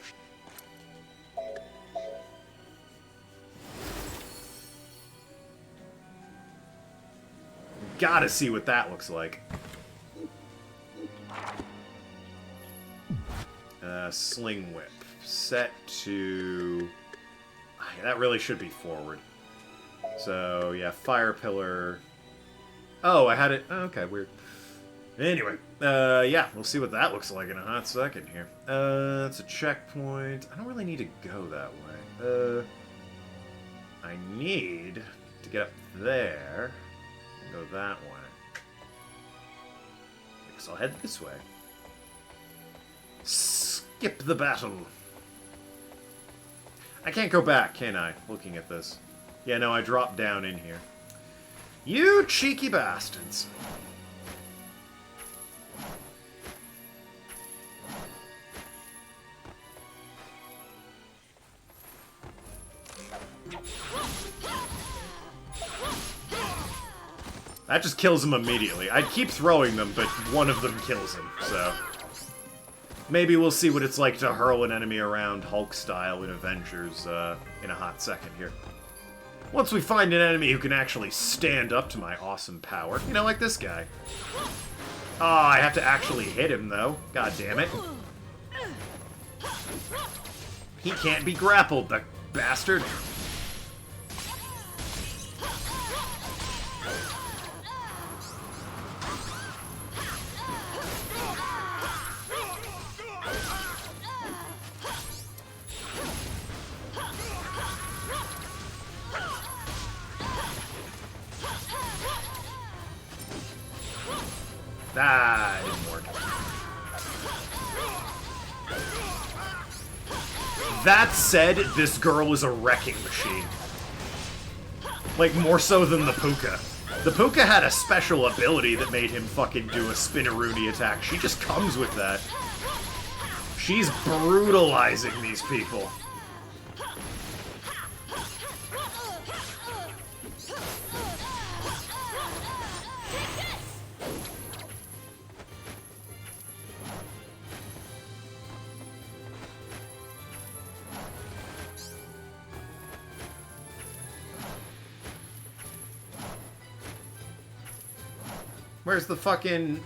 Gotta see what that looks like. Sling Whip. Set to... That really should be forward. So, yeah, Fire Pillar. Oh, I had it... Oh, okay, weird. Anyway, yeah, we'll see what that looks like in a hot second here. It's a checkpoint. I don't really need to go that way. I need to get up there and go that way. I guess I'll head this way. Skip the battle. I can't go back, can I? Looking at this. Yeah, no, I dropped down in here. You cheeky bastards. That just kills him immediately. I'd keep throwing them, but one of them kills him, so... Maybe we'll see what it's like to hurl an enemy around Hulk-style in Avengers in a hot second here. Once we find an enemy who can actually stand up to my awesome power. You know, like this guy. Ah, I have to actually hit him, though. God damn it. He can't be grappled, the bastard. Ah, it didn't work. That said, this girl is a wrecking machine. Like, more so than the Puka. The Puka had a special ability that made him fucking do a Spinaroonie attack. She just comes with that. She's brutalizing these people. Where's the fucking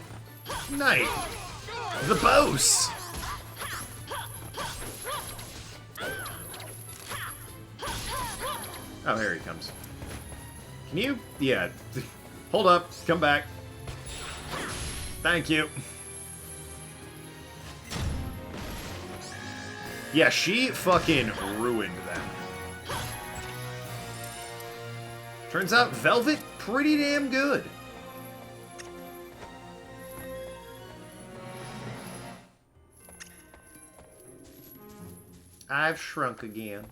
knight? The boss! Oh, here he comes. Can you? Yeah. Hold up. Come back. Thank you. Yeah, she fucking ruined them. Turns out Velvet pretty damn good. I've shrunk again.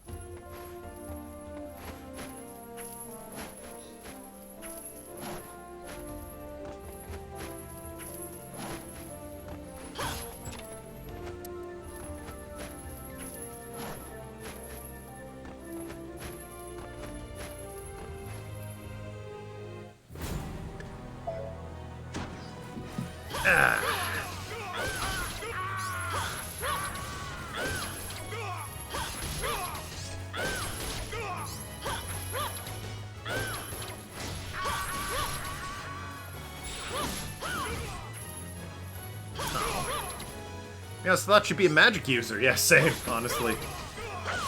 Yes, thought she'd be a magic user. Yeah, same, honestly.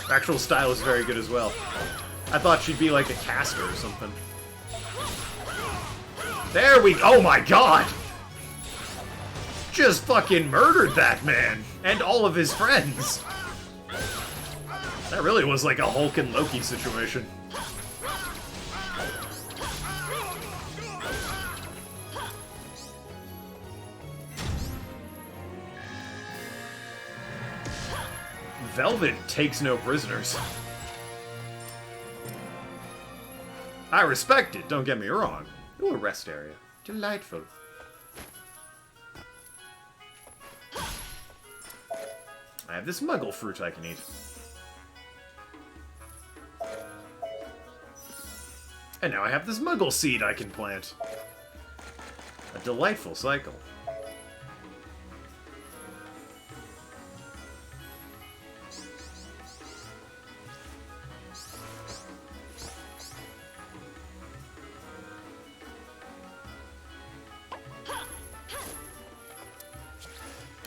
Her actual style is very good as well. I thought she'd be like a caster or something. There we go. Oh my god! just fucking murdered that man and all of his friends. That really was like a Hulk and Loki situation. Velvet takes no prisoners. I respect it, don't get me wrong. Ooh, a rest area. Delightful. I have this muggle fruit I can eat. And now I have this muggle seed I can plant. A delightful cycle.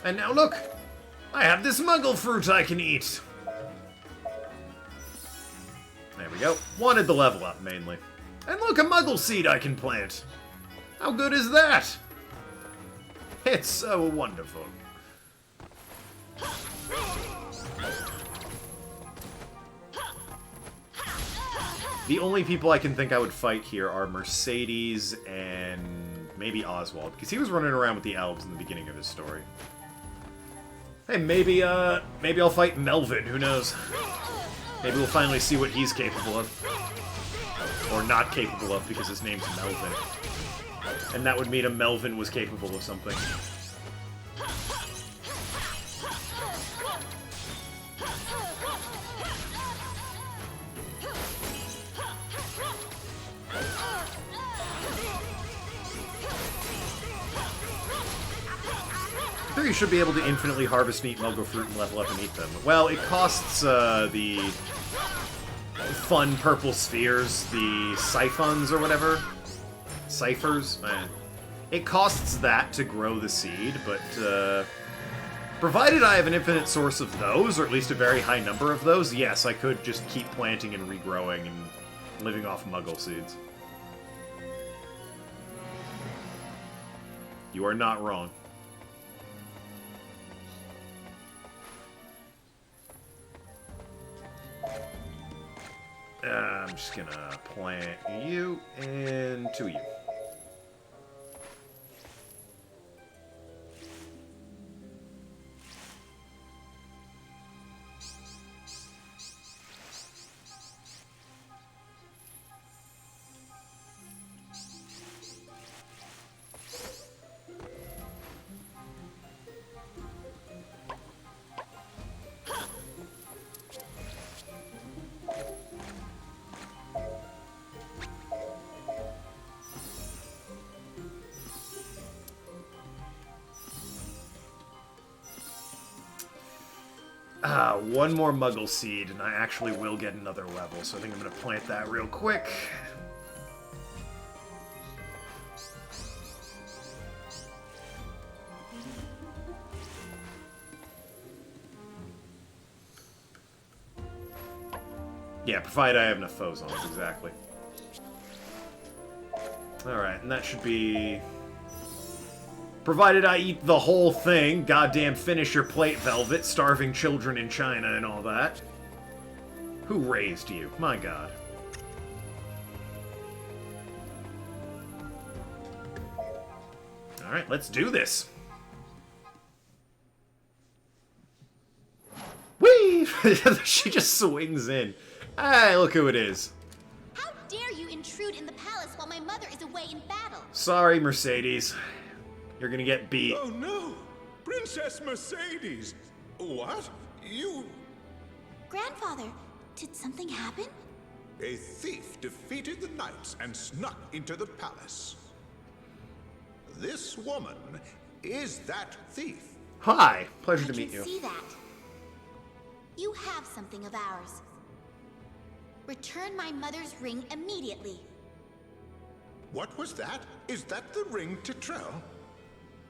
And now look! I have this muggle fruit I can eat! There we go. Wanted the level up, mainly. And look, a muggle seed I can plant! How good is that? It's so wonderful. The only people I can think I would fight here are Mercedes and maybe Oswald, because he was running around with the elves in the beginning of his story. Hey, maybe I'll fight Melvin, who knows? Maybe we'll finally see what he's capable of. Or not capable of, because his name's Melvin. And that would mean a Melvin was capable of something. You should be able to infinitely harvest and eat muggle fruit and level up and eat them. Well, it costs the fun purple spheres, the siphons or whatever. Ciphers? It costs that to grow the seed, but provided I have an infinite source of those, or at least a very high number of those, yes, I could just keep planting and regrowing and living off muggle seeds. You are not wrong. I'm just gonna plant you and 2 of you. One more muggle seed, and I actually will get another level, so I think I'm going to plant that real quick. Yeah, provided I have enough foes on it, exactly. Alright, and that should be... Provided I eat the whole thing, goddamn finish your plate, Velvet, starving children in China and all that. Who raised you? My god. Alright, let's do this. Whee! She just swings in. Hey, look who it is. How dare you intrude in the palace while my mother is away in battle? Sorry, Mercedes. You're gonna get beat. Oh no! Princess Mercedes! What? You... Grandfather, did something happen? A thief defeated the knights and snuck into the palace. This woman is that thief. Hi, pleasure to meet you. I can see that. You have something of ours. Return my mother's ring immediately. What was that? Is that the ring to Trell?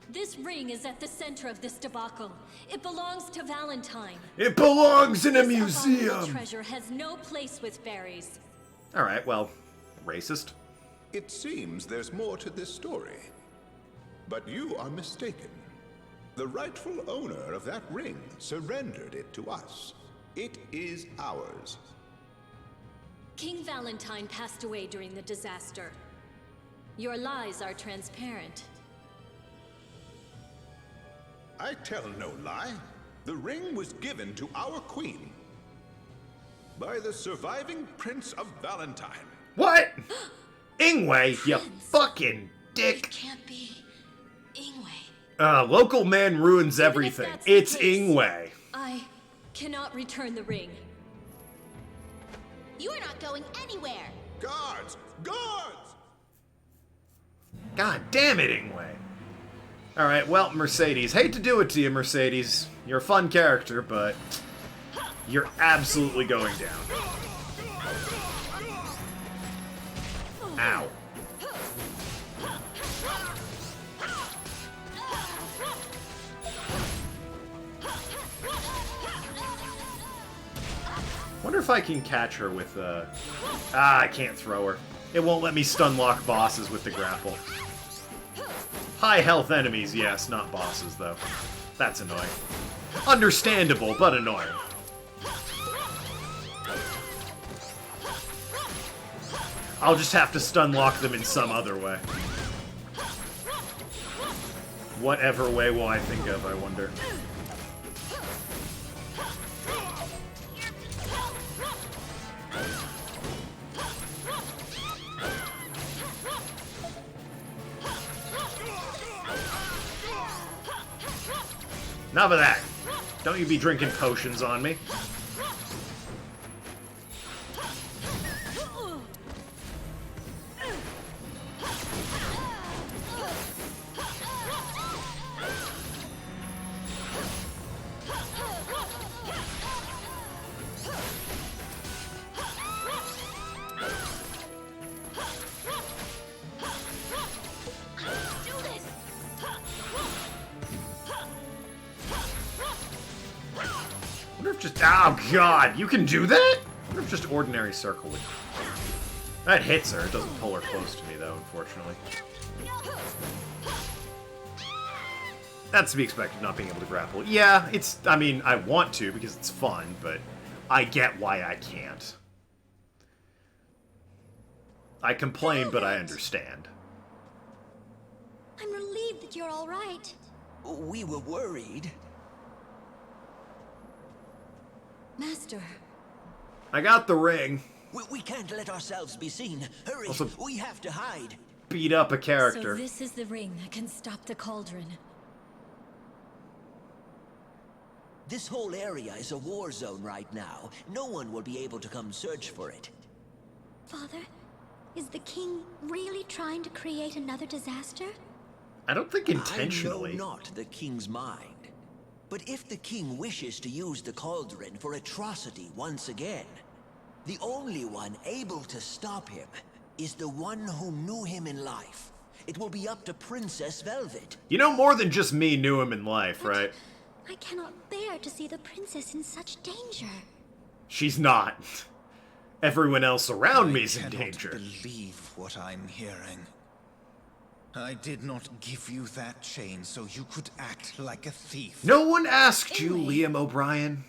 This ring is at the center of this debacle. It belongs to Valentine. It belongs in a This museum! abominable treasure has no place with fairies. Alright, well, racist. It seems there's more to this story. But you are mistaken. The rightful owner of that ring surrendered it to us. It is ours. King Valentine passed away during the disaster. Your lies are transparent. I tell no lie. The ring was given to our queen by the surviving Prince of Valentine. What? Ingwe, you fucking dick. It can't be Ingwe. Local man ruins everything. It's Ingwe. I cannot return the ring. You are not going anywhere. Guards! Guards! God damn it, Ingwe. Alright, well, Mercedes. Hate to do it to you, Mercedes. You're a fun character, but you're absolutely going down. Ow. Wonder if I can catch her with, I can't throw her. It won't let me stun lock bosses with the grapple. High health enemies, yes, not bosses, though. That's annoying. Understandable, but annoying. I'll just have to stun lock them in some other way. Whatever way will I think of, I wonder. Enough of that. Don't you be drinking potions on me. Oh god, you can do that? I wonder if just ordinary circle would... That hits her. It doesn't pull her close to me, though, unfortunately. That's to be expected, not being able to grapple. Yeah, it's... I mean, I want to, because it's fun, but I get why I can't. I complain, but I understand. I'm relieved that you're all right. We were worried. Master. I got the ring. We can't let ourselves be seen. Hurry, Also, we have to hide. Beat up a character. So this is the ring that can stop the cauldron. This whole area is a war zone right now. No one will be able to come search for it. Father, is the king really trying to create another disaster? I don't think intentionally. I know not the king's mind. But if the king wishes to use the cauldron for atrocity once again, the only one able to stop him is the one who knew him in life. It will be up to Princess Velvet. You know, more than just me knew him in life, right? I cannot bear to see the princess in such danger. She's not. Everyone else around me's in danger. I cannot believe what I'm hearing. I did not give you that chain so you could act like a thief. No one asked you, Liam O'Brien.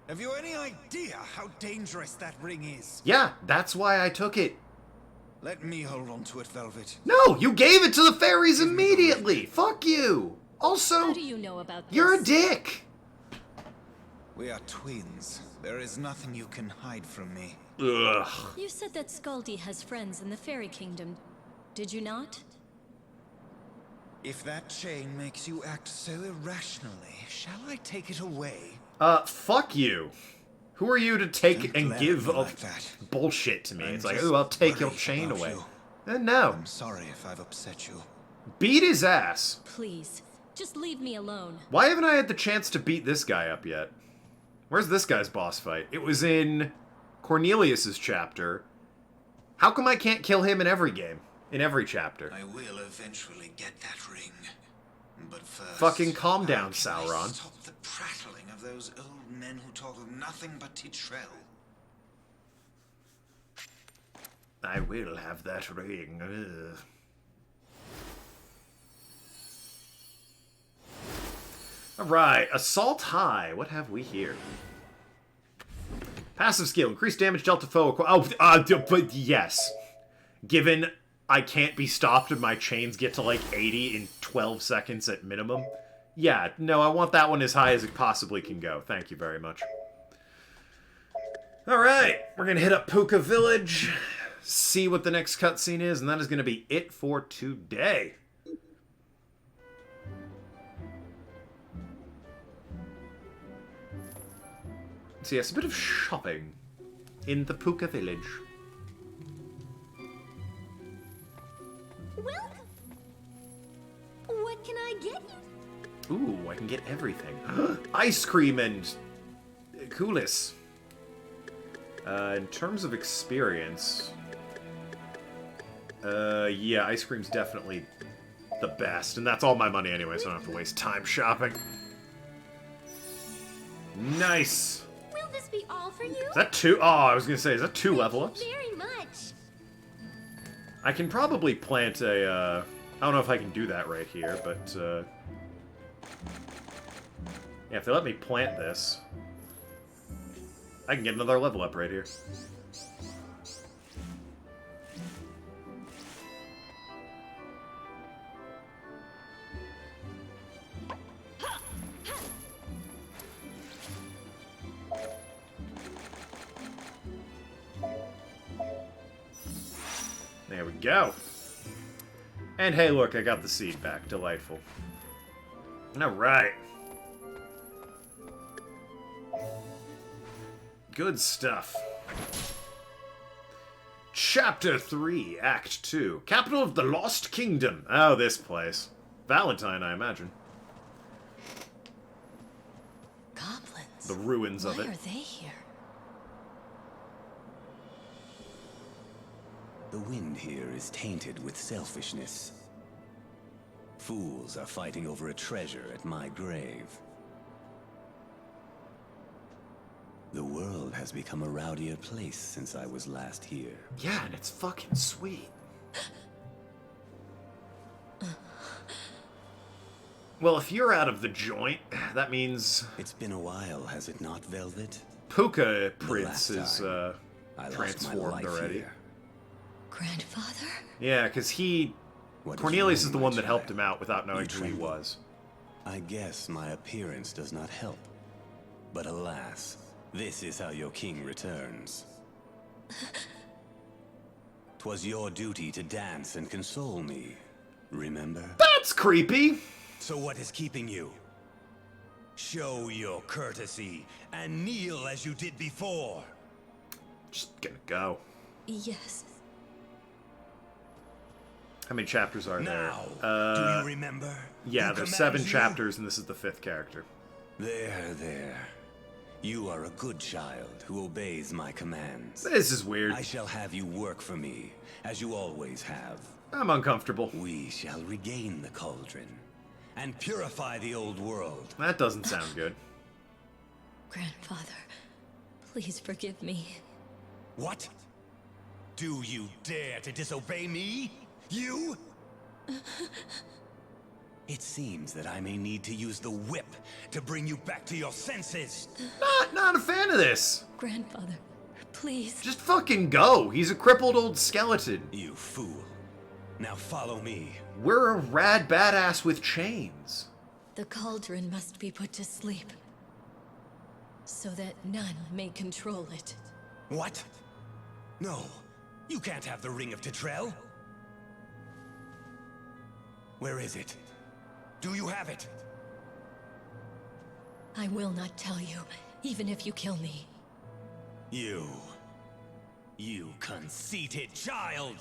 Have you any idea how dangerous that ring is? Yeah, that's why I took it. Let me hold on to it, Velvet. No, you gave it to the fairies immediately. Fuck you. Also, how do you know about this? You're a dick. We are twins. There is nothing you can hide from me. Ugh. You said that Scaldi has friends in the Fairy Kingdom. Did you not? If that chain makes you act so irrationally, shall I take it away? Fuck you. Who are you to take and give like that. Bullshit to me? I'm It's like, just ooh, I'll take your worried chain about away. you. No. I'm sorry if I've upset you. Beat his ass. Please, just leave me alone. Why haven't I had the chance to beat this guy up yet? Where's this guy's boss fight? It was in Cornelius's chapter. How come I can't kill him in every game? In every chapter? I will eventually get that ring. But first... Fucking calm down, Sauron. Stop the prattling of those old men who talk of nothing but Titrell. I will have that ring. Ugh. Alright, Assault High. What have we here? Passive skill. Increased damage dealt to foe. But yes. Given I can't be stopped and my chains get to like 80 in 12 seconds at minimum. Yeah, no, I want that one as high as it possibly can go. Thank you very much. Alright, we're gonna hit up Puka Village, see what the next cutscene is, and that is gonna be it for today. So yes, a bit of shopping in the Puka Village. Welcome. What can I get you? Ooh, I can get everything. Ice cream and Coolis. In terms of experience, yeah, ice cream's definitely the best, and that's all my money anyway, so I don't have to waste time shopping. Nice. Will this be all for you? Is that two? Oh, I was gonna say, is that two level ups? Very much. I can probably plant a, I don't know if I can do that right here, but, yeah, if they let me plant this, I can get another level up right here. There we go. And hey, look, I got the seed back. Delightful. Alright. Good stuff. Chapter 3, Act 2. Capital of the Lost Kingdom. Oh, this place. Valentine, I imagine. Goblins. The ruins of it. Why are they here? The wind here is tainted with selfishness. Fools are fighting over a treasure at my grave. The world has become a rowdier place since I was last here. Yeah, and it's fucking sweet. Well, if you're out of the joint, that means... It's been a while, has it not, Velvet? Puka Prince is transformed already. Here. Grandfather? Yeah, because Cornelius is the one that helped him out without knowing who he was. I guess my appearance does not help. But alas, this is how your king returns. 'Twas your duty to dance and console me, remember? That's creepy! So what is keeping you? Show your courtesy and kneel as you did before. Just gonna go. Yes. How many chapters are there? Do you remember? Yeah, there's 7 chapters, and this is the 5th character. There. You are a good child who obeys my commands. This is weird. I shall have you work for me, as you always have. I'm uncomfortable. We shall regain the cauldron, and purify the old world. That doesn't sound good. Grandfather, please forgive me. What? Do you dare to disobey me? You? It seems that I may need to use the whip to bring you back to your senses. Not a fan of this. Grandfather, please. Just fucking go. He's a crippled old skeleton. You fool. Now follow me. We're a rad badass with chains. The cauldron must be put to sleep, so that none may control it. What? No, you can't have the Ring of Tetrel. Where is it? Do you have it? I will not tell you, even if you kill me. You conceited child!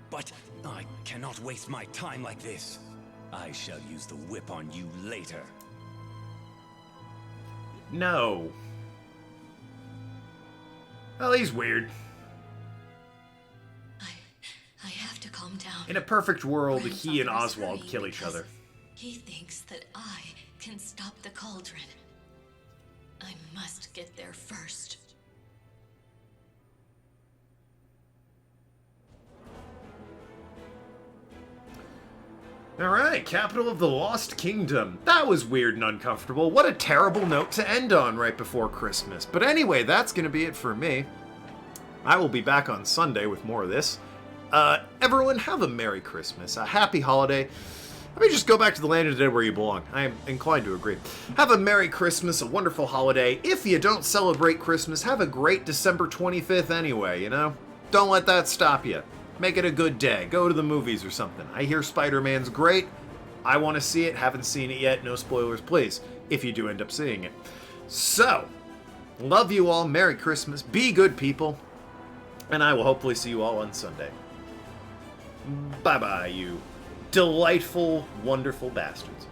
But I cannot waste my time like this. I shall use the whip on you later. No. Well, he's weird. I have to calm down. In a perfect world, he and Oswald kill each other. He thinks that I can stop the cauldron. I must get there first. Alright, capital of the Lost Kingdom. That was weird and uncomfortable. What a terrible note to end on right before Christmas. But anyway, that's going to be it for me. I will be back on Sunday with more of this. Everyone, have a Merry Christmas, a Happy Holiday. Let me just go back to the land of the dead where you belong. I am inclined to agree. Have a Merry Christmas, a wonderful holiday. If you don't celebrate Christmas, have a great December 25th anyway, you know? Don't let that stop you. Make it a good day. Go to the movies or something. I hear Spider-Man's great. I want to see it. Haven't seen it yet. No spoilers, please, if you do end up seeing it. So, love you all. Merry Christmas. Be good people. And I will hopefully see you all on Sunday. Bye-bye, you delightful, wonderful bastards.